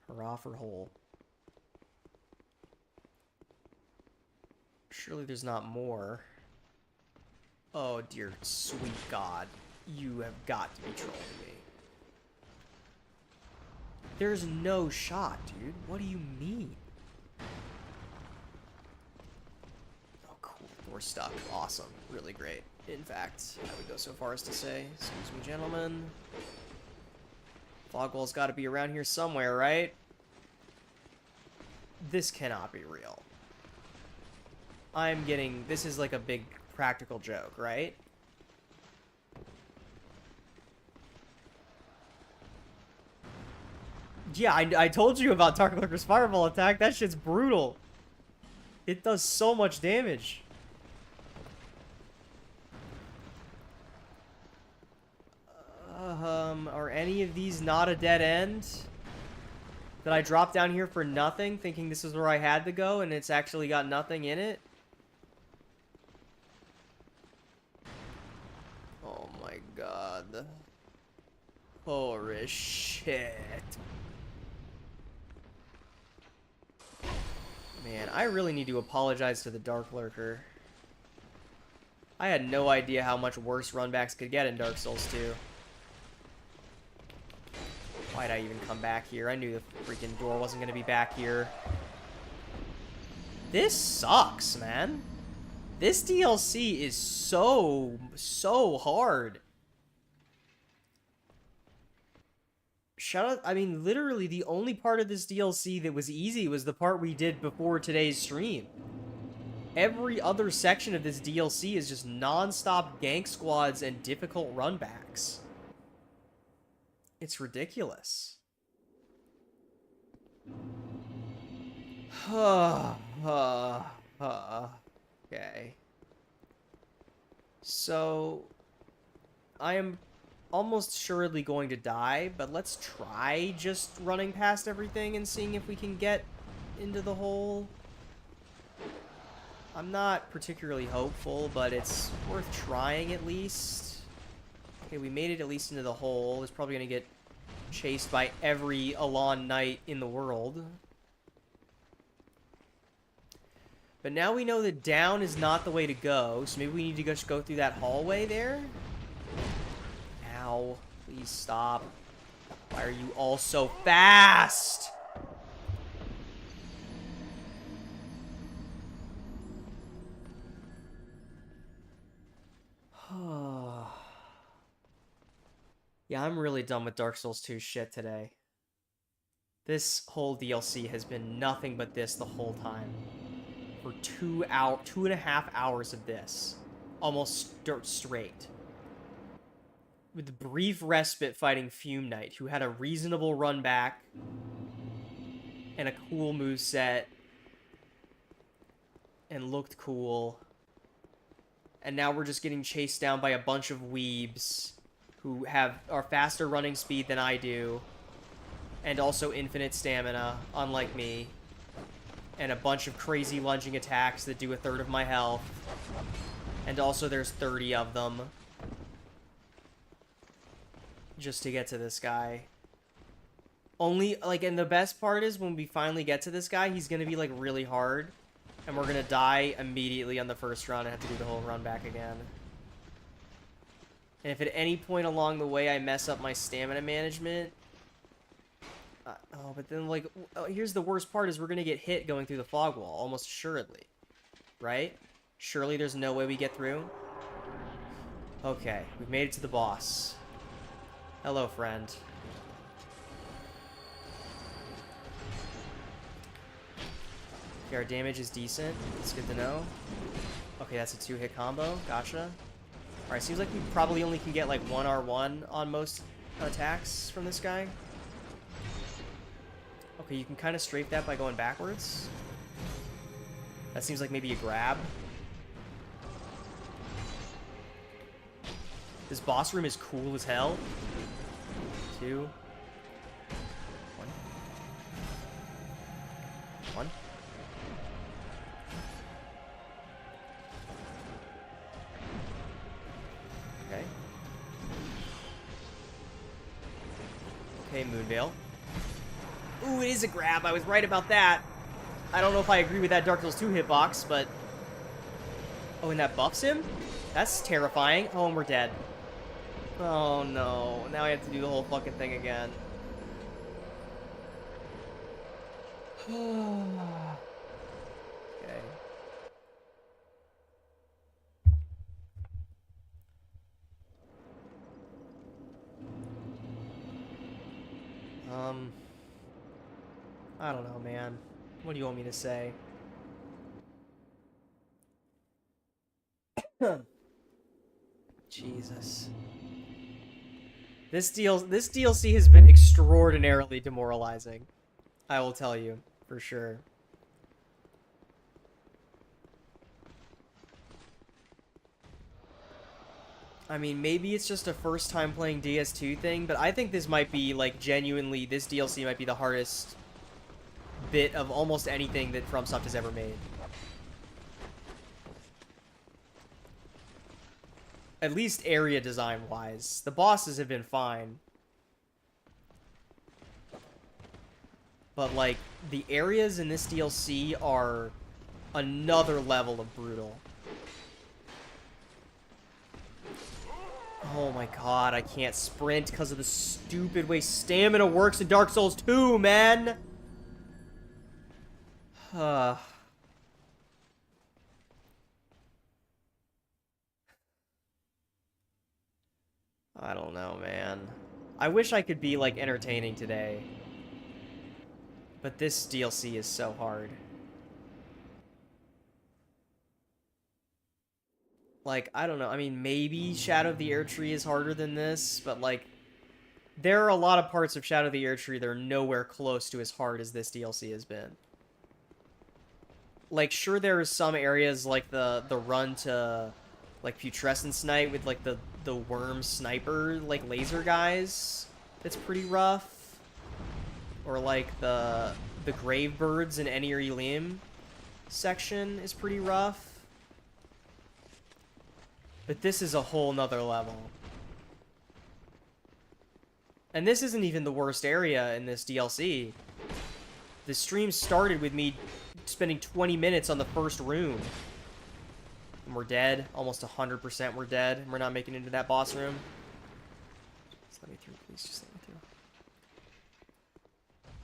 Hurrah for hole. Surely there's not more. Oh dear sweet god. You have got to be trolling me. There's no shot, dude. What do you mean? Oh, cool. We're stuck. Awesome. Really great. In fact, I would go so far as to say, excuse me, gentlemen. Fogwell's got to be around here somewhere, right? This cannot be real. I'm getting... This is like a big practical joke, right? Yeah, I told you about Tarklerker's Fireball attack. That shit's brutal. It does so much damage. Are any of these not a dead end? Did I drop down here for nothing, thinking this is where I had to go, and it's actually got nothing in it? Oh my god. Holy shit. Man, I really need to apologize to the Dark Lurker. I had no idea how much worse runbacks could get in Dark Souls 2. Why'd I even come back here? I knew the freaking door wasn't gonna be back here. This sucks, man. This DLC is so hard. shout out, I mean, literally the only part of this DLC that was easy was the part we did before today's stream. Every other section of this DLC is just non-stop gank squads and difficult runbacks. It's ridiculous. Okay. So, I am almost assuredly going to die, but let's try just running past everything and seeing if we can get into the hole. I'm not particularly hopeful, but it's worth trying at least. Okay, we made it at least into the hole. It's probably going to get chased by every Alon Knight in the world. But now we know that down is not the way to go, so maybe we need to just go through that hallway there? Ow. Please stop. Why are you all so fast? Yeah, I'm really done with Dark Souls 2 shit today. This whole DLC has been nothing but this the whole time. For 2.5 hours of this. Almost straight. With brief respite fighting Fume Knight, who had a reasonable run back and a cool moveset and looked cool. And now we're just getting chased down by a bunch of weebs who are faster running speed than I do, and also infinite stamina, unlike me, and a bunch of crazy lunging attacks that do 1/3 of my health, and also there's 30 of them, just to get to this guy. Only, like, and the best part is when we finally get to this guy, he's gonna be, like, really hard, and we're gonna die immediately on the first run and have to do the whole run back again. And if at any point along the way I mess up my stamina management... oh, but then, like, here's the worst part is we're gonna get hit going through the fog wall, almost assuredly. Right? Surely there's no way we get through? Okay, we've made it to the boss. Hello, friend. Okay, our damage is decent. It's good to know. Okay, that's a 2-hit combo. Gotcha. Alright, seems like we probably only can get like 1R1 on most attacks from this guy. Okay, you can kind of strafe that by going backwards. That seems like maybe a grab. This boss room is cool as hell. 2. 1. Okay. Okay, Moonveil. Ooh, it is a grab. I was right about that. I don't know if I agree with that Dark Souls 2 hitbox, but... Oh, and that buffs him? That's terrifying. Oh, and we're dead. Oh, no. Now I have to do the whole fucking thing again. Okay. I don't know, man. What do you want me to say? Jesus. This DLC has been extraordinarily demoralizing. I will tell you, for sure. I mean, maybe it's just a first time playing DS2 thing, but I think this might be, like, genuinely, this DLC might be the hardest bit of almost anything that FromSoft has ever made. At least area design-wise. The bosses have been fine. But, like, the areas in this DLC are another level of brutal. Oh my god, I can't sprint because of the stupid way stamina works in Dark Souls 2, man! I don't know, man. I wish I could be, like, entertaining today. But this DLC is so hard. Like, I don't know. I mean, maybe Shadow of the Air Tree is harder than this, but, like, there are a lot of parts of Shadow of the Air Tree that are nowhere close to as hard as this DLC has been. Like, sure, there are some areas, like the run to, like, Putrescence Night with, like, the worm sniper, like, laser guys. That's pretty rough. Or, like, the grave birds in Enier Elim section is pretty rough. But this is a whole nother level. And this isn't even the worst area in this DLC. The stream started with me spending 20 minutes on the first rune. And we're dead. Almost 100% we're dead. And we're not making it into that boss room. Just let me through, please. Just let me through.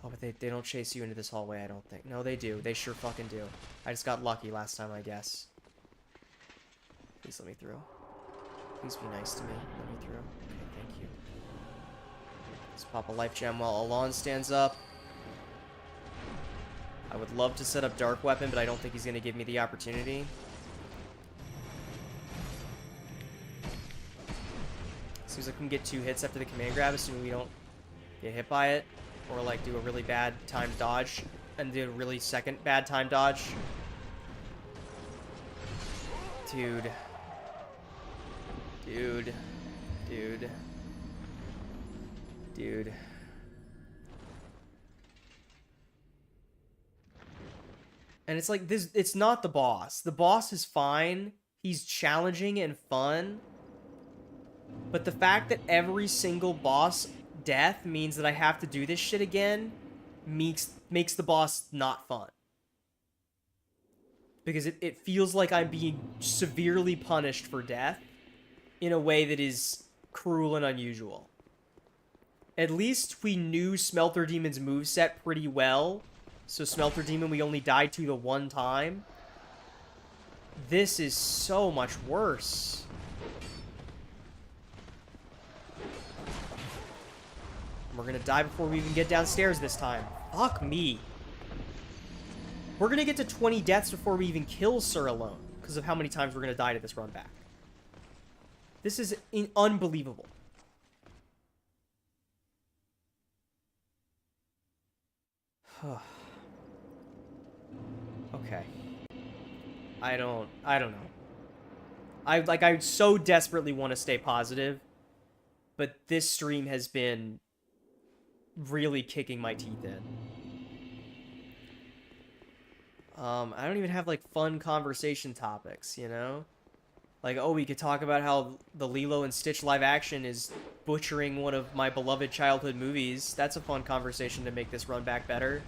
Oh, but they don't chase you into this hallway, I don't think. No, they do. They sure fucking do. I just got lucky last time, I guess. Please let me through. Please be nice to me. Let me through. Okay, thank you. Let's pop a life gem while Alon stands up. I would love to set up Dark Weapon, but I don't think he's going to give me the opportunity. Seems like we can get 2 hits after the command grab, assuming we don't get hit by it. Or, like, do a really bad timed dodge, and do a really second bad time dodge. Dude. Dude. Dude. Dude. And it's like, this, it's not the boss. The boss is fine. He's challenging and fun. But the fact that every single boss death means that I have to do this shit again makes the boss not fun. Because it feels like I'm being severely punished for death in a way that is cruel and unusual. At least we knew Smelter Demon's moveset pretty well. So Smelter Demon we only died to the one time. This is so much worse. We're gonna die before we even get downstairs this time. Fuck me. We're gonna get to 20 deaths before we even kill Sir Alone, because of how many times we're gonna die to this run back. This is unbelievable. Okay. I don't know. I so desperately want to stay positive, but this stream has been really kicking my teeth in. I don't even have, like, fun conversation topics, you know? Like, oh, we could talk about how the Lilo and Stitch live action is butchering one of my beloved childhood movies. That's a fun conversation to make this run back better.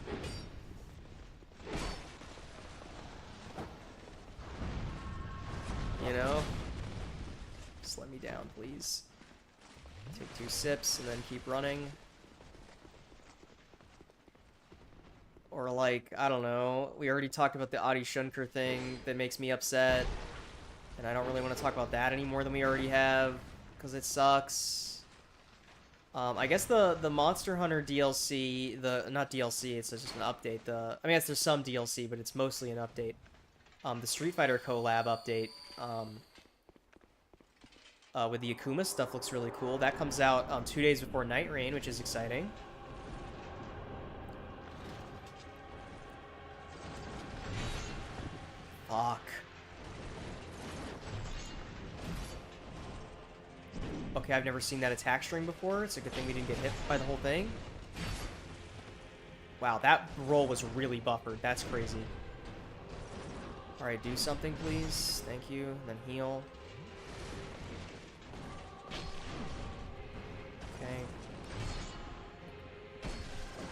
You know? Just let me down, please. Take 2 sips and then keep running. Or, like, I don't know. We already talked about the Adi Shunker thing that makes me upset. And I don't really want to talk about that any more than we already have, because it sucks. I guess the Monster Hunter DLC, not DLC, it's just an update. I mean, there's some DLC, but it's mostly an update. The Street Fighter collab update, with the Akuma stuff looks really cool. That comes out 2 days before Night Rain, which is exciting. Fuck. Okay, I've never seen that attack string before. It's a good thing we didn't get hit by the whole thing. Wow, that roll was really buffered. That's crazy. Alright, do something, please. Thank you. And then heal. Okay.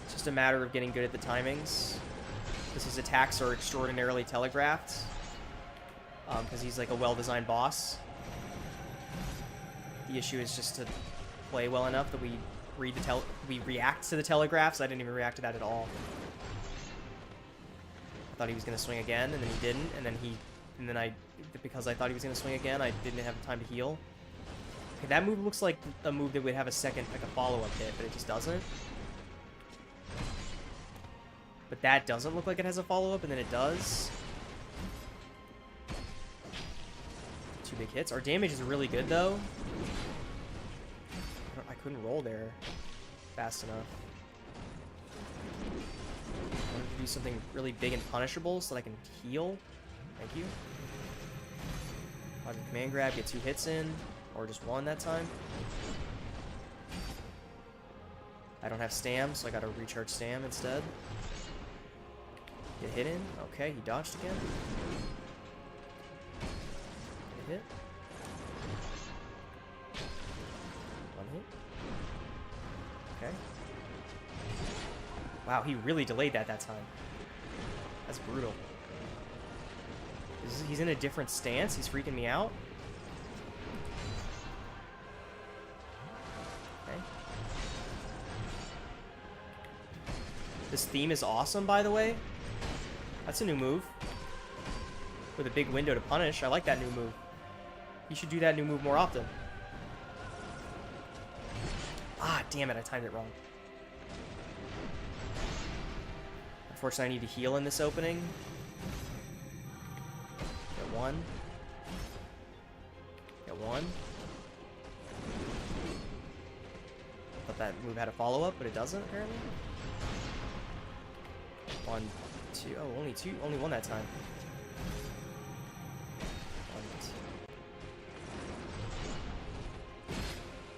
It's just a matter of getting good at the timings. Because his attacks are extraordinarily telegraphed. Because he's like a well-designed boss. The issue is just to play well enough that we react to the telegraphs. I didn't even react to that at all. I thought he was gonna swing again, and then he didn't, and then because I thought he was gonna swing again, I didn't have time to heal. Okay, that move looks like a move that would have a second, like a follow-up hit, but it just doesn't. But that doesn't look like it has a follow-up, and then it does. 2 big hits. Our damage is really good, though. I couldn't roll there fast enough. I wanted to do something really big and punishable so that I can heal. Thank you. Dodge and command grab, get 2 hits in. Or just 1 that time. I don't have stam, so I gotta recharge stam instead. Get hit in. Okay, he dodged again. Get hit. 1 hit. Okay. Wow, he really delayed that time. That's brutal. He's in a different stance. He's freaking me out. Okay. This theme is awesome, by the way. That's a new move. With a big window to punish. I like that new move. You should do that new move more often. Ah, damn it. I timed it wrong. Unfortunately, I need to heal in this opening. Get 1. Get 1. Thought that move had a follow-up, but it doesn't, apparently. 1, 2. Oh, only 2. Only 1 that time. 1, 2.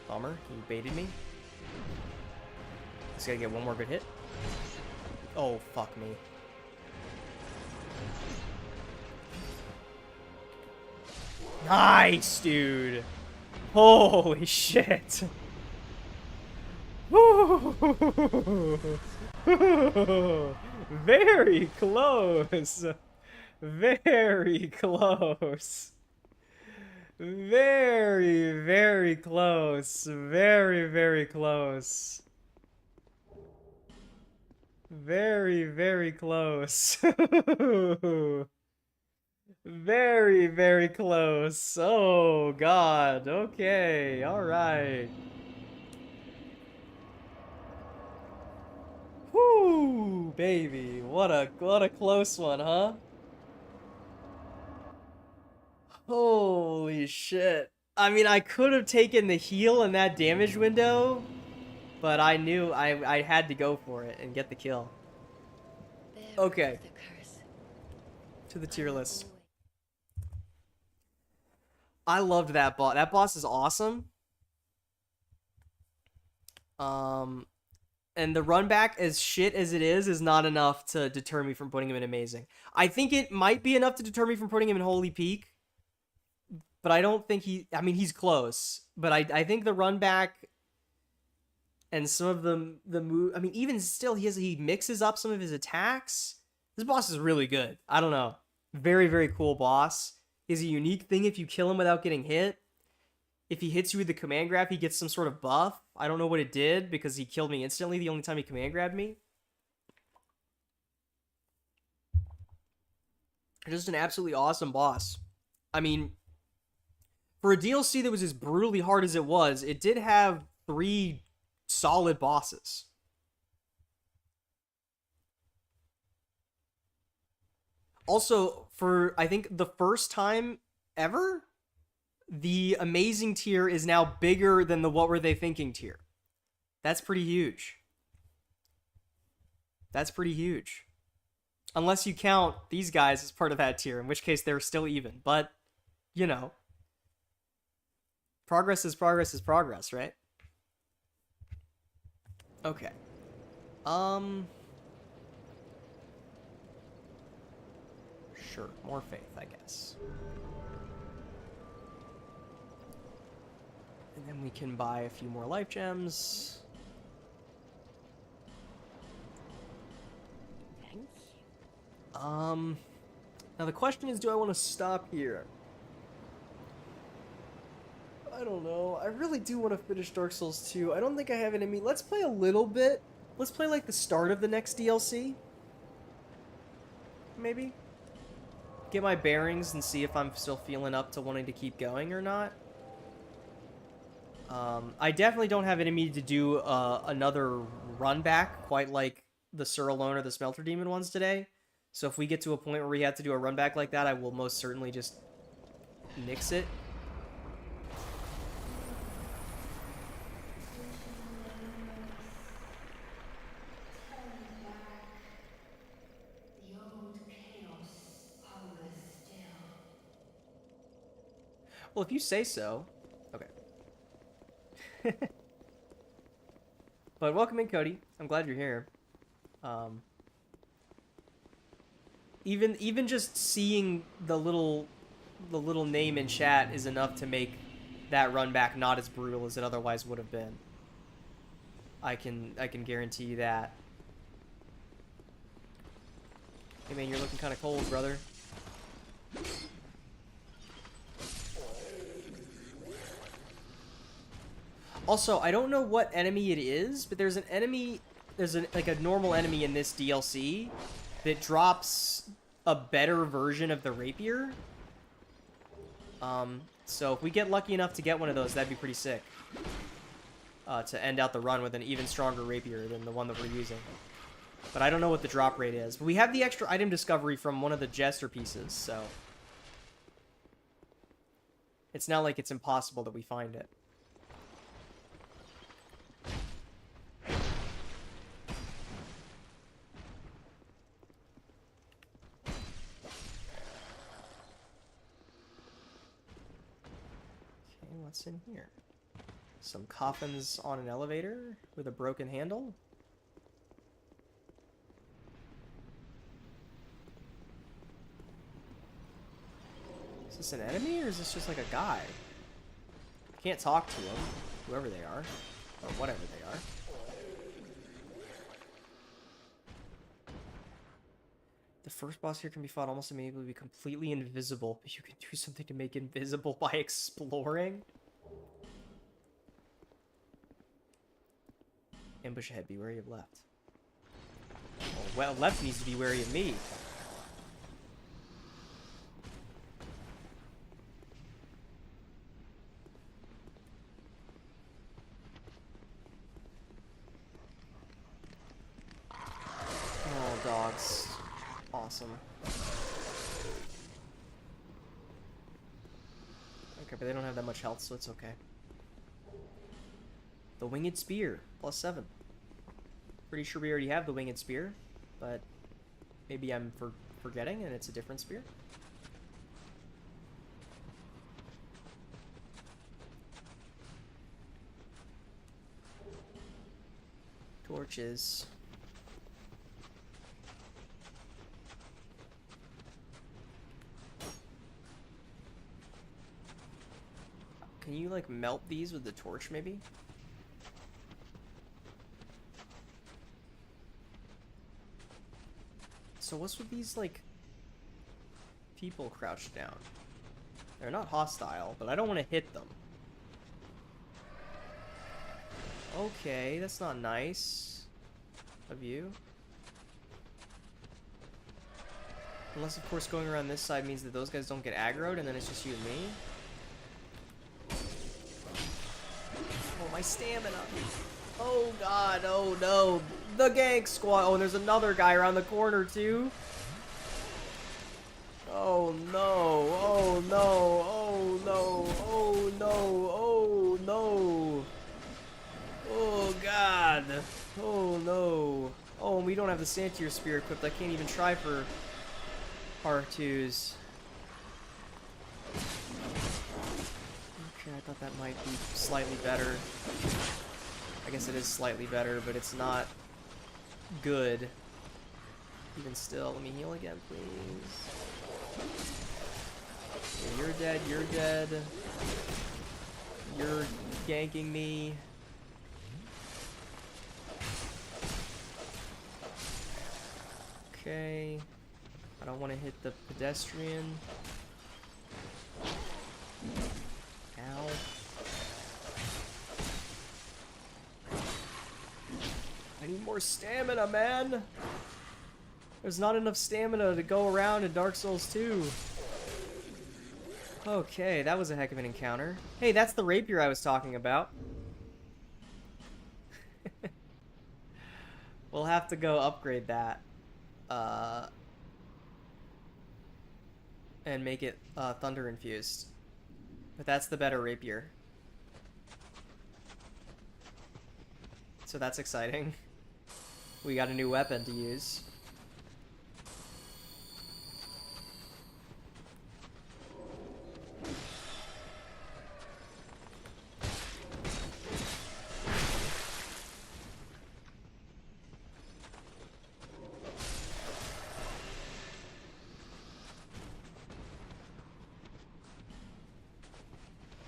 Bummer. He baited me. Just gotta get 1 more good hit. Oh, fuck me. Nice, dude. Holy shit. Very close. Very close. Very, very close. Very, very close. Very, very close. Very, very close. Oh, God. Okay. All right. Whoo, baby. What a close one, huh? Holy shit. I mean, I could have taken the heal in that damage window, but I knew I had to go for it and get the kill. Okay. The curse. To the tier list. I loved that boss. That boss is awesome. And the run back, as shit as it is not enough to deter me from putting him in amazing. I think it might be enough to deter me from putting him in Holy Peak. But I don't think I mean, he's close. But I think the run back and some of the move, I mean, even still, he mixes up some of his attacks. This boss is really good. I don't know. Very, very cool boss. He has a unique thing if you kill him without getting hit. If he hits you with the command grab, he gets some sort of buff. I don't know what it did because he killed me instantly the only time he command grabbed me. Just an absolutely awesome boss. I mean, for a DLC that was as brutally hard as it did have 3 solid bosses. Also, for, I think, the first time ever, the amazing tier is now bigger than the what were they thinking tier. That's pretty huge. That's pretty huge. Unless you count these guys as part of that tier, in which case they're still even. But, you know, progress is progress is progress, right? Okay. Sure, more faith, I guess. And then we can buy a few more life gems. Thank you. Now the question is, do I want to stop here? I don't know. I really do want to finish Dark Souls 2. I don't think I have it in me. Let's play a little bit. Let's play like the start of the next DLC. Maybe. Get my bearings and see if I'm still feeling up to wanting to keep going or not. I definitely don't have it in me to do another run back quite like the Sur Alone or the Smelter Demon ones today. So if we get to a point where we have to do a run back like that, I will most certainly just nix it. The old chaos hungers still. Well, if you say so. Okay. But welcome in, Cody. I'm glad you're here. Even just seeing the little name in chat is enough to make that run back not as brutal as it otherwise would have been. I can guarantee you that. Hey man, you're looking kind of cold, brother. Also, I don't know what enemy it is, but there's an enemy, like a normal enemy in this DLC that drops a better version of the rapier. So if we get lucky enough to get one of those, that'd be pretty sick. To end out the run with an even stronger rapier than the one that we're using. But I don't know what the drop rate is. But we have the extra item discovery from one of the Jester pieces, so... It's not like it's impossible that we find it. Okay, what's in here? Some coffins on an elevator with a broken handle. Is this an enemy or is this just like a guy? I can't talk to them, whoever they are, or whatever they are. The first boss here can be fought almost immediately, be completely invisible, but you can do something to make invisible by exploring. Ambush ahead, be wary of left. Oh, well, left needs to be wary of me. Oh, dogs. Awesome. Okay, but they don't have that much health, so it's okay. The Winged Spear, +7. Pretty sure we already have the Winged Spear, but maybe I'm forgetting and it's a different spear. Torches. Can you, like, melt these with the torch, maybe? So what's with these, like, people crouched down? They're not hostile, but I don't want to hit them. Okay, that's not nice of you. Unless, of course, going around this side means that those guys don't get aggroed, and then it's just you and me. Oh, my stamina. Oh, God. Oh, no. The gank squad. Oh, and there's another guy around the corner, too. Oh, no. Oh, no. Oh, no. Oh, no. Oh, no. Oh, God. Oh, no. Oh, and we don't have the Santier Spear equipped. I can't even try for R2s. Okay, I thought that might be slightly better. I guess it is slightly better, but it's not good. Even still, let me heal again, please. Okay, you're dead, you're dead. You're ganking me. Okay. I don't want to hit the pedestrian. Ow. I need more stamina, man! There's not enough stamina to go around in Dark Souls 2. Okay, that was a heck of an encounter. Hey, that's the rapier I was talking about. We'll have to go upgrade that. And make it thunder infused. But that's the better rapier. So that's exciting. We got a new weapon to use.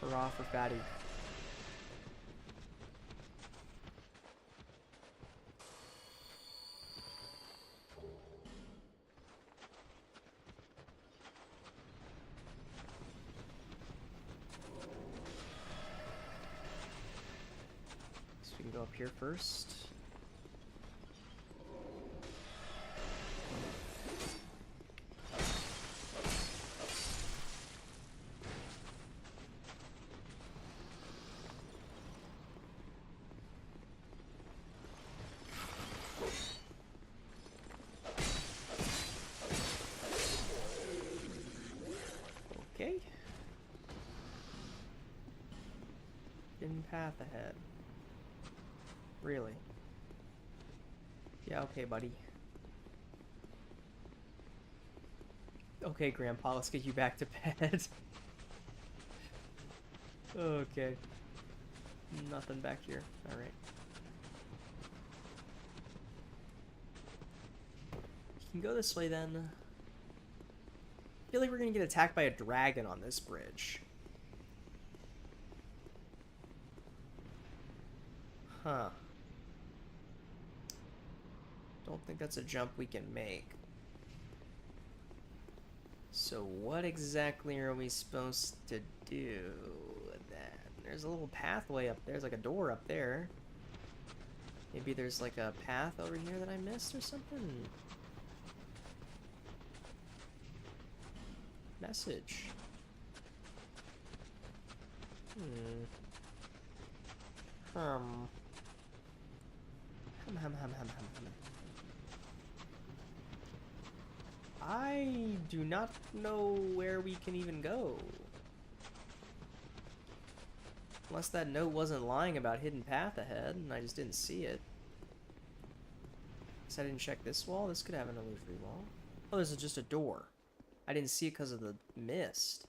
Hurrah for Fatty. So we can go up here first. Okay. Hidden path ahead. Really? Yeah, okay, buddy. Okay, Grandpa, let's get you back to bed. Okay. Nothing back here. Alright. You can go this way then. I feel like we're gonna get attacked by a dragon on this bridge. Huh. Don't think that's a jump we can make. So what exactly are we supposed to do with that? There's a little pathway up there. There's like a door up there. Maybe there's like a path over here that I missed or something? Message. Hum. I do not know where we can even go. Unless that note wasn't lying about hidden path ahead, and I just didn't see it. Guess I didn't check this wall. This could have an illusory wall. Oh, there's just a door. I didn't see it because of the mist.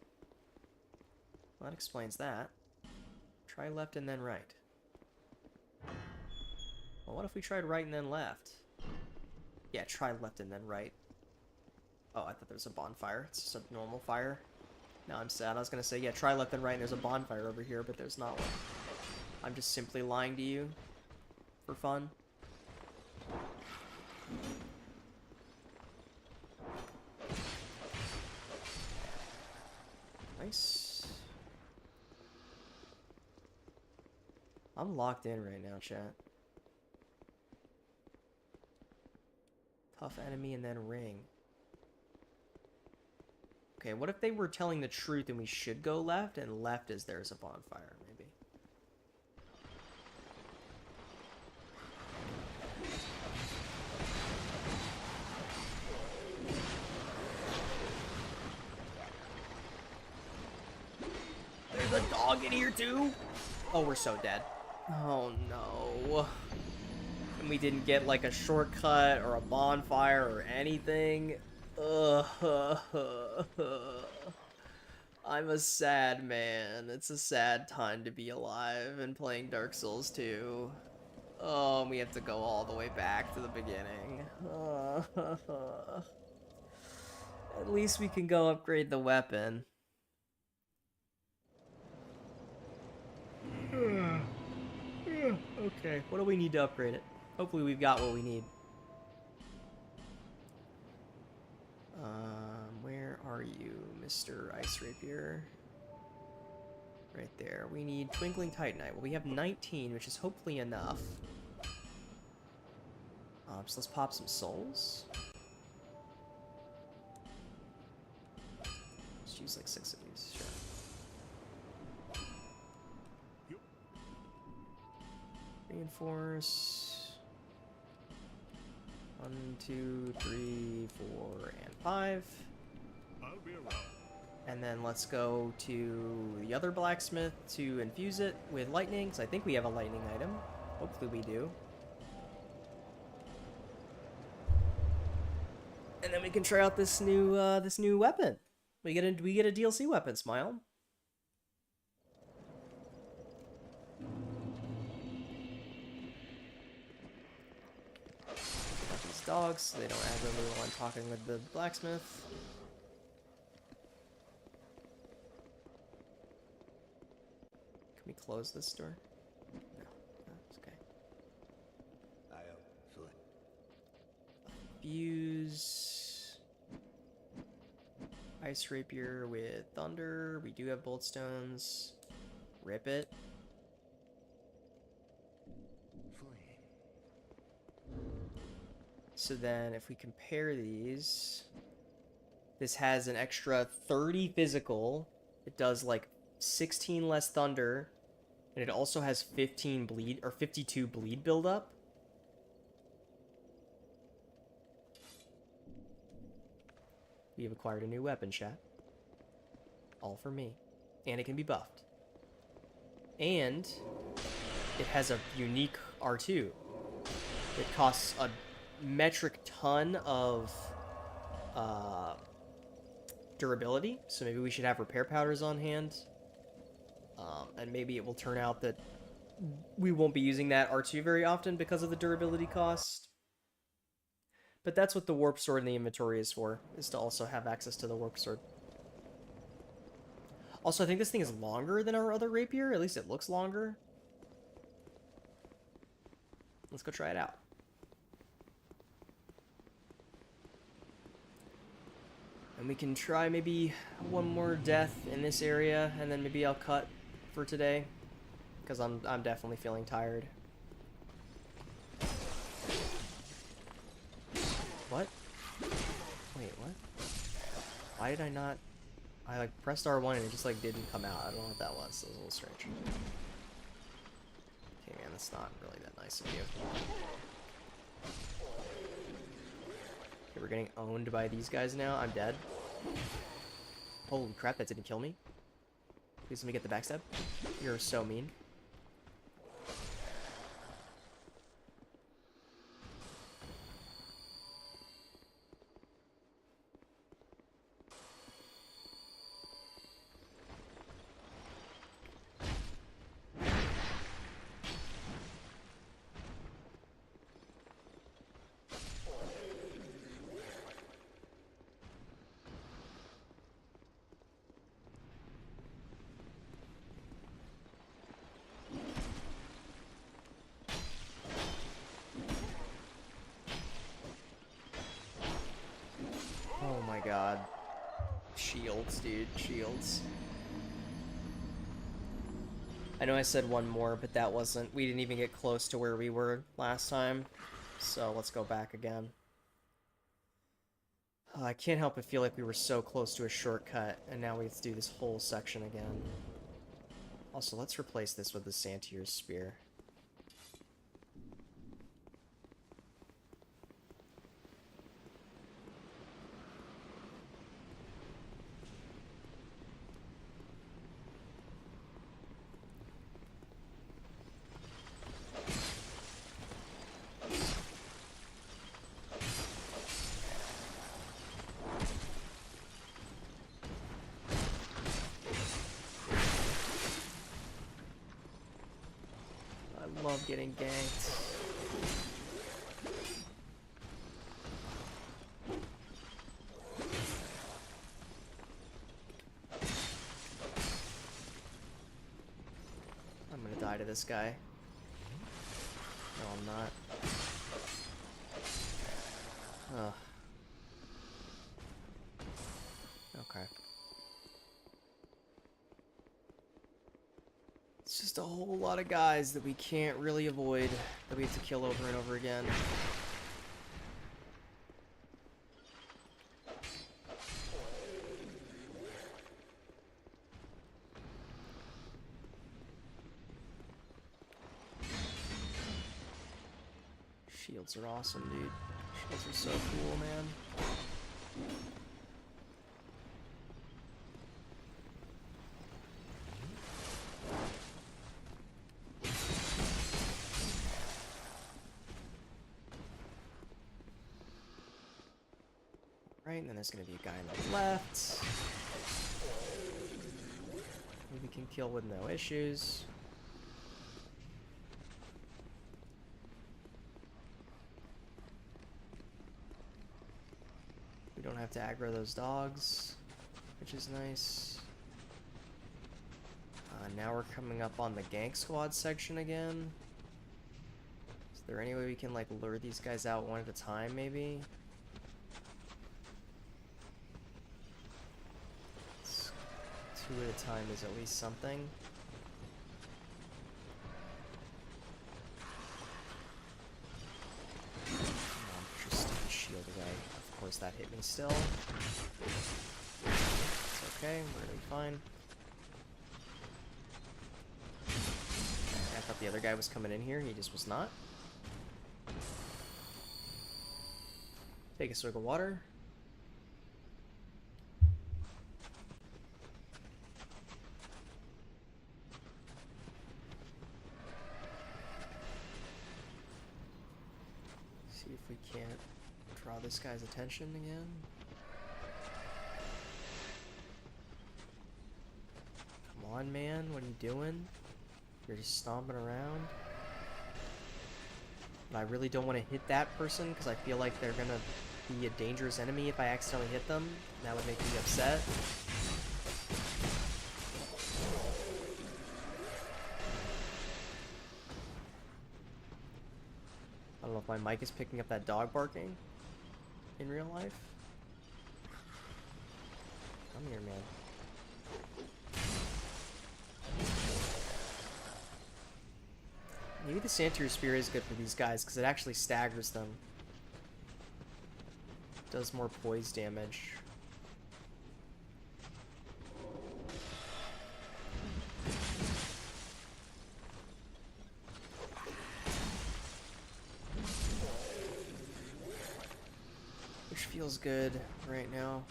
Well, that explains that. Try left and then right. Well, what if we tried right and then left? Yeah, try left and then right. Oh, I thought there was a bonfire. It's just a normal fire. Now I'm sad. I was gonna say, yeah, try left and right and there's a bonfire over here, but there's not one. I'm just simply lying to you for fun. Nice. I'm locked in right now, chat. Tough enemy and then ring. Okay, what if they were telling the truth and we should go left, and left is there's a bonfire, maybe? There's a dog in here too? Oh, we're so dead. Oh no. And we didn't get like a shortcut or a bonfire or anything. Ugh. I'm a sad man. It's a sad time to be alive and playing Dark Souls 2. Oh, and we have to go all the way back to the beginning. At least we can go upgrade the weapon. Okay, what do we need to upgrade it? Hopefully we've got what we need. Where are you, Mr. Ice Rapier? Right there. We need Twinkling Titanite. Well, we have 19, which is hopefully enough. So let's pop some souls. Let's use like 6 of these, sure. Reinforce. 1, 2, 3, 4, and 5. I'll be around. And then let's go to the other blacksmith to infuse it with lightning, because I think we have a lightning item. Hopefully we do. And then we can try out this new weapon. We get a DLC weapon, Smile. Got these dogs, so they don't aggro me while I'm talking with the blacksmith. Can we close this door? No, that's okay. Fuse ice rapier with thunder. We do have bolt stones. Rip it. So then if we compare these, this has an extra 30 physical. It does like 16 less thunder, and it also has 15 bleed or 52 bleed buildup. We have acquired a new weapon, chat. All for me. And it can be buffed. And it has a unique R2. It costs a metric ton of durability, so maybe we should have repair powders on hand. And maybe it will turn out that we won't be using that R2 very often because of the durability cost. But that's what the warp sword in the inventory is for, is to also have access to the warp sword. Also, I think this thing is longer than our other rapier. At least it looks longer. Let's go try it out. And we can try maybe one more death in this area, and then maybe I'll cut for today, because I'm definitely feeling tired. What? Wait, what? Why did I not... I like pressed R1 and it just like didn't come out. I don't know what that was. That was a little strange. Okay, man, that's not really that nice of you. Okay, we're getting owned by these guys now. I'm dead. Holy crap, that didn't kill me. Please let me get the backstab. You're so mean. Oh my god. Shields, dude. Shields. I know I said one more, but that wasn't... We didn't even get close to where we were last time. So let's go back again. Oh, I can't help but feel like we were so close to a shortcut, and now we have to do this whole section again. Also, let's replace this with the Santier's Spear. I love getting ganked. I'm gonna die to this guy. No, I'm not. Ugh. Okay. It's just a whole lot of guys that we can't really avoid, that we have to kill over and over again. Shields are awesome, dude. Shields are so cool, man. Right, and then there's gonna be a guy on the left. We can kill with no issues. We don't have to aggro those dogs, which is nice. Now we're coming up on the gank squad section again. Is there any way we can like lure these guys out one at a time, maybe? Two at a time is at least something. Just shield away. Of course that hit me still. It's okay, we're gonna be fine. I thought the other guy was coming in here, he just was not. Take a swig of water. See if we can't draw this guy's attention again. Come on, man, what are you doing? You're just stomping around. But I really don't want to hit that person because I feel like they're gonna be a dangerous enemy if I accidentally hit them. That would make me upset. I don't know if my mic is picking up that dog barking in real life. Come here, man. Maybe the Santier Spear is good for these guys because it actually staggers them. Does more poise damage. Which feels good right now.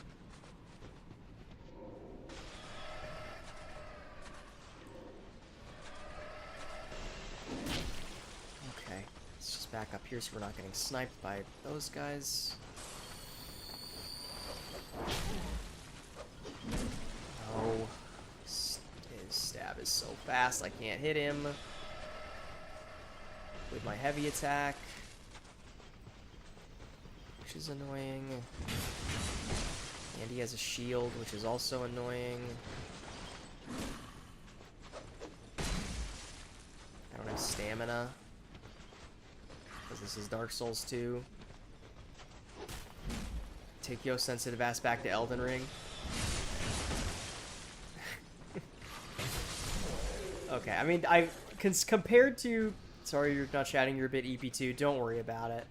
Okay, let's just back up here so we're not getting sniped by those guys. No. His stab is so fast, I can't hit him with my heavy attack, which is annoying. And he has a shield, which is also annoying. I don't have stamina, because this is Dark Souls 2. Take your sensitive ass back to Elden Ring. Okay, I mean, compared to... Sorry you're not chatting, you're a bit EP2, don't worry about it.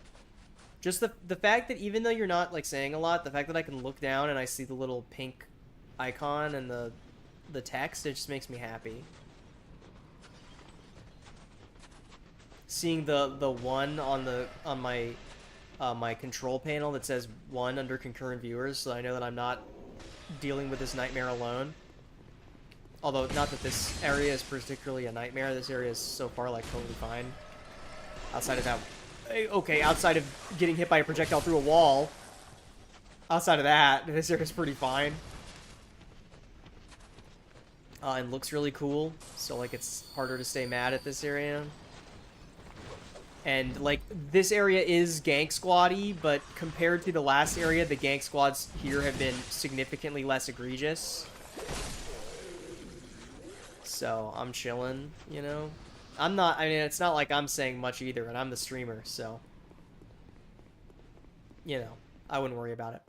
Just the fact that even though you're not, like, saying a lot, the fact that I can look down and I see the little pink icon and the text, it just makes me happy. Seeing the 1 on my my control panel that says 1 under concurrent viewers, so I know that I'm not dealing with this nightmare alone. Although, not that this area is particularly a nightmare, this area is so far, like, totally fine. Outside of that... Okay, outside of getting hit by a projectile through a wall. Outside of that, this area is pretty fine. And looks really cool, so, like, it's harder to stay mad at this area. And, like, this area is gank squad-y, but compared to the last area, the gank squads here have been significantly less egregious. So, I'm chilling, you know? I mean, it's not like I'm saying much either, and I'm the streamer, so... You know, I wouldn't worry about it.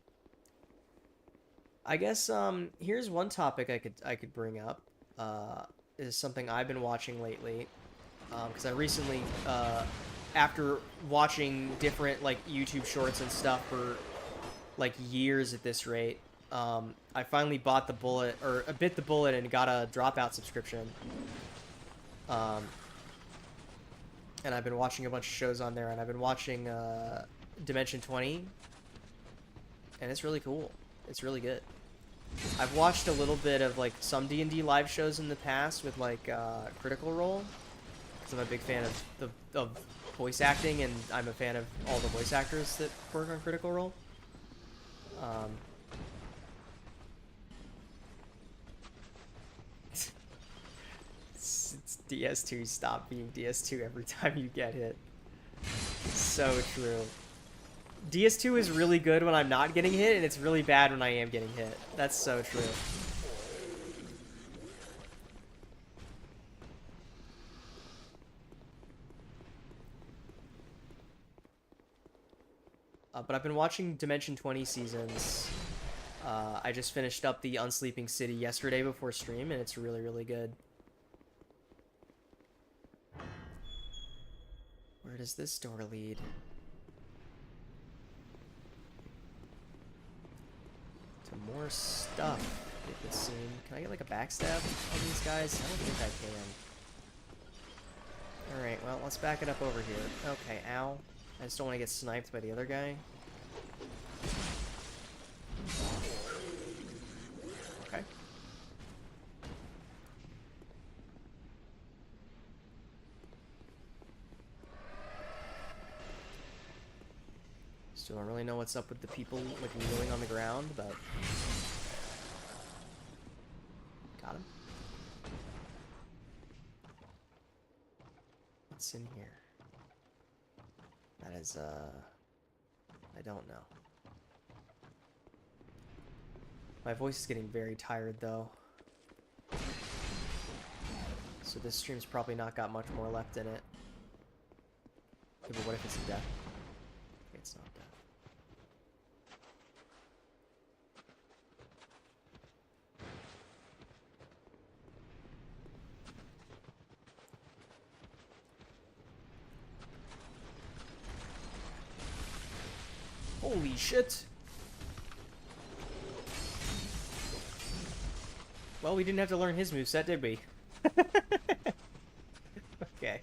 I guess, here's one topic I could bring up, is something I've been watching lately. Because I recently, after watching different, like, YouTube shorts and stuff for, like, years at this rate, I finally bought the bullet, or bit the bullet and got a Dropout subscription. and I've been watching a bunch of shows on there, and I've been watching Dimension 20, and it's really cool. It's really good. I've watched a little bit of like some D&D live shows in the past with like Critical Role, because I'm a big fan of voice acting, and I'm a fan of all the voice actors that work on Critical Role. It's DS2, stop being DS2 every time you get hit. So true. DS2 is really good when I'm not getting hit, and it's really bad when I am getting hit. That's so true. But I've been watching Dimension 20 seasons. I just finished up the Unsleeping City yesterday before stream, and it's really, really good. Where does this door lead? To more stuff, it would seem. Can I get like a backstab on these guys? I don't think I can. Alright, well, let's back it up over here. Okay, ow. I just don't want to get sniped by the other guy. Okay. Still don't really know what's up with the people like kneeling on the ground, but got him. What's in here? That is I don't know. My voice is getting very tired though. So this stream's probably not got much more left in it. Okay, but what if it's a death? Okay, it's not death. Holy shit! Well, we didn't have to learn his moveset, did we? Okay.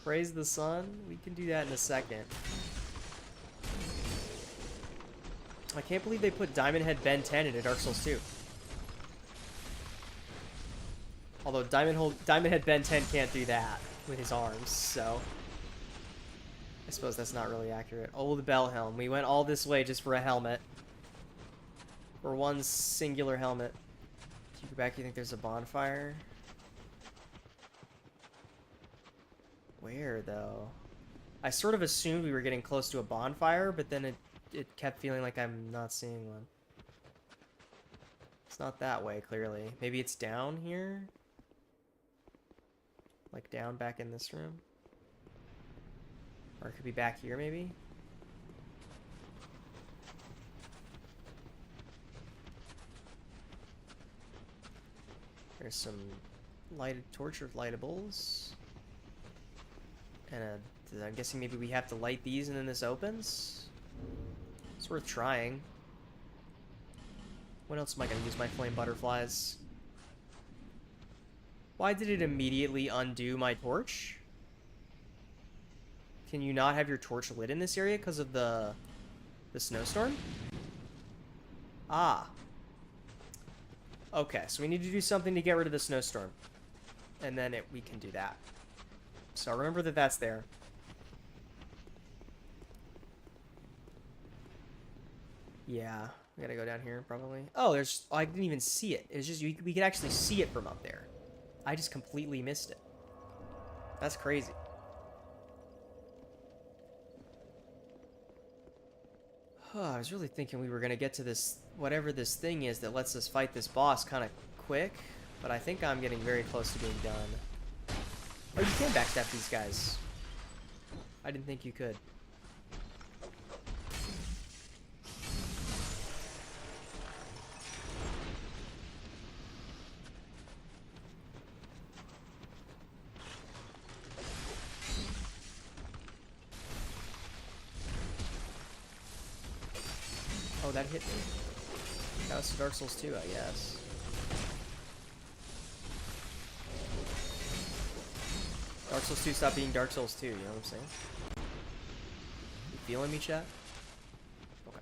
Praise the sun? We can do that in a second. I can't believe they put Diamond Head Ben 10 into Dark Souls 2. Although Diamond Head Ben 10 can't do that with his arms, so... I suppose that's not really accurate. Oh, the bell helm. We went all this way just for a helmet. For one singular helmet. If you go back, you think there's a bonfire? Where, though? I sort of assumed we were getting close to a bonfire, but then it kept feeling like I'm not seeing one. It's not that way, clearly. Maybe it's down here? Like down back in this room? Or it could be back here, maybe? There's some lighted torture lightables. And I'm guessing maybe we have to light these and then this opens? It's worth trying. When else am I going to use my flame butterflies? Why did it immediately undo my torch? Can you not have your torch lit in this area because of the snowstorm? Ah. Okay, so we need to do something to get rid of the snowstorm. And then we can do that. So remember that that's there. Yeah, we gotta go down here probably. Oh, there's... Oh, I didn't even see it. It's just we could actually see it from up there. I just completely missed it. That's crazy. I was really thinking we were going to get to this, whatever this thing is that lets us fight this boss kind of quick, but I think I'm getting very close to being done. Oh, you can backstab these guys. I didn't think you could. Oh, that hit me. That was Dark Souls 2, I guess. Dark Souls 2 stop being Dark Souls 2, you know what I'm saying? You feeling me, chat? Okay.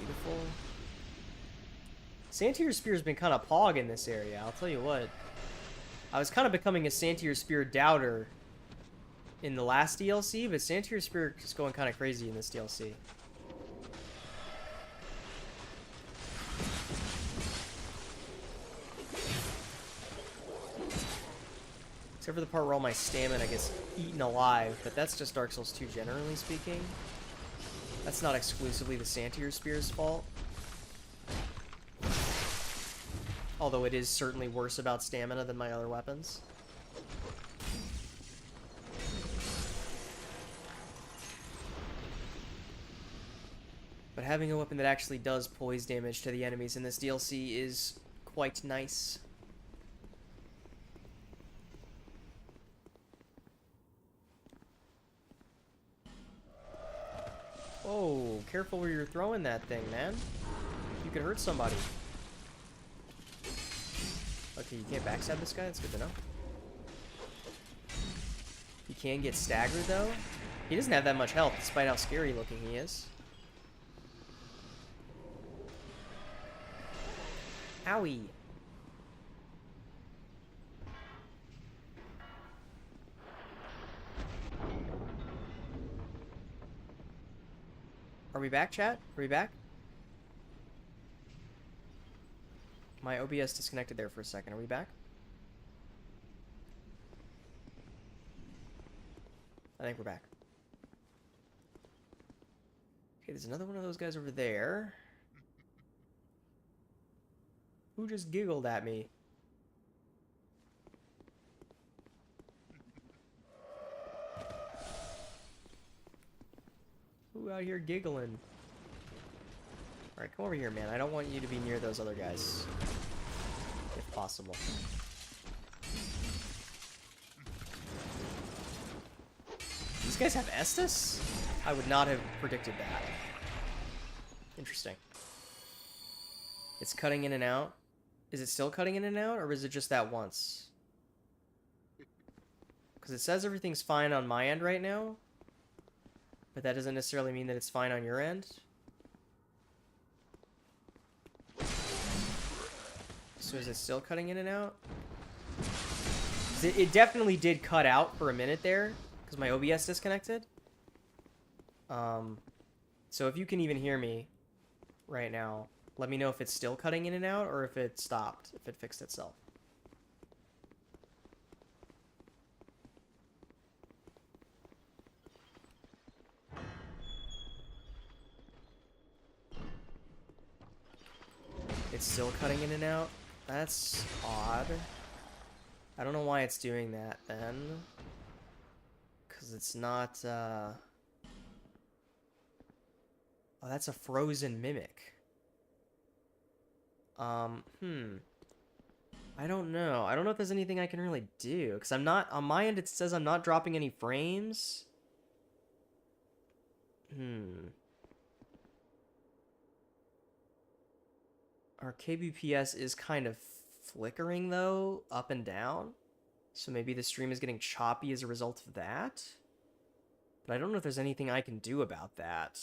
Beautiful. Santier Spear's been kind of pog in this area, I'll tell you what. I was kind of becoming a Santier Spear doubter in the last DLC, but Santier Spear is going kind of crazy in this DLC. Except for the part where all my stamina gets eaten alive, but that's just Dark Souls 2 generally speaking. That's not exclusively the Santier Spear's fault. Although it is certainly worse about stamina than my other weapons. But having a weapon that actually does poise damage to the enemies in this DLC is quite nice. Oh, careful where you're throwing that thing, man. You could hurt somebody. Okay, you can't backstab this guy? That's good to know. He can get staggered, though. He doesn't have that much health, despite how scary looking he is. Owie. Are we back, chat? Are we back? My OBS disconnected there for a second. Are we back? I think we're back. Okay, there's another one of those guys over there. Who just giggled at me? Who out here giggling? Alright, come over here, man. I don't want you to be near those other guys. If possible. These guys have Estus? I would not have predicted that. Interesting. It's cutting in and out. Is it still cutting in and out, or is it just that once? Because it says everything's fine on my end right now, but that doesn't necessarily mean that it's fine on your end. So is it still cutting in and out? It definitely did cut out for a minute there, because my OBS disconnected. So if you can even hear me right now, let me know if it's still cutting in and out, or if it stopped, if it fixed itself. It's still cutting in and out? That's odd. I don't know why it's doing that then. Because it's not, Oh, that's a frozen mimic. I don't know. I don't know if there's anything I can really do. Because I'm not, on my end it says I'm not dropping any frames. Our kbps is kind of flickering, though, up and down. So maybe the stream is getting choppy as a result of that. But I don't know if there's anything I can do about that.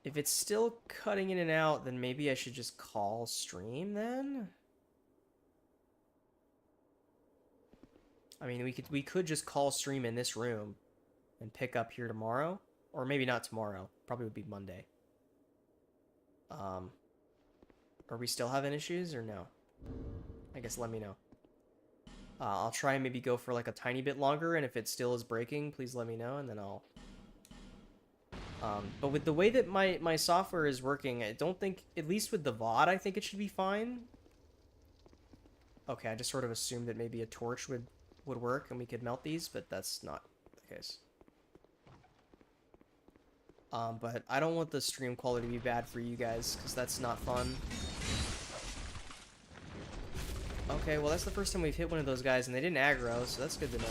If it's still cutting in and out, then maybe I should just call stream then? I mean, we could just call stream in this room and pick up here tomorrow. Or maybe not tomorrow. Probably would be Monday. Are we still having issues or no? I guess let me know. I'll try and maybe go for like a tiny bit longer, and if it still is breaking, please let me know, and then I'll... but with the way that my software is working, I don't think, at least with the VOD, I think it should be fine. Okay, I just sort of assumed that maybe a torch would work and we could melt these, but that's not the case. But I don't want the stream quality to be bad for you guys, because that's not fun. Okay, well that's the first time we've hit one of those guys and they didn't aggro, so that's good to know.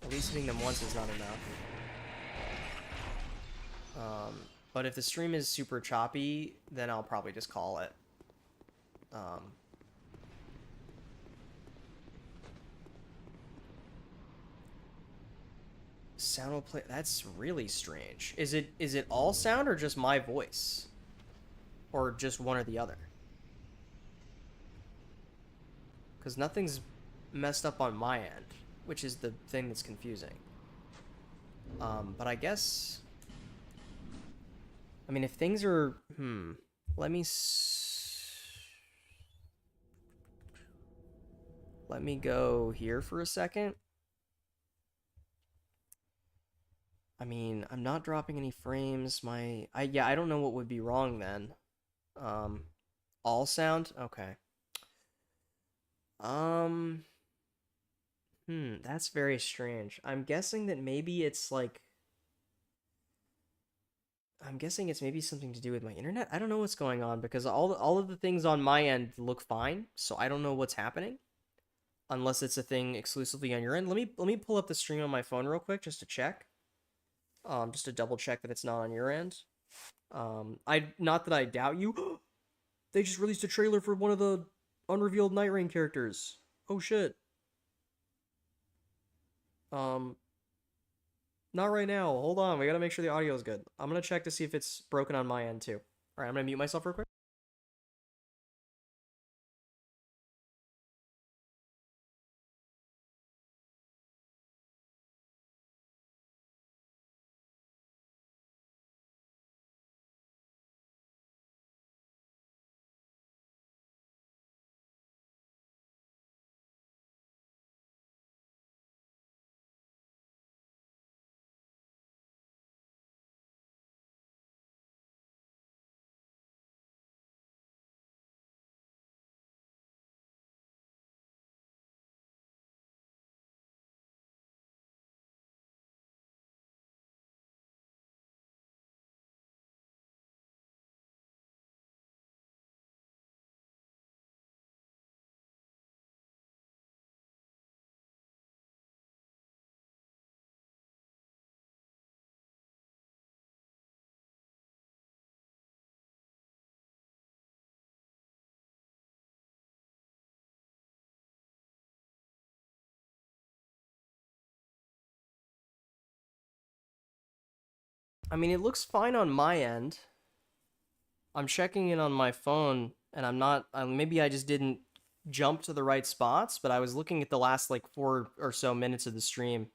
At least hitting them once is not enough. But if the stream is super choppy, then I'll probably just call it. Sound will play. That's really strange. Is it all sound or just my voice? Or just one or the other? Because nothing's messed up on my end, which is the thing that's confusing. But I guess... I mean, if things are... Let me... Let me go here for a second. I mean, I'm not dropping any frames. I don't know what would be wrong then. All sound? Okay. That's very strange. I'm guessing that maybe it's like... I'm guessing it's maybe something to do with my internet. I don't know what's going on because all of the things on my end look fine, so I don't know what's happening. Unless it's a thing exclusively on your end. Let me pull up the stream on my phone real quick just to check. Just to double check that it's not on your end. Not that I doubt you. They just released a trailer for one of the unrevealed Night Rain characters. Oh shit. Not right now. Hold on. We gotta make sure the audio is good. I'm gonna check to see if it's broken on my end too. Alright, I'm gonna mute myself real quick. I mean, it looks fine on my end. I'm checking in on my phone, and I'm not... maybe I just didn't jump to the right spots, but I was looking at the last, like, 4 or so minutes of the stream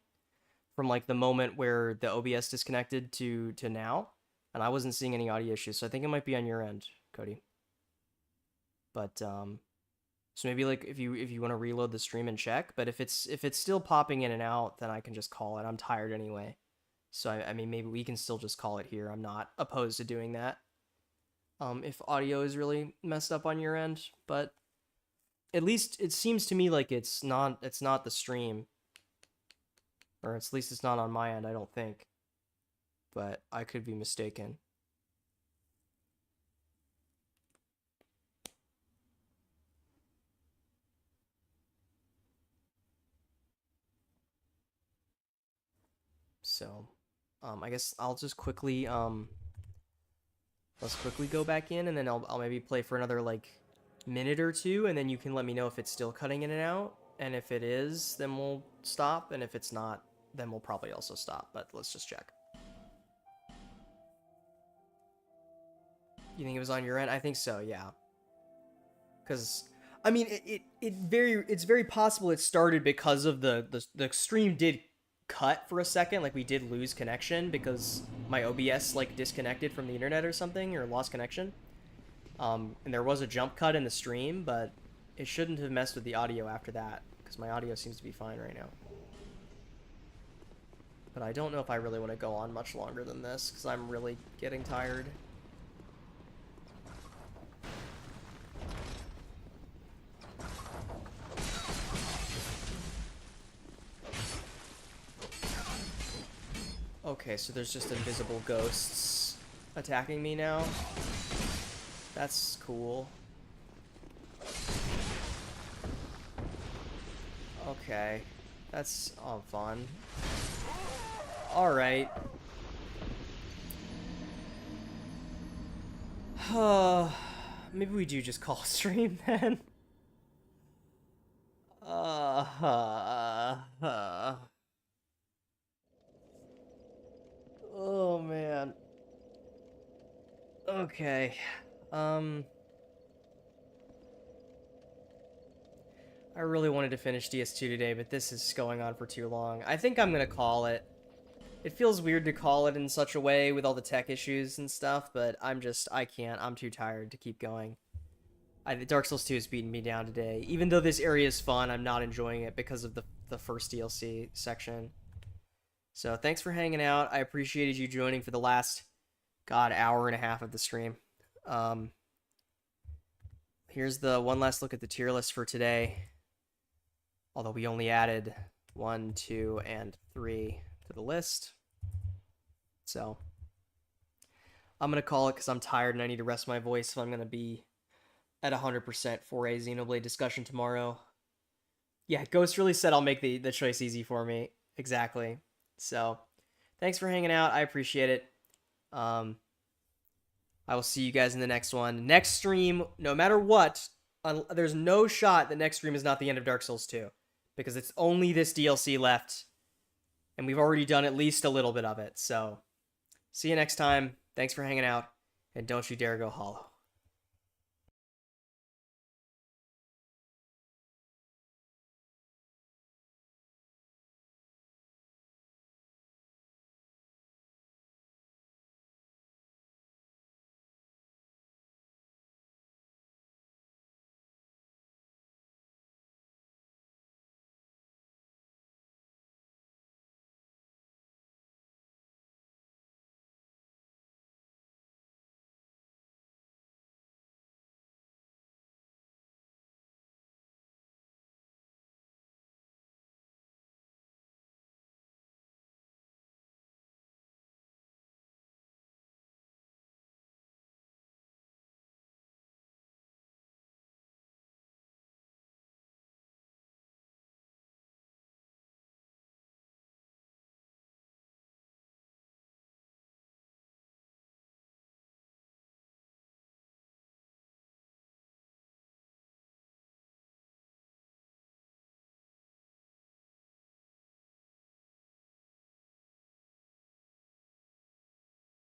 from, like, the moment where the OBS disconnected to now, and I wasn't seeing any audio issues, so I think it might be on your end, Cody. But, so maybe, like, if you want to reload the stream and check, but if it's still popping in and out, then I can just call it. I'm tired anyway. So, I mean, maybe we can still just call it here. I'm not opposed to doing that. If audio is really messed up on your end, but at least it seems to me like it's not the stream. Or at least it's not on my end, I don't think. But I could be mistaken. So, I guess I'll just quickly, let's quickly go back in, and then I'll maybe play for another, like, minute or two, and then you can let me know if it's still cutting in and out, and if it is, then we'll stop, and if it's not, then we'll probably also stop, but let's just check. You think it was on your end? I think so, yeah. Because, I mean, it's very possible it started because of the stream did cut for a second, like we did lose connection because my OBS like disconnected from the internet or something, or lost connection. And there was a jump cut in the stream, but it shouldn't have messed with the audio after that, because my audio seems to be fine right now. But I don't know if I really want to go on much longer than this, because I'm really getting tired. Okay, so there's just invisible ghosts attacking me now. That's cool. Okay. That's fun. Alright. Maybe we do just call stream then. Oh man. Okay. I really wanted to finish DS2 today, but this is going on for too long. I think I'm gonna call it. It feels weird to call it in such a way with all the tech issues and stuff, but I can't. I'm too tired to keep going. Dark Souls 2 has beaten me down today. Even though this area is fun, I'm not enjoying it because of the first DLC section. So thanks for hanging out. I appreciated you joining for the last, God, hour and a half of the stream. Here's the one last look at the tier list for today. Although we only added 1, 2, and 3 to the list. So I'm going to call it because I'm tired and I need to rest my voice if I'm going to be at 100% for a Xenoblade discussion tomorrow. Yeah, Ghost really said I'll make the choice easy for me. Exactly. So thanks for hanging out. I appreciate it. I will see you guys in the next one. Next stream, no matter what, there's no shot that next stream is not the end of Dark Souls 2. Because it's only this DLC left. And we've already done at least a little bit of it. So see you next time. Thanks for hanging out. And don't you dare go hollow.